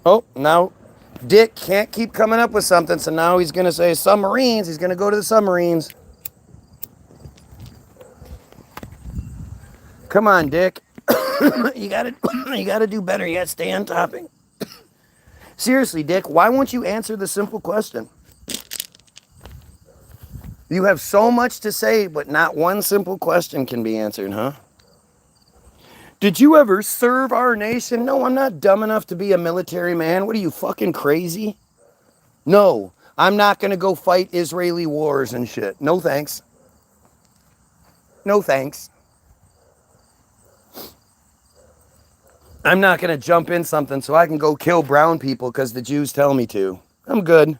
Oh, now Dick can't keep coming up with something, so now he's going to say submarines. He's going to go to the submarines. Come on, Dick. you gotta do better. You gotta stay on topic. Seriously, Dick, why won't you answer the simple question? You have so much to say, but not one simple question can be answered, huh? Did you ever serve our nation? No, I'm not dumb enough to be a military man. What are you, fucking crazy? No, I'm not going to go fight Israeli wars and shit. No thanks. No thanks. I'm not going to jump in something so I can go kill brown people because the Jews tell me to. I'm good.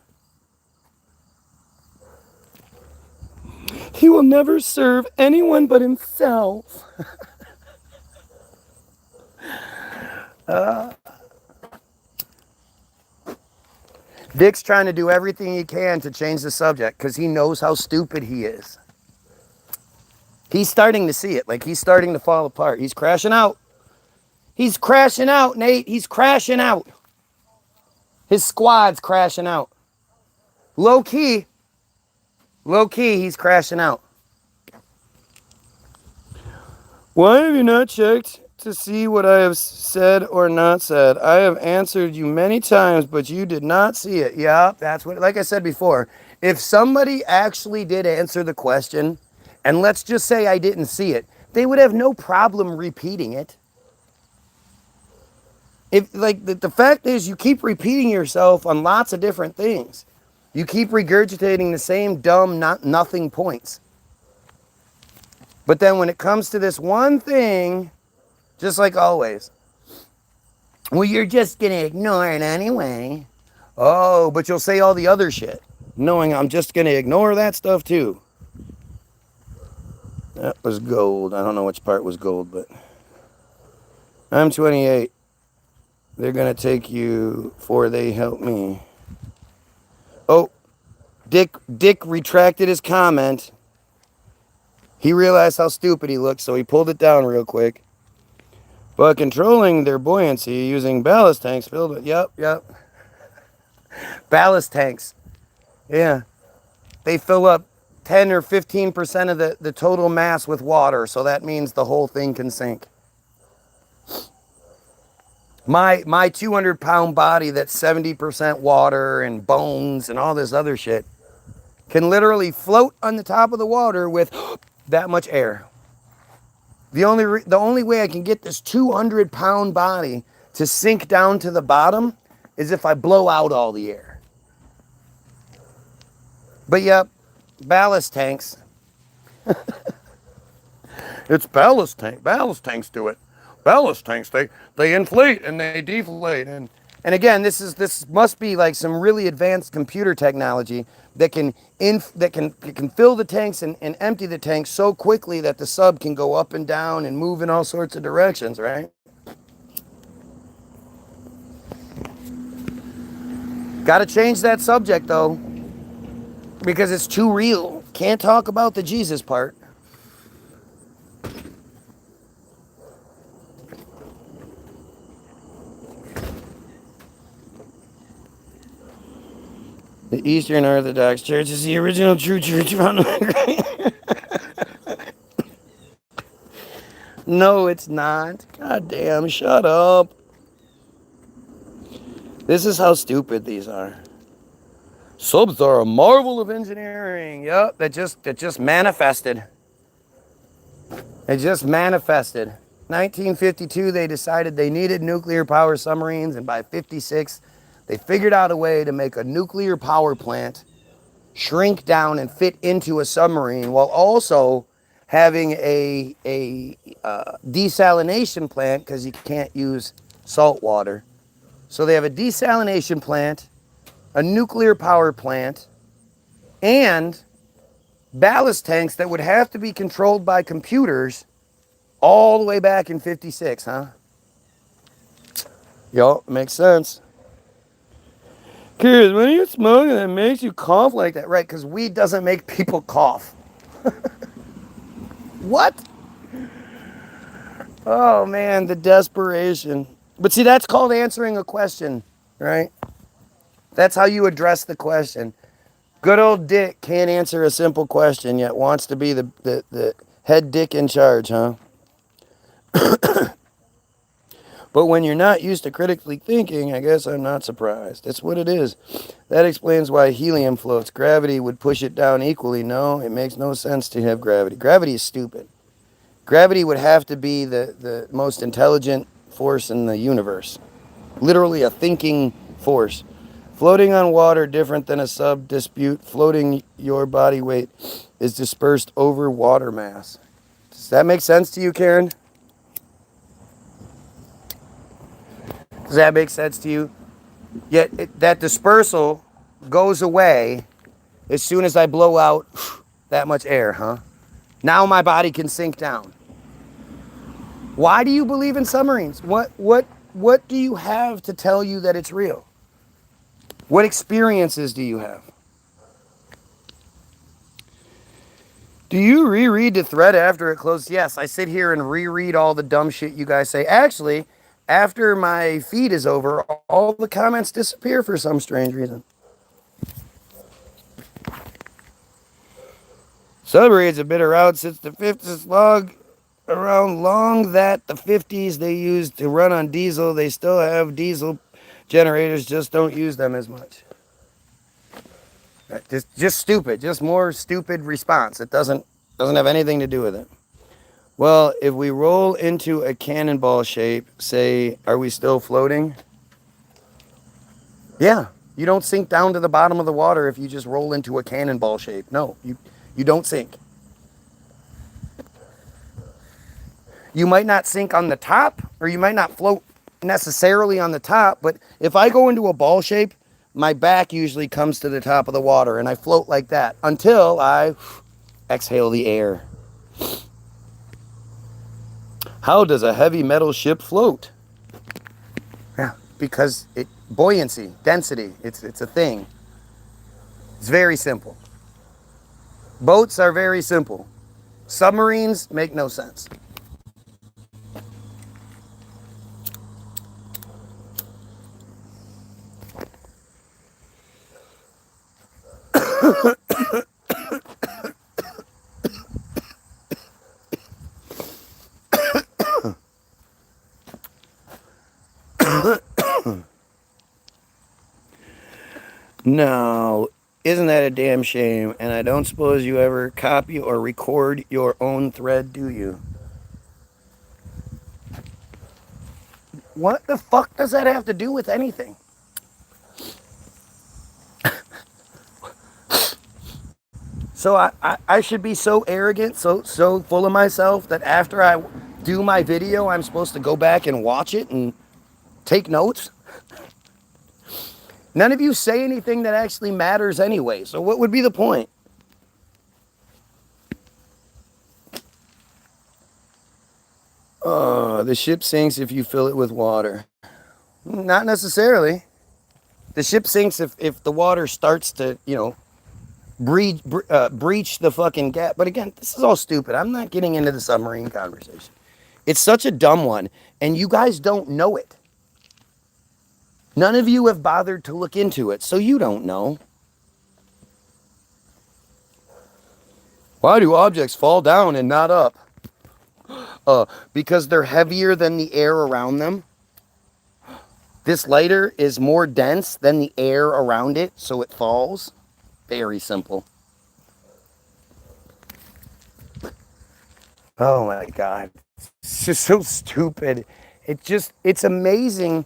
He will never serve anyone but himself. Dick's trying to do everything he can to change the subject because he knows how stupid he is. He's starting to see it. Like, he's starting to fall apart. He's crashing out. He's crashing out, Nate. He's crashing out. His squad's crashing out. Low key, he's crashing out. Why have you not checked to see what I have said or not said? I have answered you many times, but you did not see it. Yeah, that's what, like I said before, if somebody actually did answer the question, and let's just say I didn't see it, they would have no problem repeating it. If, like, the fact is, you keep repeating yourself on lots of different things. You keep regurgitating the same dumb, nothing points. But then when it comes to this one thing, just like always, well, you're just going to ignore it anyway. Oh, but you'll say all the other shit, knowing I'm just going to ignore that stuff too. That was gold. I don't know which part was gold, but I'm 28. They're going to take you for they help me. Oh, Dick retracted his comment. He realized how stupid he looked, so he pulled it down real quick. But controlling their buoyancy using ballast tanks filled with... Yep. Ballast tanks. Yeah. They fill up 10 or 15% of the total mass with water, so that means the whole thing can sink. My 200-pound body that's 70% water and bones and all this other shit can literally float on the top of the water with that much air. The only way I can get this 200-pound body to sink down to the bottom is if I blow out all the air. But yep, ballast tanks. It's ballast tank. Ballast tanks do it. Ballast tanks, they inflate and they deflate. And again, this must be like some really advanced computer technology that can fill the tanks and empty the tanks so quickly that the sub can go up and down and move in all sorts of directions, right? Got to change that subject though, because it's too real. Can't talk about the Jesus part. The Eastern Orthodox Church is the original true church found on the No, it's not. God damn, shut up. This is how stupid these are. Subs are a marvel of engineering. Yep, that just manifested. It just manifested. 1952, they decided they needed nuclear power submarines, and by 56, they figured out a way to make a nuclear power plant shrink down and fit into a submarine while also having a desalination plant, because you can't use salt water. So they have a desalination plant, a nuclear power plant, and ballast tanks that would have to be controlled by computers all the way back in 56, huh? Yup, makes sense. Curious, when are you smoking that makes you cough like that? Right, because weed doesn't make people cough. What? Oh man, the desperation. But see, that's called answering a question, right? That's how you address the question. Good old Dick can't answer a simple question yet wants to be the head dick in charge, huh? But when you're not used to critically thinking, I guess I'm not surprised. It's what it is. That explains why helium floats. Gravity would push it down equally. No, it makes no sense to have gravity. Gravity is stupid. Gravity would have to be the most intelligent force in the universe. Literally a thinking force. Floating on water, different than a sub dispute. Floating, your body weight is dispersed over water mass. Does that make sense to you, Karen? Does that make sense to you? Yet that dispersal goes away as soon as I blow out that much air, huh? Now my body can sink down. Why do you believe in submarines? What do you have to tell you that it's real? What experiences do you have? Do you reread the thread after it closes? Yes, I sit here and reread all the dumb shit you guys say. Actually, after my feed is over, all the comments disappear for some strange reason. Submarines have been around since the 50s, long that the 50s they used to run on diesel. They still have diesel generators, just don't use them as much. Just stupid, just more stupid response. It doesn't have anything to do with it. Well, if we roll into a cannonball shape, say, are we still floating? Yeah, you don't sink down to the bottom of the water if you just roll into a cannonball shape. No, you don't sink. You might not sink on the top, or you might not float necessarily on the top, but if I go into a ball shape, my back usually comes to the top of the water, and I float like that until I exhale the air. How does a heavy metal ship float? Yeah, because buoyancy, density, it's a thing. It's very simple. Boats are very simple. Submarines make no sense. No, isn't that a damn shame? And I don't suppose you ever copy or record your own thread, do you? What the fuck does that have to do with anything? So I should be so arrogant, so full of myself that after I do my video, I'm supposed to go back and watch it and take notes? None of you say anything that actually matters anyway, so what would be the point? The ship sinks if you fill it with water. Not necessarily. The ship sinks if the water starts to, breach the fucking gap. But again, this is all stupid. I'm not getting into the submarine conversation. It's such a dumb one, and you guys don't know it. None of you have bothered to look into it, so you don't know. Why do objects fall down and not up? Because they're heavier than the air around them. This lighter is more dense than the air around it, so it falls. Very simple. Oh my God. It's just so stupid. It's amazing.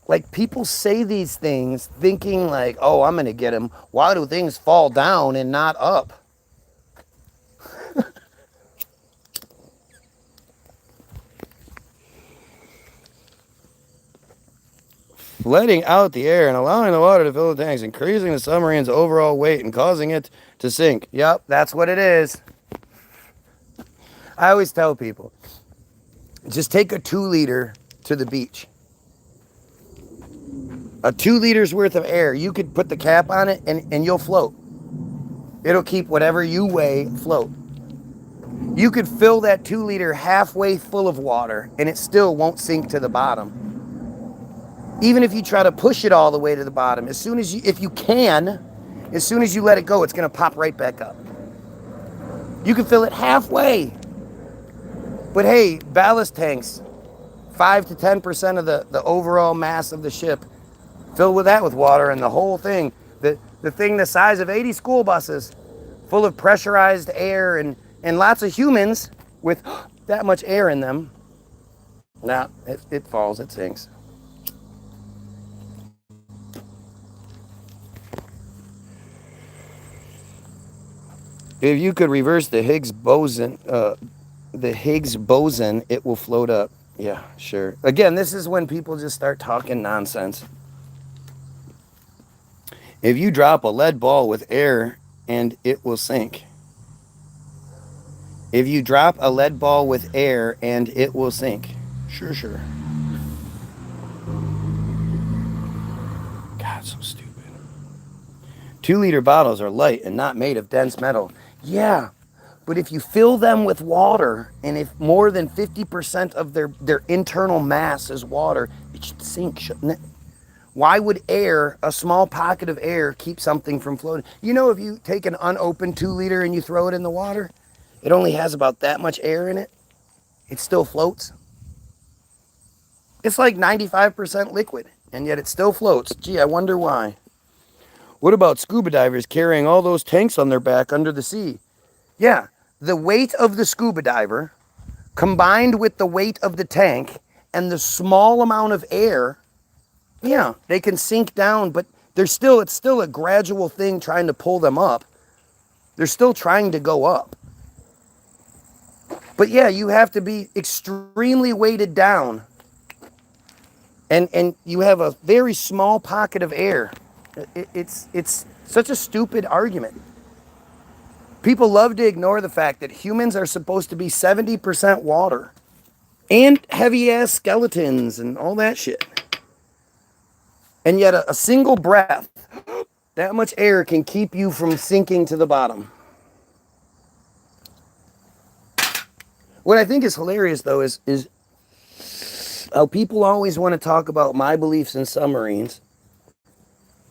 Like, people say these things thinking like, oh, I'm going to get him. Why do things fall down and not up? Letting out the air and allowing the water to fill the tanks, increasing the submarine's overall weight and causing it to sink. Yep, that's what it is. I always tell people, just take a 2-liter to the beach. A 2 liters worth of air, you could put the cap on it and you'll float. It'll keep whatever you weigh afloat. You could fill that 2 liter halfway full of water and it still won't sink to the bottom. Even if you try to push it all the way to the bottom, as soon as you let it go, it's gonna pop right back up. You can fill it halfway. But hey, ballast tanks, 5 to 10% of the overall mass of the ship, fill with that with water, and the whole thing, the thing the size of 80 school buses, full of pressurized air and lots of humans with that much air in them. Nah, it falls, it sinks. If you could reverse the Higgs boson, it will float up. Yeah, sure. Again, this is when people just start talking nonsense. If you drop a lead ball with air and it will sink. If you drop a lead ball with air and it will sink. Sure. God, so stupid. 2 liter bottles are light and not made of dense metal. Yeah, but if you fill them with water, and if more than 50% of their internal mass is water, it should sink, shouldn't it? Why would air, a small pocket of air, keep something from floating? You know, if you take an unopened 2 liter and you throw it in the water, it only has about that much air in it. It still floats. It's like 95% liquid, and yet it still floats. Gee, I wonder why. What about scuba divers carrying all those tanks on their back under the sea? Yeah, the weight of the scuba diver combined with the weight of the tank and the small amount of air, yeah, they can sink down, but it's still a gradual thing trying to pull them up. They're still trying to go up. But yeah, you have to be extremely weighted down. And you have a very small pocket of air. It's such a stupid argument. People love to ignore the fact that humans are supposed to be 70% water. And heavy-ass skeletons and all that shit. And yet a single breath, that much air can keep you from sinking to the bottom. What I think is hilarious, though, is how people always want to talk about my beliefs in submarines,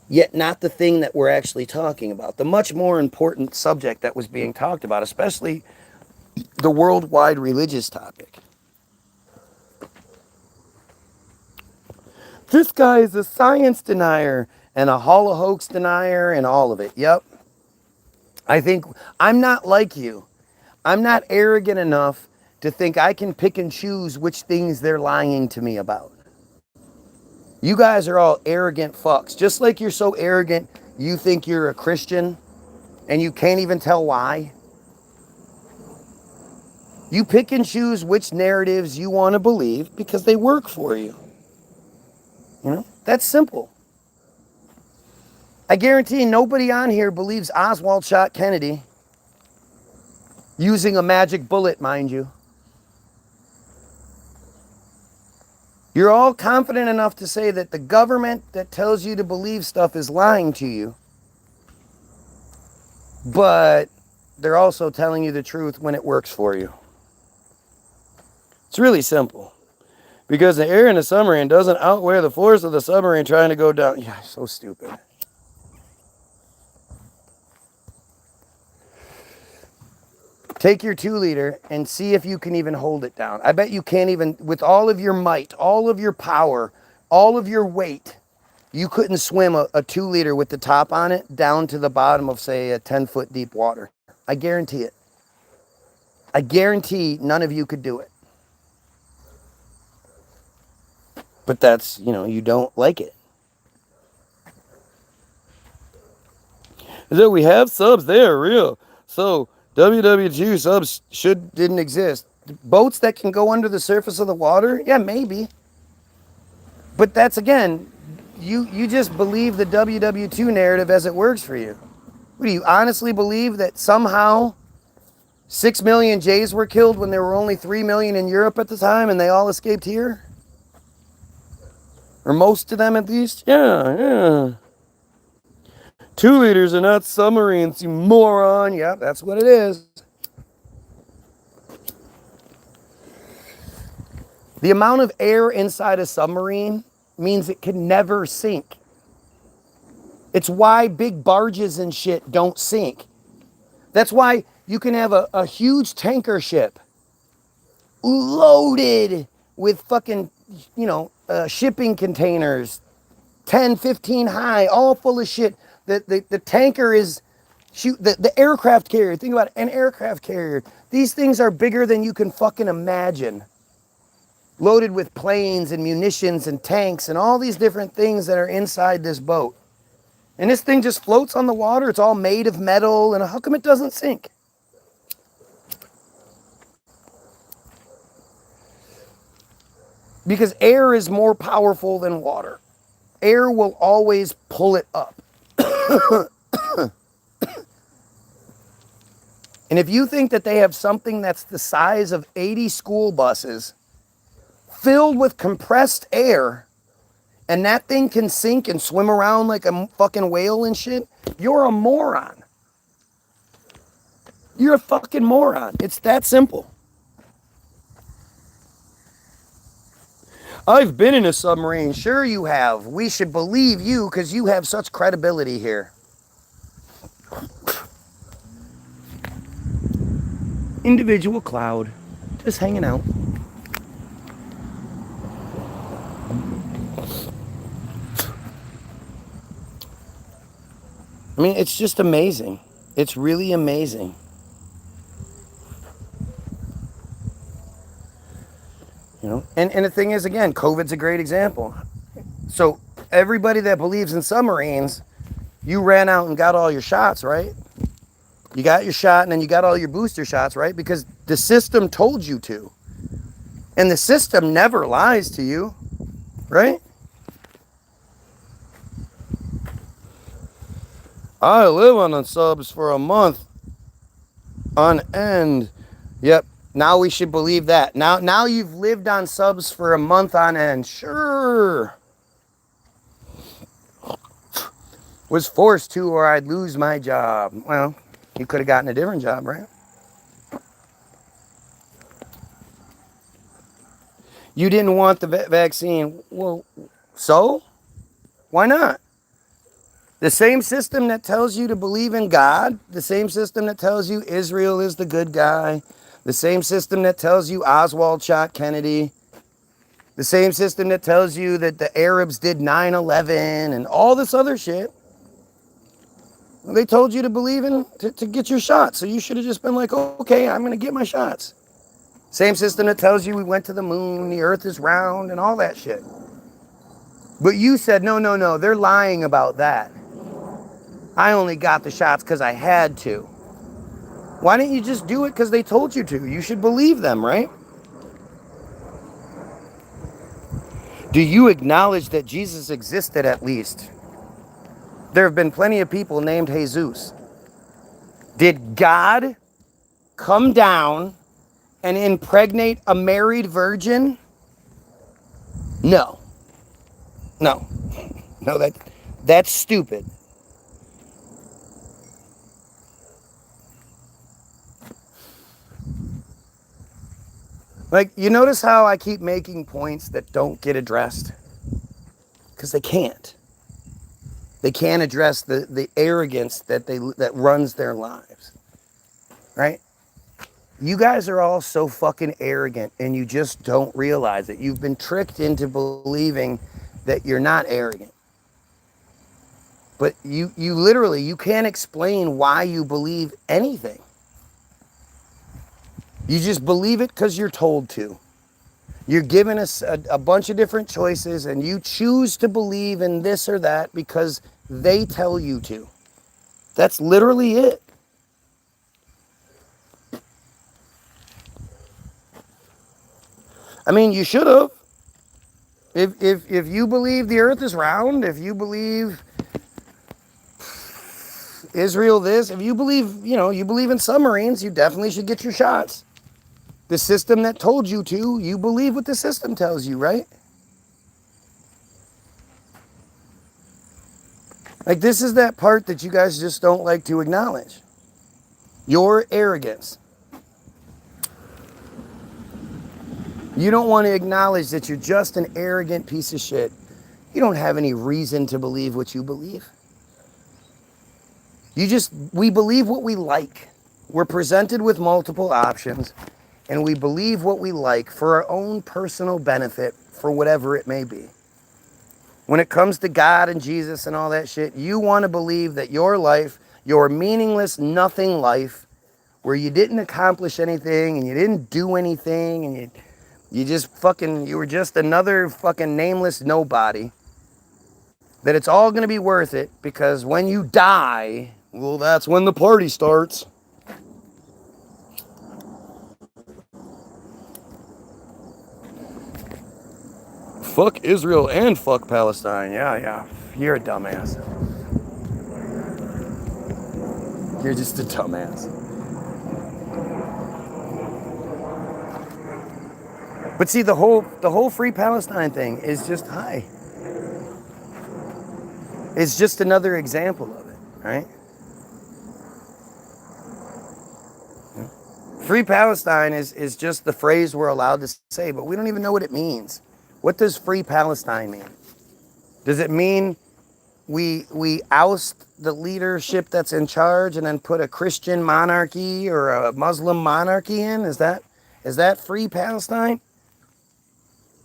yet not the thing that we're actually talking about. The much more important subject that was being talked about, especially the worldwide religious topic. This guy is a science denier and a holocaust denier and all of it. Yep. I think I'm not like you. I'm not arrogant enough to think I can pick and choose which things they're lying to me about. You guys are all arrogant fucks. Just like you're so arrogant, you think you're a Christian and you can't even tell why. You pick and choose which narratives you want to believe because they work for you. You know, that's simple. I guarantee nobody on here believes Oswald shot Kennedy. Using a magic bullet, mind you. You're all confident enough to say that the government that tells you to believe stuff is lying to you. But they're also telling you the truth when it works for you. It's really simple. Because the air in the submarine doesn't outweigh the force of the submarine trying to go down. Yeah, so stupid. Take your 2-liter and see if you can even hold it down. I bet you can't even, with all of your might, all of your power, all of your weight, you couldn't swim a 2-liter with the top on it down to the bottom of, say, a 10-foot deep water. I guarantee it. I guarantee none of you could do it. But that's, you don't like it. So we have subs there, real. So WW2 subs didn't exist. Boats that can go under the surface of the water? Yeah, maybe. But that's, again, you just believe the WW2 narrative as it works for you. What, do you honestly believe that somehow 6 million Jays were killed when there were only 3 million in Europe at the time and they all escaped here? Or most of them, at least? Yeah. 2-liters are not submarines, you moron. Yep, that's what it is. The amount of air inside a submarine means it can never sink. It's why big barges and shit don't sink. That's why you can have a huge tanker ship loaded with fucking, shipping containers, 10, 15 high, all full of shit. The tanker is, the aircraft carrier, think about it, an aircraft carrier. These things are bigger than you can fucking imagine. Loaded with planes and munitions and tanks and all these different things that are inside this boat. And this thing just floats on the water. It's all made of metal. And how come it doesn't sink? Because air is more powerful than water. Air will always pull it up. And if you think that they have something that's the size of 80 school buses filled with compressed air, and that thing can sink and swim around like a fucking whale and shit, you're a moron. You're a fucking moron. It's that simple. I've been in a submarine. Sure you have. We should believe you because you have such credibility here. Individual cloud. Just hanging out. I mean, it's just amazing. It's really amazing. And the thing is, again, COVID's a great example. So everybody that believes in submarines, you ran out and got all your shots, right? You got your shot and then you got all your booster shots, right? Because the system told you to. And the system never lies to you, right? I live on the subs for a month on end. Yep. Now we should believe that. Now you've lived on subs for a month on end. Sure. Was forced to or I'd lose my job. Well, you could have gotten a different job, right? You didn't want the vaccine. Well, so? Why not? The same system that tells you to believe in God, the same system that tells you Israel is the good guy, the same system that tells you Oswald shot Kennedy, the same system that tells you that the Arabs did 9/11 and all this other shit. They told you to believe in, to get your shots. So you should have just been like, oh, okay, I'm going to get my shots. Same system that tells you we went to the moon, the earth is round, and all that shit. But you said, no, they're lying about that. I only got the shots because I had to. Why didn't you just do it because they told you to? You should believe them, right? Do you acknowledge that Jesus existed at least? There have been plenty of people named Jesus. Did God come down and impregnate a married virgin? No. No, that's stupid. Like, you notice how I keep making points that don't get addressed? Because they can't. They can't address the arrogance that runs their lives. Right? You guys are all so fucking arrogant and you just don't realize it. You've been tricked into believing that you're not arrogant. But you literally, you can't explain why you believe anything. You just believe it because you're told to. You're given us a bunch of different choices and you choose to believe in this or that because they tell you to. That's literally it. I mean, you should have. If you believe the earth is round, if you believe Israel this, if you believe, you believe in submarines, you definitely should get your shots. The system that told you to, you believe what the system tells you, right? Like, this is that part that you guys just don't like to acknowledge. Your arrogance. You don't want to acknowledge that you're just an arrogant piece of shit. You don't have any reason to believe what you believe. We believe what we like. We're presented with multiple options, and we believe what we like for our own personal benefit, for whatever it may be. When it comes to God and Jesus and all that shit, you want to believe that your life, your meaningless nothing life, where you didn't accomplish anything and you didn't do anything and you were just another fucking nameless nobody, that it's all going to be worth it because when you die, well, that's when the party starts. Fuck Israel and fuck Palestine. Yeah. You're a dumbass. You're just a dumbass. But see, the whole Free Palestine thing is just high. It's just another example of it, right? Free Palestine is just the phrase we're allowed to say, but we don't even know what it means. What does Free Palestine mean? Does it mean we oust the leadership that's in charge and then put a Christian monarchy or a Muslim monarchy in? Is that Free Palestine?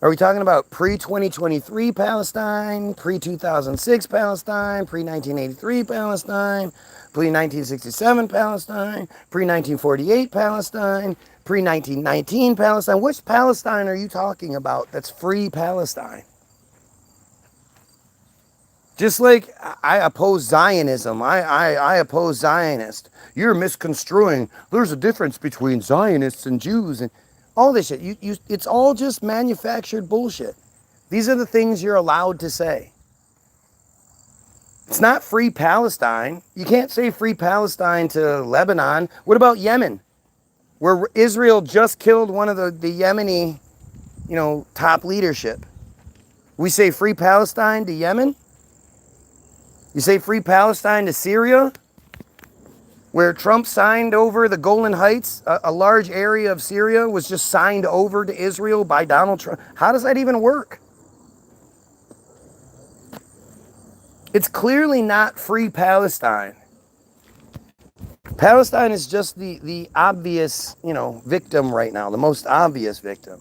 Are we talking about pre-2023 Palestine, pre-2006 Palestine, pre-1983 Palestine, pre-1967 Palestine, pre-1948 Palestine, pre-1919 Palestine? Which Palestine are you talking about that's Free Palestine? Just like I oppose Zionism. I oppose Zionist. You're misconstruing. There's a difference between Zionists and Jews and all this shit. It's all just manufactured bullshit. These are the things you're allowed to say. It's not free Palestine. You can't say free Palestine to Lebanon. What about Yemen? Where Israel just killed one of the Yemeni, top leadership. We say free Palestine to Yemen? You say free Palestine to Syria, where Trump signed over the Golan Heights, a large area of Syria was just signed over to Israel by Donald Trump. How does that even work? It's clearly not free Palestine. Palestine is just the obvious, victim right now, the most obvious victim.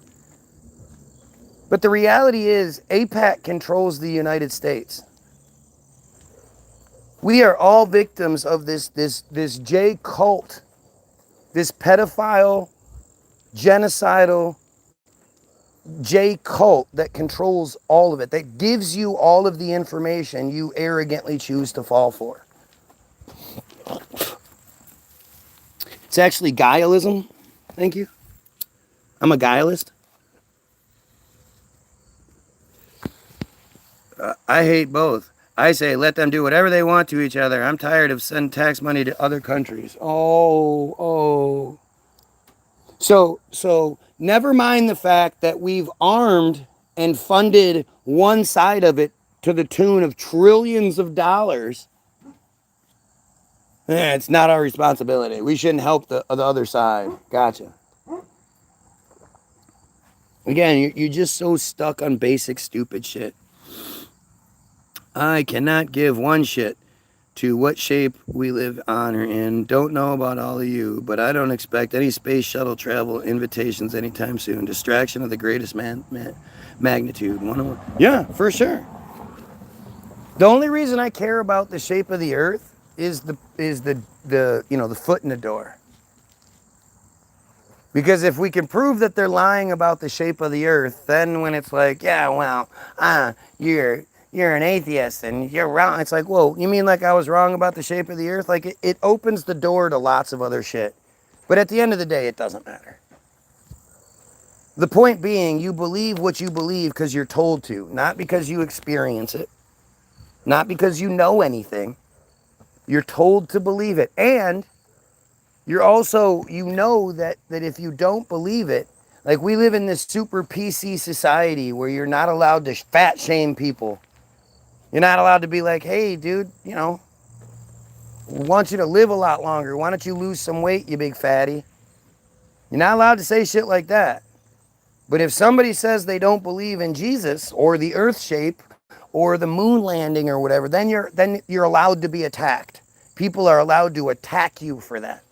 But the reality is, AIPAC controls the United States. We are all victims of this J cult, this pedophile, genocidal J cult that controls all of it, that gives you all of the information you arrogantly choose to fall for. It's actually guilism. Thank you. I'm a guilist. I hate both. I say let them do whatever they want to each other. I'm tired of sending tax money to other countries. Oh. So never mind the fact that we've armed and funded one side of it to the tune of trillions of dollars. It's not our responsibility. We shouldn't help the other side. Gotcha. Again, you're just so stuck on basic stupid shit. I cannot give one shit to what shape we live on or in. Don't know about all of you, but I don't expect any space shuttle travel invitations anytime soon. Distraction of the greatest magnitude. 101. Yeah, for sure. The only reason I care about the shape of the earth is the foot in the door. Because if we can prove that they're lying about the shape of the earth, then when it's like, yeah, well, you're an atheist and you're wrong. It's like, whoa, you mean like I was wrong about the shape of the earth? Like it opens the door to lots of other shit. But at the end of the day, it doesn't matter. The point being, you believe what you believe because you're told to, not because you experience it, not because you know anything. You're told to believe it. And you're also, that if you don't believe it, like we live in this super PC society where you're not allowed to fat shame people. You're not allowed to be like, hey, dude, we want you to live a lot longer. Why don't you lose some weight, you big fatty? You're not allowed to say shit like that. But if somebody says they don't believe in Jesus or the earth shape or the moon landing or whatever, then you're allowed to be attacked. People are allowed to attack you for that.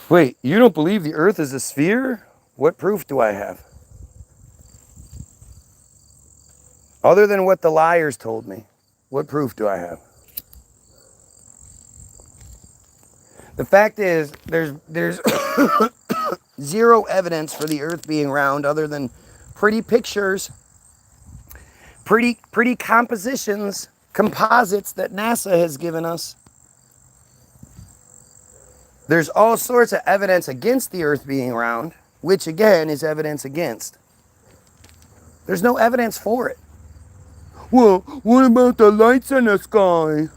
Wait, you don't believe the earth is a sphere? What proof do I have? Other than what the liars told me, what proof do I have? The fact is, there's zero evidence for the earth being round other than pretty pictures, pretty composites that NASA has given us. There's all sorts of evidence against the earth being round, which again is evidence against. There's no evidence for it. Well, what about the lights in the sky?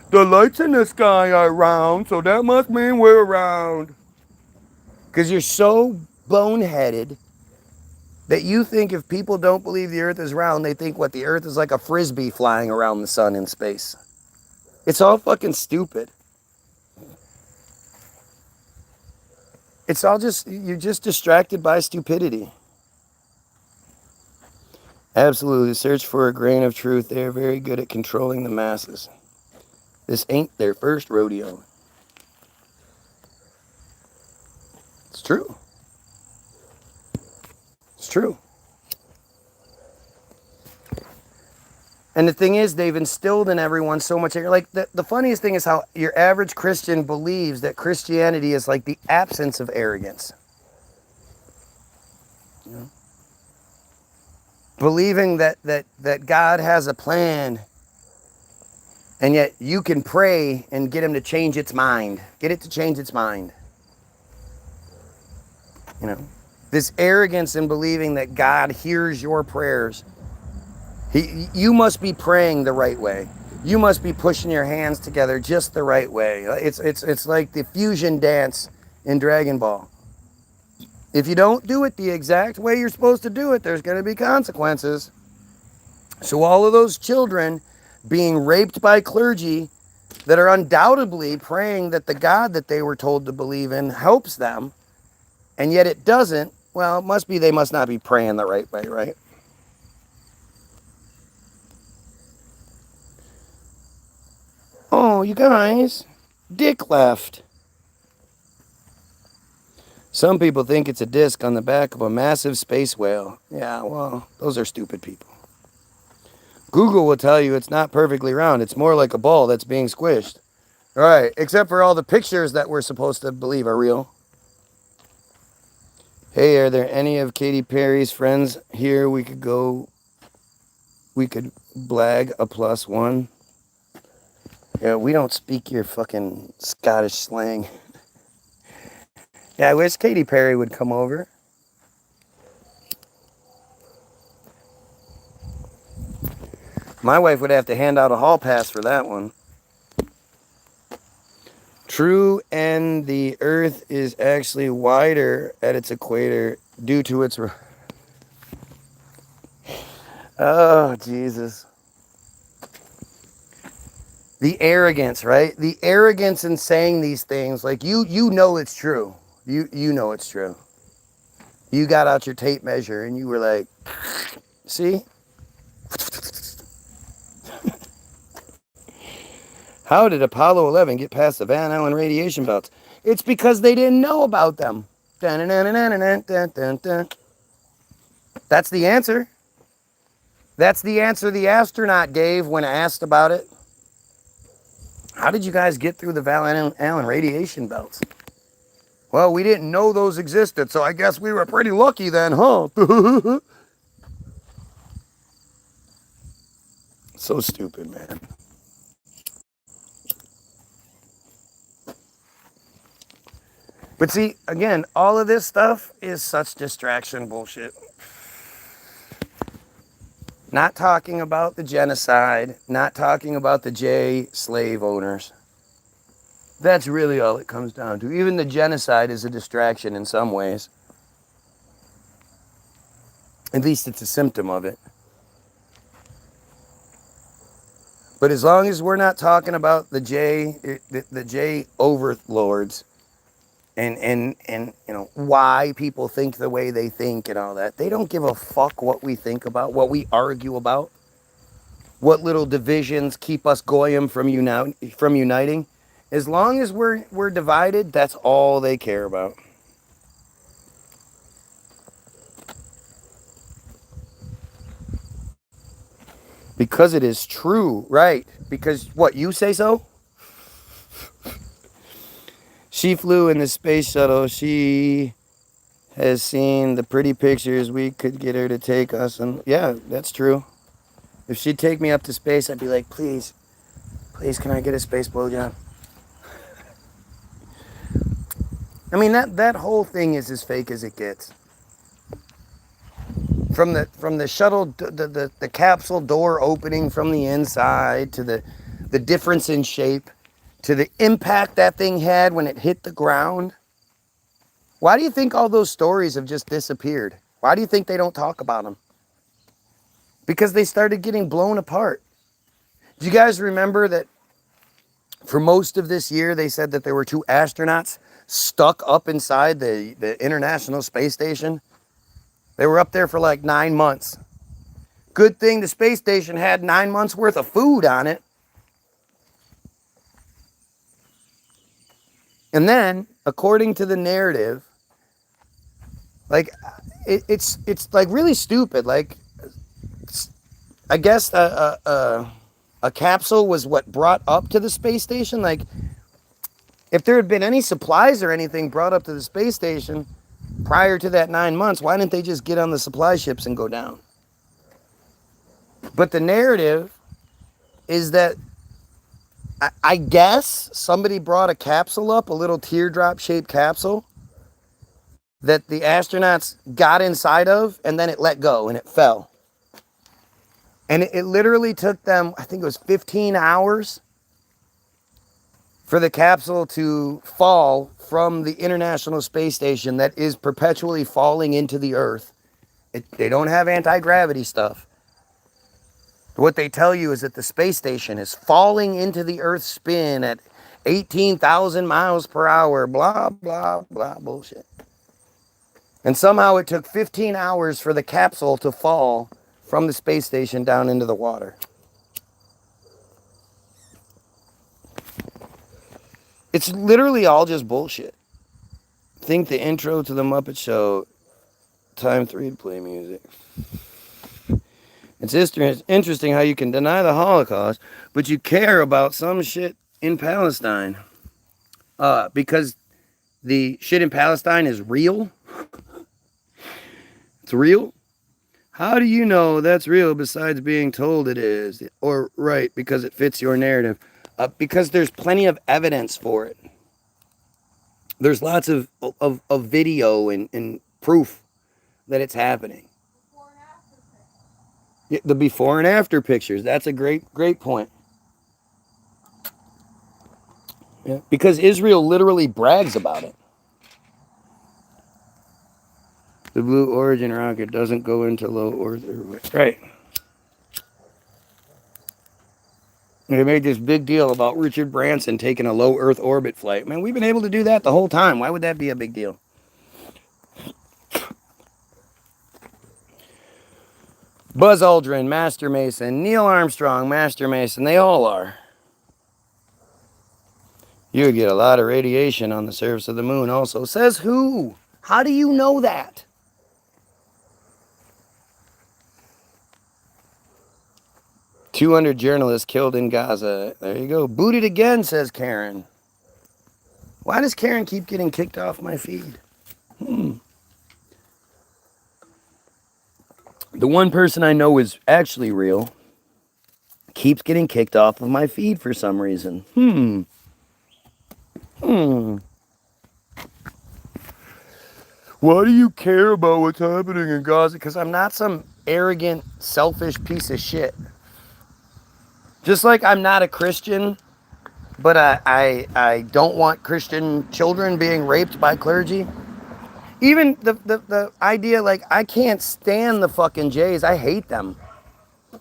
The lights in the sky are round, so that must mean we're round. Because you're so boneheaded that you think if people don't believe the earth is round, they think the earth is like a frisbee flying around the sun in space. It's all fucking stupid. It's all you're just distracted by stupidity. Absolutely. Search for a grain of truth. They are very good at controlling the masses. This ain't their first rodeo. It's true. It's true. And the thing is, they've instilled in everyone so much. Like, the funniest thing is how your average Christian believes that Christianity is like the absence of arrogance. You know? Believing that God has a plan, and yet you can pray and get him to change its mind. Get it to change its mind. You know, this arrogance in believing that God hears your prayers. You must be praying the right way. You must be pushing your hands together just the right way. It's like the fusion dance in Dragon Ball. If you don't do it the exact way you're supposed to do it, there's going to be consequences. So all of those children being raped by clergy that are undoubtedly praying that the God that they were told to believe in helps them, and yet it doesn't, well, it must be they must not be praying the right way, right? Oh, you guys, Dick left. Some people think it's a disc on the back of a massive space whale. Yeah, well, those are stupid people. Google will tell you it's not perfectly round. It's more like a ball that's being squished. All right, except for all the pictures that we're supposed to believe are real. Hey, are there any of Katy Perry's friends here? We could blag a +1. Yeah, we don't speak your fucking Scottish slang. Yeah, I wish Katy Perry would come over. My wife would have to hand out a hall pass for that one. True, and the Earth is actually wider at its equator due to its... Oh, Jesus. The arrogance, right? The arrogance in saying these things. Like, you know it's true. You know it's true. You got out your tape measure and you were like, see? How did Apollo 11 get past the Van Allen radiation belts? It's because they didn't know about them. That's the answer. That's the answer the astronaut gave when asked about it. How did you guys get through the Van Allen radiation belts? Well, we didn't know those existed, so I guess we were pretty lucky then, huh? So stupid, man. But see, again, all of this stuff is such distraction bullshit. Not talking about the genocide, not talking about the J slave owners. That's really all it comes down to. Even the genocide is a distraction in some ways. At least it's a symptom of it. But as long as we're not talking about the J overlords and you know why people think the way they think and all that, they don't give a fuck what we think about, what we argue about, what little divisions keep us goyim from uniting. As long as we're divided, that's all they care about. Because it is true, right? Because what, you say so? She flew in the space shuttle. She has seen the pretty pictures. We could get her to take us. And yeah, that's true. If she'd take me up to space, I'd be like, please, can I get a space blowjob? I mean, that whole thing is as fake as it gets. From the shuttle, the capsule door opening from the inside, to the difference in shape, to the impact that thing had when it hit the ground. Why do you think all those stories have just disappeared? Why do you think they don't talk about them? Because they started getting blown apart. Do you guys remember that for most of this year, they said that there were 2 astronauts stuck up inside the International Space Station? They were up there for like 9 months. Good thing the space station had 9 months worth of food on it. And then, according to the narrative, like, it's like really stupid. Like, I guess a capsule was what brought up to the space station. Like, if there had been any supplies or anything brought up to the space station, prior to that 9 months, why didn't they just get on the supply ships and go down? But the narrative is that I guess somebody brought a capsule up, a little teardrop shaped capsule that the astronauts got inside of, and then it let go and it fell. And it literally took them, I think it was 15 hours for the capsule to fall from the International Space Station that is perpetually falling into the Earth. They don't have anti-gravity stuff. What they tell you is that the space station is falling into the Earth's spin at 18,000 miles per hour, blah, blah, blah, bullshit. And somehow it took 15 hours for the capsule to fall from the space station down into the water. It's literally all just bullshit. Think the intro to the Muppet Show, time 3 to play music. It's interesting how you can deny the Holocaust, but you care about some shit in Palestine. Because the shit in Palestine is real. It's real. How do you know that's real besides being told it is? Or right, because it fits your narrative. Because there's plenty of evidence for it. There's lots of video and proof that it's happening. The before and after pictures. That's a great point. Yeah, because Israel literally brags about it. The Blue Origin rocket doesn't go into low Earth orbit. Right. They made this big deal about Richard Branson taking a low Earth orbit flight. Man, we've been able to do that the whole time. Why would that be a big deal? Buzz Aldrin, Master Mason. Neil Armstrong, Master Mason. They all are. You would get a lot of radiation on the surface of the moon also. Says who? How do you know that? "200 journalists killed in Gaza." There you go. Booted again, says Karen. Why does Karen keep getting kicked off my feed? The one person I know is actually real keeps getting kicked off of my feed for some reason. Why do you care about what's happening in Gaza? Because I'm not some arrogant, selfish piece of shit. Just like I'm not a Christian, but I don't want Christian children being raped by clergy. Even the idea, like, I can't stand the fucking Jays. I hate them.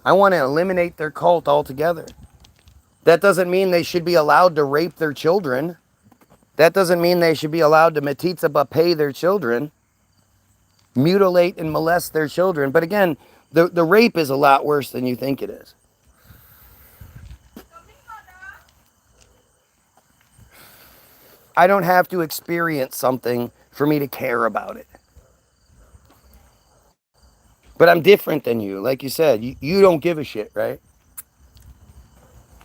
I want to eliminate their cult altogether. That doesn't mean they should be allowed to rape their children. That doesn't mean they should be allowed to Matitza Bapay their children, mutilate and molest their children. But again, the rape is a lot worse than you think it is. I don't have to experience something for me to care about it. But I'm different than you. Like you said, you don't give a shit, right?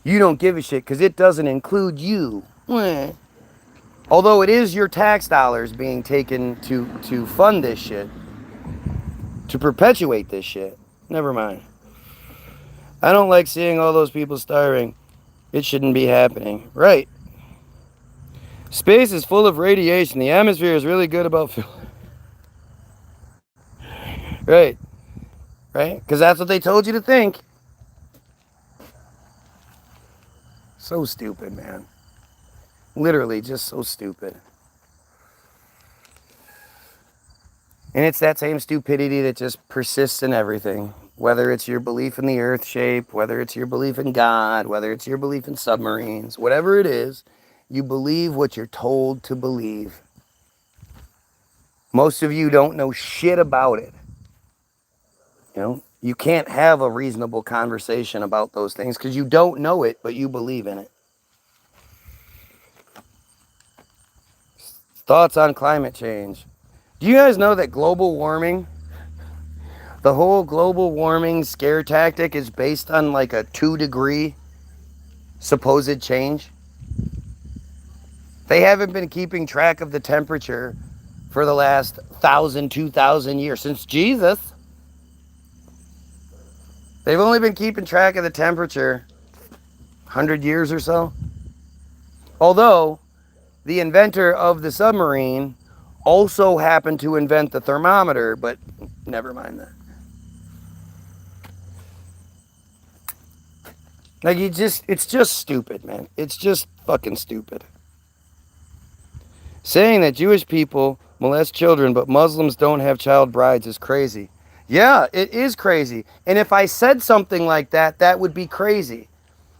You don't give a shit because it doesn't include you. Although it is your tax dollars being taken to fund this shit, to perpetuate this shit. Never mind. I don't like seeing all those people starving. It shouldn't be happening. Right. Space is full of radiation. The atmosphere is really good about Right. Right? Because that's what they told you to think. So stupid, man. Literally just so stupid. And it's that same stupidity that just persists in everything. Whether it's your belief in the earth shape, whether it's your belief in God, whether it's your belief in submarines, whatever it is, you believe what you're told to believe. Most of you don't know shit about it. You know, you can't have a reasonable conversation about those things because you don't know it, but you believe in it. Thoughts on climate change. Do you guys know that global warming, the whole global warming scare tactic is based on like a 2-degree supposed change? They haven't been keeping track of the temperature for the last 1,000, 2,000 years, since Jesus. They've only been keeping track of the temperature 100 years or so. Although the inventor of the submarine also happened to invent the thermometer, but never mind that. Like, it's just stupid, man. It's just fucking stupid. Saying that Jewish people molest children, but Muslims don't have child brides is crazy. Yeah, it is crazy. And if I said something like that, that would be crazy.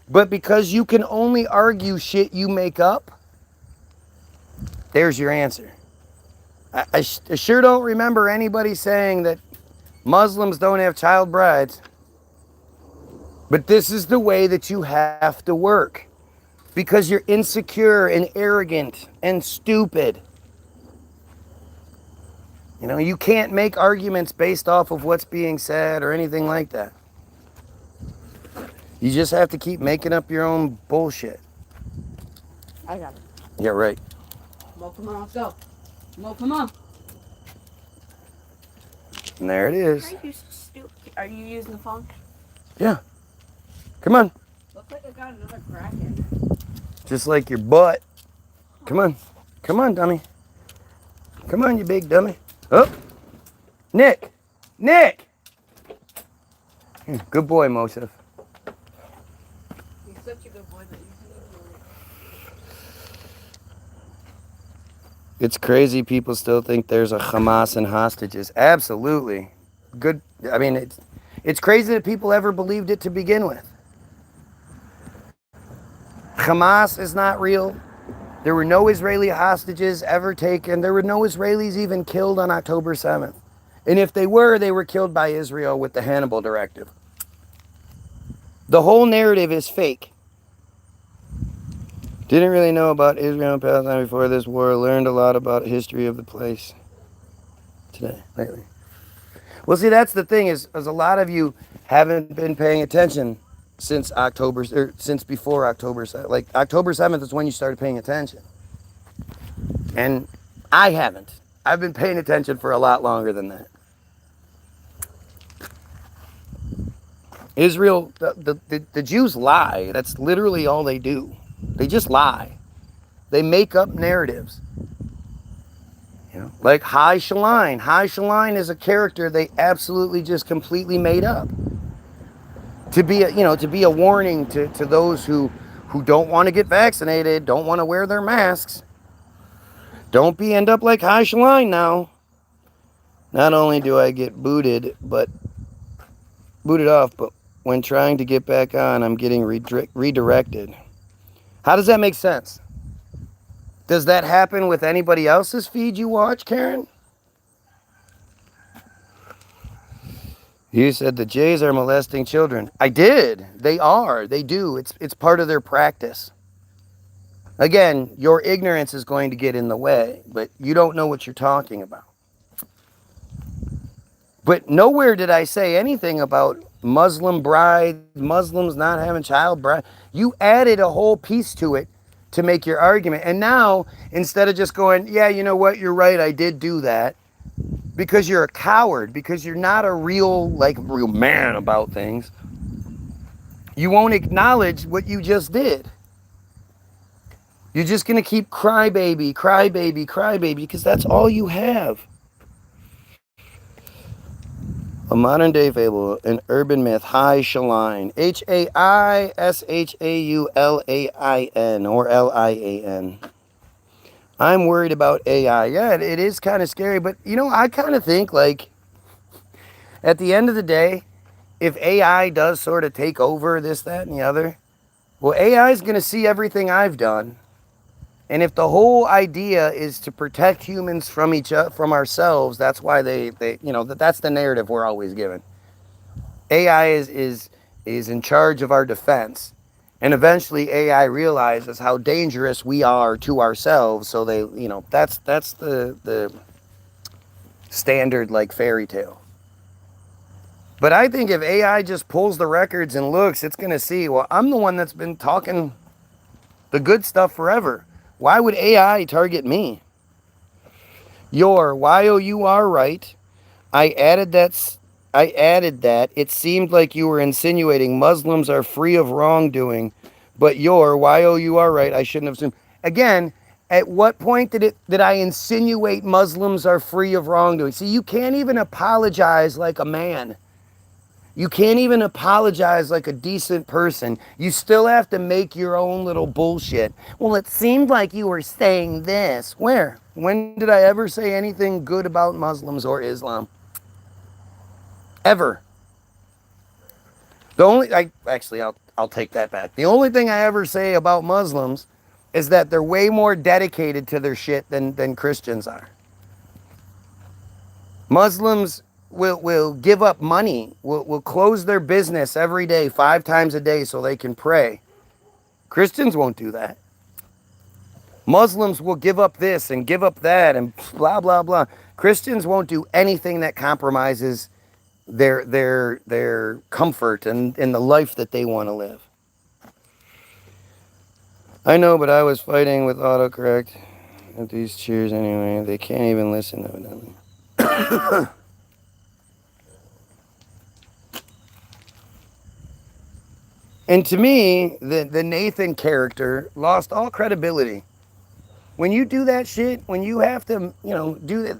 But because you can only argue shit you make up, there's your answer. I sure don't remember anybody saying that Muslims don't have child brides. But this is the way that you have to work. Because you're insecure and arrogant and stupid. You know, you can't make arguments based off of what's being said or anything like that. You just have to keep making up your own bullshit. I got it. Yeah, right. Well, come on, let's go. Well, come on. And there it is. Are you stupid? Are you using the phone? Yeah. Come on. Looks like I got another crack in it. Just like your butt. Come on. Come on, dummy. Come on, you big dummy. Oh. Nick. Nick. Good boy, Mosef. He's such a good boy that you It's crazy people still think there's a Hamas and hostages. Absolutely. Good. I mean, it's crazy that people ever believed it to begin with. Hamas is not real. There were no Israeli hostages ever taken. There were no Israelis even killed on October 7th. And if they were killed by Israel with the Hannibal Directive. The whole narrative is fake. Didn't really know about Israel and Palestine before this war. Learned a lot about history of the place today, lately. Well, see, that's the thing is a lot of you haven't been paying attention since since before October 7th. Like, October 7th is when you started paying attention. And I haven't. I've been paying attention for a lot longer than that. Israel, the Jews lie. That's literally all they do. They just lie. They make up narratives. You know, like Hai Shaline. Hai Shaline is a character they absolutely just completely made up. To be a warning to those who don't want to get vaccinated, don't want to wear their masks. Don't end up like Hai Shaline now. Not only do I get booted off, but when trying to get back on, I'm getting redirected. How does that make sense? Does that happen with anybody else's feed you watch, Karen? You said the Jays are molesting children. I did. They are. They do. It's part of their practice. Again, your ignorance is going to get in the way, but you don't know what you're talking about. But nowhere did I say anything about Muslim bride, Muslims not having child bride. You added a whole piece to it to make your argument. And now, instead of just going, yeah, you know what, you're right, I did do that, because you're a coward, because you're not a real man about things, you won't acknowledge what you just did. You're just going to keep crybaby, because that's all you have. A modern day fable, an urban myth, Hai Shaline, Haishaulian, or Lian. I'm worried about AI. Yeah, it is kind of scary, but I kind of think at the end of the day, if AI does sort of take over this, that, and the other, well, AI is going to see everything I've done. And if the whole idea is to protect humans from from ourselves, that's why that's the narrative we're always given. AI is in charge of our defense. And eventually AI realizes how dangerous we are to ourselves. So that's the standard fairy tale. But I think if AI just pulls the records and looks, it's going to see, well, I'm the one that's been talking the good stuff forever. Why would AI target me? Your, Y-O-U-R, right. I added that. It seemed like you were insinuating Muslims are free of wrongdoing, but your, Y-O-U-R, right. I shouldn't have assumed. Again, at what point did I insinuate Muslims are free of wrongdoing? See, you can't even apologize like a man. You can't even apologize like a decent person. You still have to make your own little bullshit. Well, it seemed like you were saying this. Where? When did I ever say anything good about Muslims or Islam? Ever. I'll take that back. The only thing I ever say about Muslims is that they're way more dedicated to their shit than Christians are. Muslims will give up money, will close their business every day, 5 times a day so they can pray. Christians won't do that. Muslims will give up this and give up that and blah, blah, blah. Christians won't do anything that compromises their comfort and the life that they want to live. I know, but I was fighting with autocorrect at these cheers anyway. They can't even listen evidently. And to me, the Nathan character lost all credibility. When you do that shit, when you have to, do that,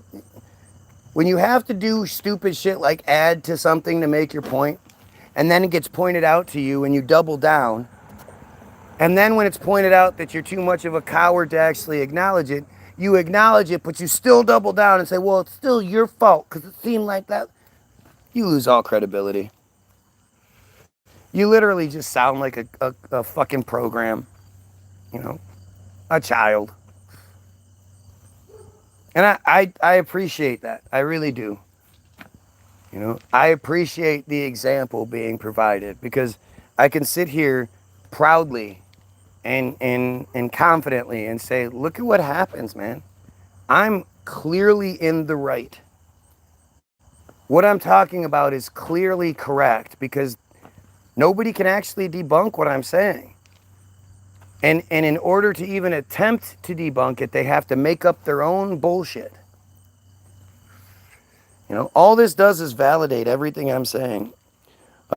when you have to do stupid shit like add to something to make your point, and then it gets pointed out to you and you double down, and then when it's pointed out that you're too much of a coward to actually acknowledge it, you acknowledge it, but you still double down and say, well, it's still your fault because it seemed like that. You lose all credibility. You literally just sound like a fucking program, a child. And I appreciate that. I really do. I appreciate the example being provided because I can sit here proudly and confidently and say, look at what happens, man. I'm clearly in the right. What I'm talking about is clearly correct because nobody can actually debunk what I'm saying. And in order to even attempt to debunk it, they have to make up their own bullshit. All this does is validate everything I'm saying.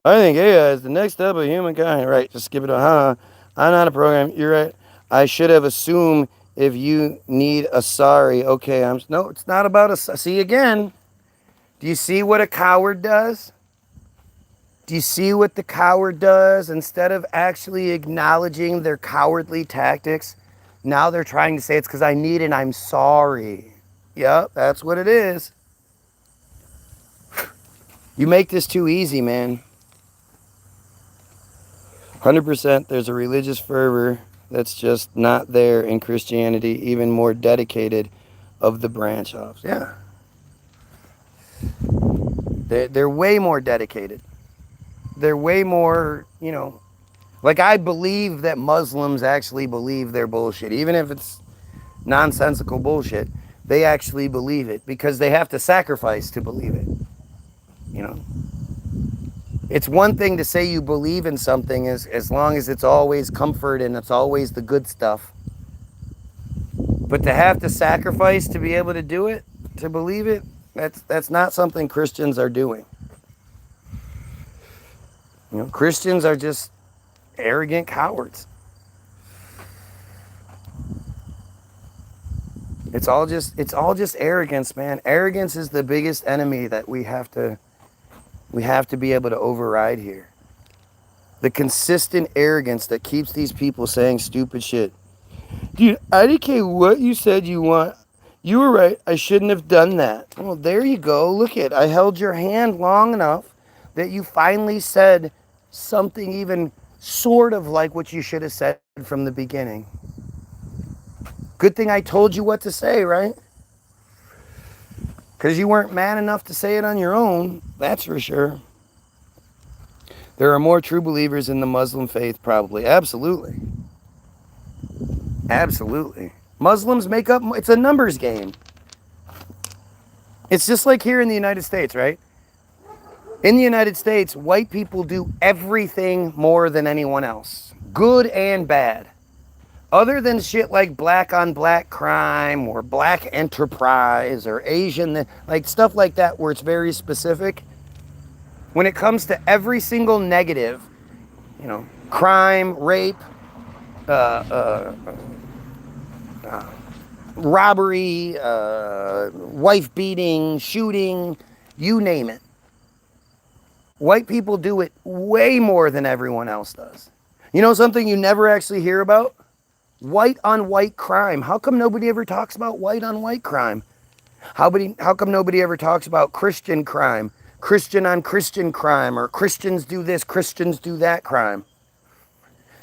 I think AI is the next step of humankind. Right, just skip it. I'm not a program. You're right. I should have assumed if you need a sorry. Okay, no, it's not about a... See, again, do you see what a coward does? Do you see what the coward does? Instead of actually acknowledging their cowardly tactics, now they're trying to say it's because I need and I'm sorry. Yep, that's what it is. You make this too easy, man. 100% there's a religious fervor that's just not there in Christianity, even more dedicated of the branch offs. Yeah. They're way more dedicated. They're way more, like I believe that Muslims actually believe their bullshit. Even if it's nonsensical bullshit, they actually believe it because they have to sacrifice to believe it. It's one thing to say you believe in something as long as it's always comfort and it's always the good stuff. But to have to sacrifice to be able to do it, to believe it, that's not something Christians are doing. Christians are just arrogant cowards. It's all just arrogance, man. Arrogance is the biggest enemy that we have to be able to override here. The consistent arrogance that keeps these people saying stupid shit. Dude, I didn't care what you said you want. You were right. I shouldn't have done that. Well, there you go. Look it. I held your hand long enough that you finally said something even sort of like what you should have said from the beginning. Good thing I told you what to say, right? Because you weren't man enough to say it on your own, that's for sure. There are more true believers in the Muslim faith, probably. Absolutely. Absolutely. Muslims make up, it's a numbers game. It's just like here in the United States, right? In the United States, white people do everything more than anyone else. Good and bad. Other than shit like black on black crime or black enterprise or Asian, like stuff like that where it's very specific, when it comes to every single negative, you know, crime, rape, robbery, wife beating, shooting, you name it. White people do it way more than everyone else does. You know something you never actually hear about? White on white crime. How come nobody ever talks about white on white crime? How come nobody ever talks about Christian crime, Christian on Christian crime, or Christians do this, Christians do that crime?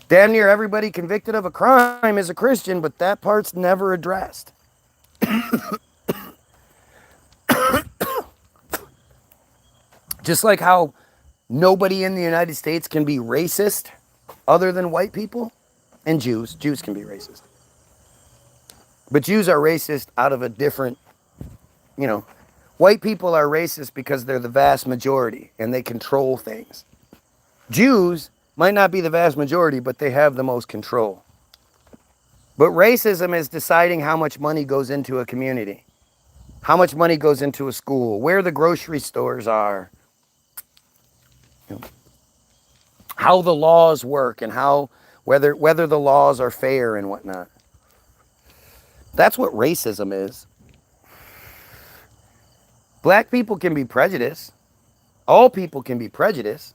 Damn near everybody convicted of a crime is a Christian, but that part's never addressed. Just like how nobody in the United States can be racist other than white people and Jews. Jews can be racist. But Jews are racist out of a different, you know, white people are racist because they're the vast majority and they control things. Jews might not be the vast majority, but they have the most control. But racism is deciding how much money goes into a community, how much money goes into a school, where the grocery stores are, you know, how the laws work, and how whether the laws are fair and whatnot. That's what racism is. Black people can be prejudiced. All people can be prejudiced.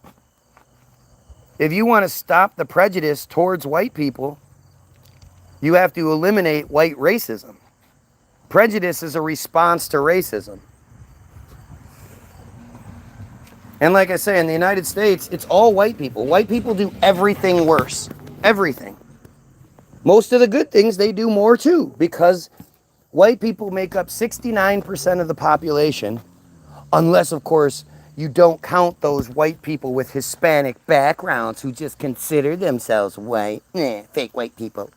If you want to stop the prejudice towards white people, you have to eliminate white racism. Prejudice is a response to racism. And like I say, in the United States, it's all white people. White people do everything worse. Everything. Most of the good things they do more too, because white people make up 69% of the population, unless, of course, you don't count those white people with Hispanic backgrounds who just consider themselves white. Fake white people.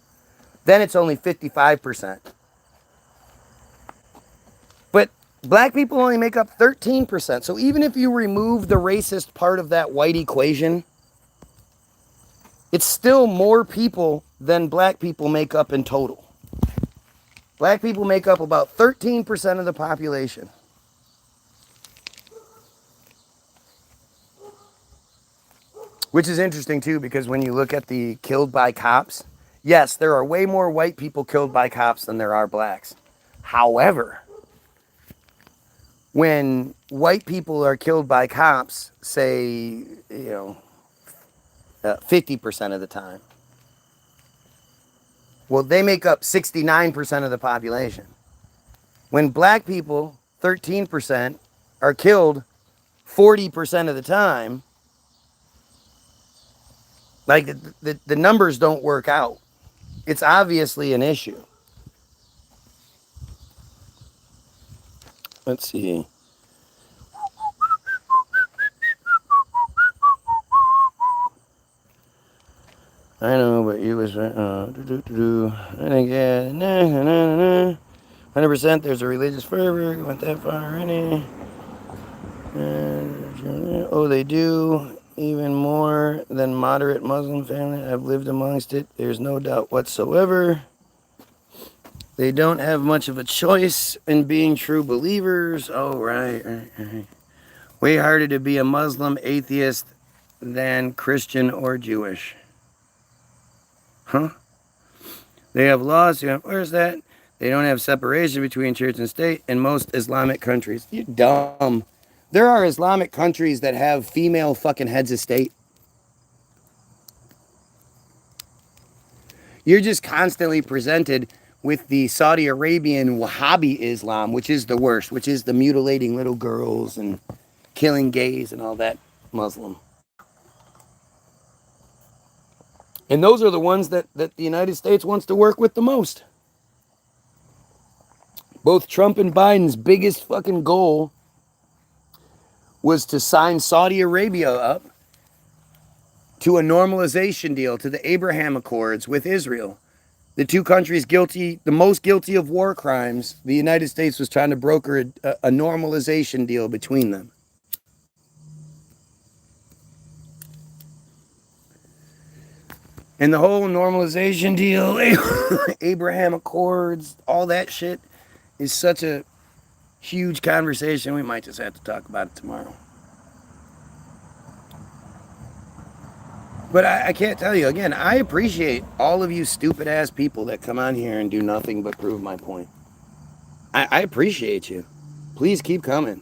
Then it's only 55%. But black people only make up 13%. So even if you remove the racist part of that white equation, it's still more people than black people make up in total. Black people make up about 13% of the population. Which is interesting too, because when you look at the killed by cops, yes, there are way more white people killed by cops than there are blacks. However, when white people are killed by cops, say, 50% of the time, well, they make up 69% of the population. When black people, 13%, are killed 40% of the time, like the numbers don't work out. It's obviously an issue. Let's see. I know, but you was I think 100%. There's a religious fervor. Went that far already. Oh, they do. Even more than moderate Muslim family. I've lived amongst it. There's no doubt whatsoever. They don't have much of a choice in being true believers. Oh, right. Way harder to be a Muslim atheist than Christian or Jewish. Huh? They have laws to enforce that. They don't have separation between church and state in most Islamic countries. You're dumb. There are Islamic countries that have female fucking heads of state. You're just constantly presented with the Saudi Arabian Wahhabi Islam, which is the worst, which is the mutilating little girls and killing gays and all that Muslim. And those are the ones that the United States wants to work with the most. Both Trump and Biden's biggest fucking goal was to sign Saudi Arabia up to a normalization deal, to the Abraham Accords with Israel. The two countries the most guilty of war crimes, the United States was trying to broker a normalization deal between them. And the whole normalization deal, Abraham Accords, all that shit is such a huge conversation. We might just have to talk about it tomorrow. But I can't tell you, again, I appreciate all of you stupid ass people that come on here and do nothing but prove my point. I appreciate you. Please keep coming.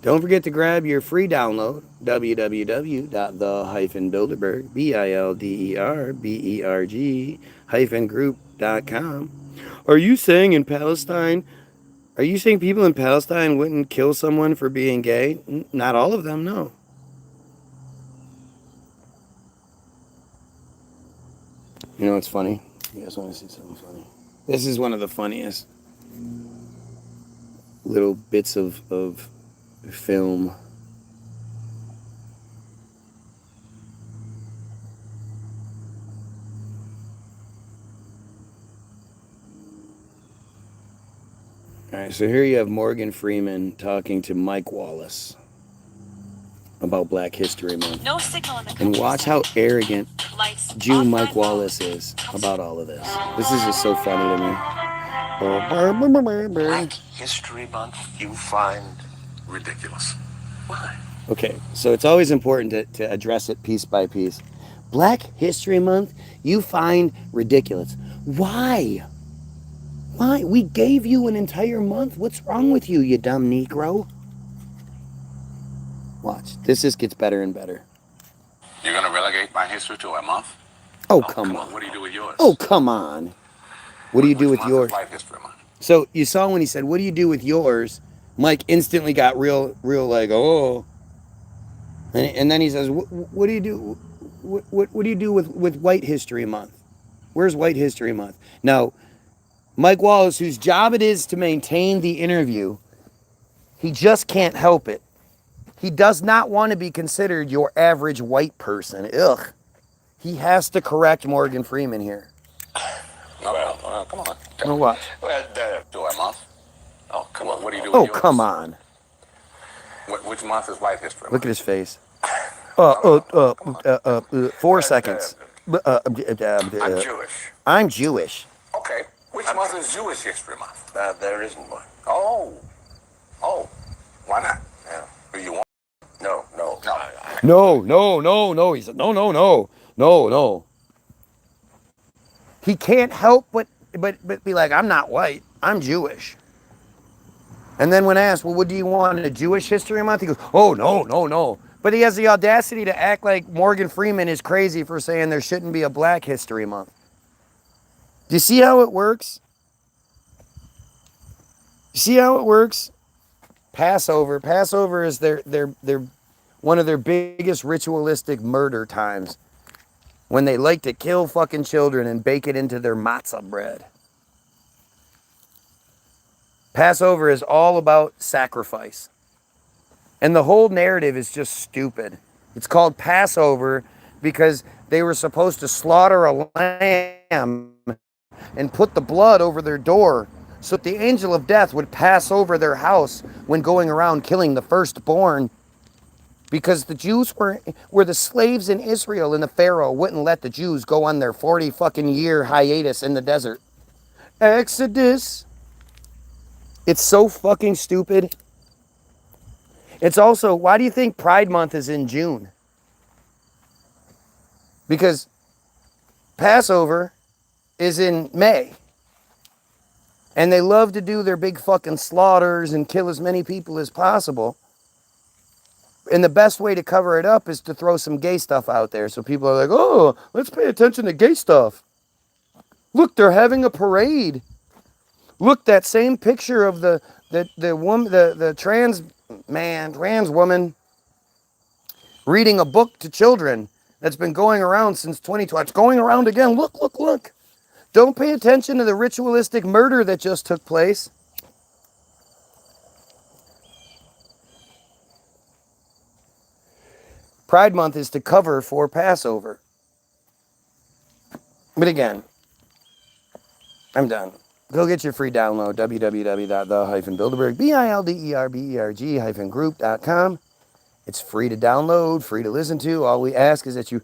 Don't forget to grab your free download, www.the-bilderberg, BILDERBERG-group.com. Are you saying people in Palestine wouldn't kill someone for being gay? Not all of them, no. You know what's funny? You guys want to see something funny? This is one of the funniest little bits of film. All right, so here you have Morgan Freeman talking to Mike Wallace about Black History Month. No signal in the And watch how arrogant lights Jew off Mike my Wallace is about all of this. This is just so funny to me. Black History Month you find ridiculous. Why? Okay, so it's always important to address it piece by piece. Black History Month you find ridiculous. Why? Why? We gave you an entire month. What's wrong with you, you dumb Negro? Watch. This just gets better and better. You're gonna relegate my history to a month? Oh, come on. What do you do with yours? Oh, come on. What do you do with yours? Which month is Black History Month? So you saw when he said, what do you do with yours? Mike instantly got real like, oh. And then he says, what do you do? What do you do with White History Month? Where's White History Month? Now, Mike Wallace, whose job it is to maintain the interview, he just can't help it. He does not want to be considered your average white person. Ugh. He has to correct Morgan Freeman here. Well, come on. Well, watch. Well, do a month. Oh, come on. What do you do with yours? Oh, come on. Which month is White History Month? Look at his face. 4 seconds. I'm Jewish. I'm Jewish. Okay. Which month is Jewish History Month? There isn't one. Oh. Why not? Yeah. Do you want? No. No. He said, no. He can't help but be like, I'm not white. I'm Jewish. And then when asked, well, what do you want in a Jewish History Month? He goes, oh, no. But he has the audacity to act like Morgan Freeman is crazy for saying there shouldn't be a Black History Month. Do you see how it works? You see how it works? Passover. Passover is their one of their biggest ritualistic murder times, when they like to kill fucking children and bake it into their matzah bread. Passover is all about sacrifice. And the whole narrative is just stupid. It's called Passover because they were supposed to slaughter a lamb and put the blood over their door so that the angel of death would pass over their house when going around killing the firstborn. Because the Jews were the slaves in Israel, and the Pharaoh wouldn't let the Jews go on their 40 fucking year hiatus in the desert. Exodus. It's so fucking stupid. It's also, why do you think Pride Month is in June? Because Passover is in May. And they love to do their big fucking slaughters and kill as many people as possible. And the best way to cover it up is to throw some gay stuff out there. So people are like, oh, let's pay attention to gay stuff. Look, they're having a parade. Look, that same picture of the woman, the trans woman reading a book to children that's been going around since 2012. It's going around again. Look. Don't pay attention to the ritualistic murder that just took place. Pride Month is to cover for Passover. But again, I'm done. Go get your free download, www.the-bilderberg, BILDERBERG-group.com. It's free to download, free to listen to. All we ask is that you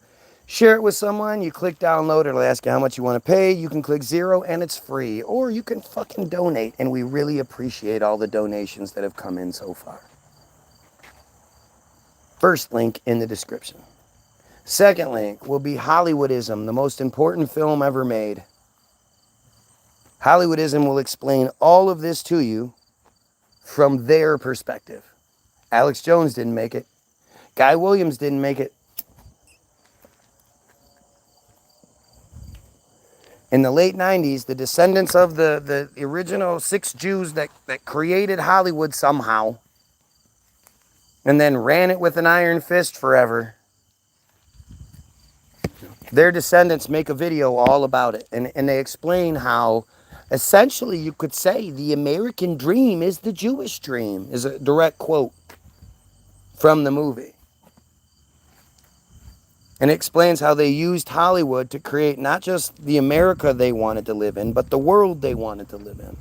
Share it with someone. You click download. It'll ask you how much you want to pay. You can click 0 and it's free. Or you can fucking donate. And we really appreciate all the donations that have come in so far. First link in the description. Second link will be Hollywoodism, the most important film ever made. Hollywoodism will explain all of this to you from their perspective. Alex Jones didn't make it. Guy Williams didn't make it. In the late 90s, the descendants of the original 6 Jews that created Hollywood somehow and then ran it with an iron fist forever, their descendants make a video all about it. And they explain how, essentially, you could say the American dream is the Jewish dream, is a direct quote from the movie. And it explains how they used Hollywood to create not just the America they wanted to live in, but the world they wanted to live in.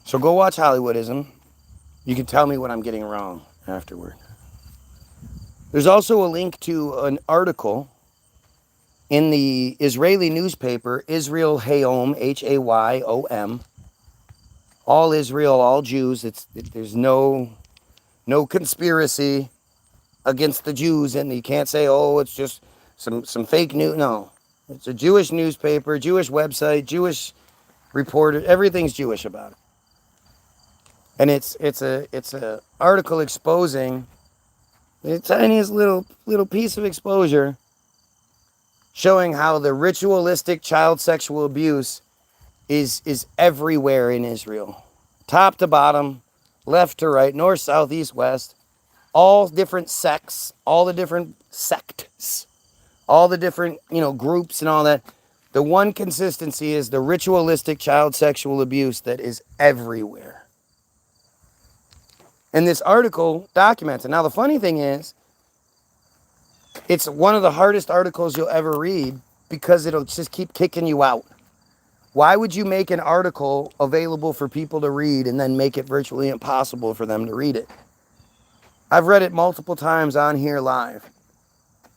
So go watch Hollywoodism. You can tell me what I'm getting wrong afterward. There's also a link to an article in the Israeli newspaper, Israel Hayom, Hayom. All Israel, all Jews. There's no conspiracy against the Jews, and you can't say, oh, it's just some fake news. No, it's a Jewish newspaper, Jewish website, Jewish reporter. Everything's Jewish about it, and it's a article exposing the tiniest little piece of exposure, showing how the ritualistic child sexual abuse is everywhere in Israel. Top to bottom, left to right, north, south, east, west. All different sects, all the different sects, all the different, groups and all that. The one consistency is the ritualistic child sexual abuse that is everywhere. And this article documents it. Now, the funny thing is, it's one of the hardest articles you'll ever read because it'll just keep kicking you out. Why would you make an article available for people to read and then make it virtually impossible for them to read it? I've read it multiple times on here live.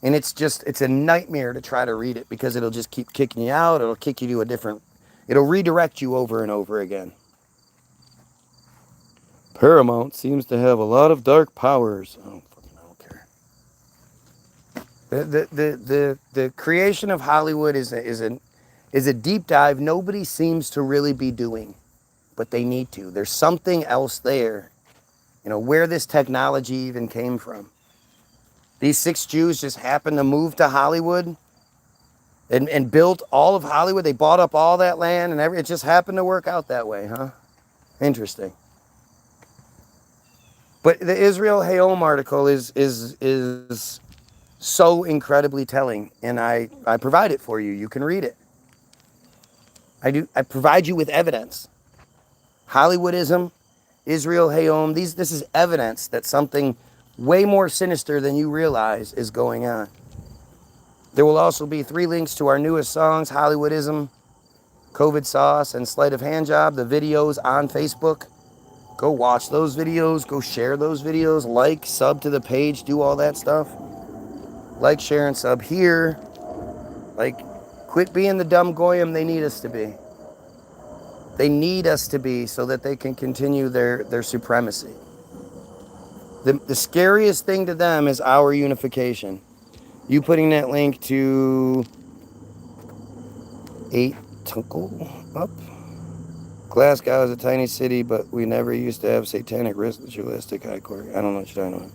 And it's a nightmare to try to read it because it'll just keep kicking you out. It'll kick you to it'll redirect you over and over again. Paramount seems to have a lot of dark powers. I don't care. The creation of Hollywood is a deep dive nobody seems to really be doing, but they need to. There's something else there, where this technology even came from. These 6 Jews just happened to move to Hollywood and built all of Hollywood. They bought up all that land and it just happened to work out that way, huh? Interesting. But the Israel Hayom article is so incredibly telling, and I provide it for you. You can read it. I provide you with evidence. Hollywoodism, Israel Hayom, this is evidence that something way more sinister than you realize is going on. There will also be 3 links to our newest songs, Hollywoodism, COVID Sauce, and Sleight of Hand Job, the videos on Facebook. Go watch those videos, go share those videos, like, sub to the page, do all that stuff. Like, share, and sub here. Quit being the dumb goyim they need us to be. They need us to be so that they can continue their supremacy. The scariest thing to them is our unification. You putting that link to 8 Tuncle up? Glasgow is a tiny city, but we never used to have satanic ritualistic high court. I don't know what you're talking about.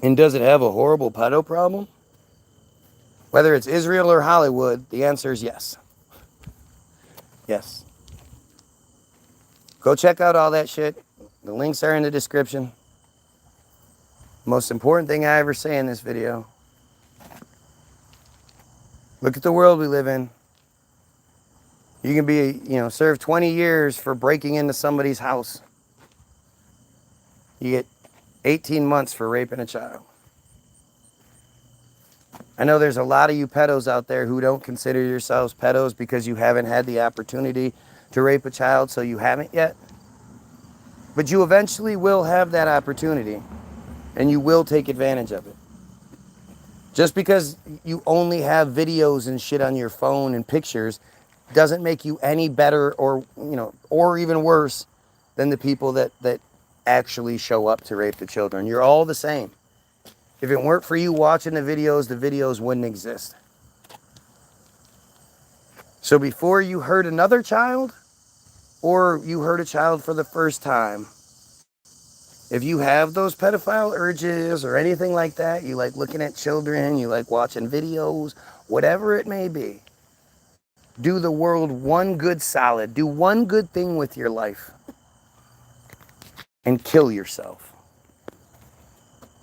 And does it have a horrible pedo problem? Whether it's Israel or Hollywood, the answer is yes. Yes. Go check out all that shit. The links are in the description. Most important thing I ever say in this video. Look at the world we live in. You can be, serve 20 years for breaking into somebody's house. You get 18 months for raping a child. I know there's a lot of you pedos out there who don't consider yourselves pedos because you haven't had the opportunity to rape a child, so you haven't yet. But you eventually will have that opportunity, and you will take advantage of it. Just because you only have videos and shit on your phone and pictures doesn't make you any better or, you know, or even worse than the people that actually show up to rape the children. You're all the same. If it weren't for you watching the videos wouldn't exist. So before you hurt another child, or you hurt a child for the first time, if you have those pedophile urges or anything like that, you like looking at children, you like watching videos, whatever it may be, do the world one good solid. Do one good thing with your life and kill yourself.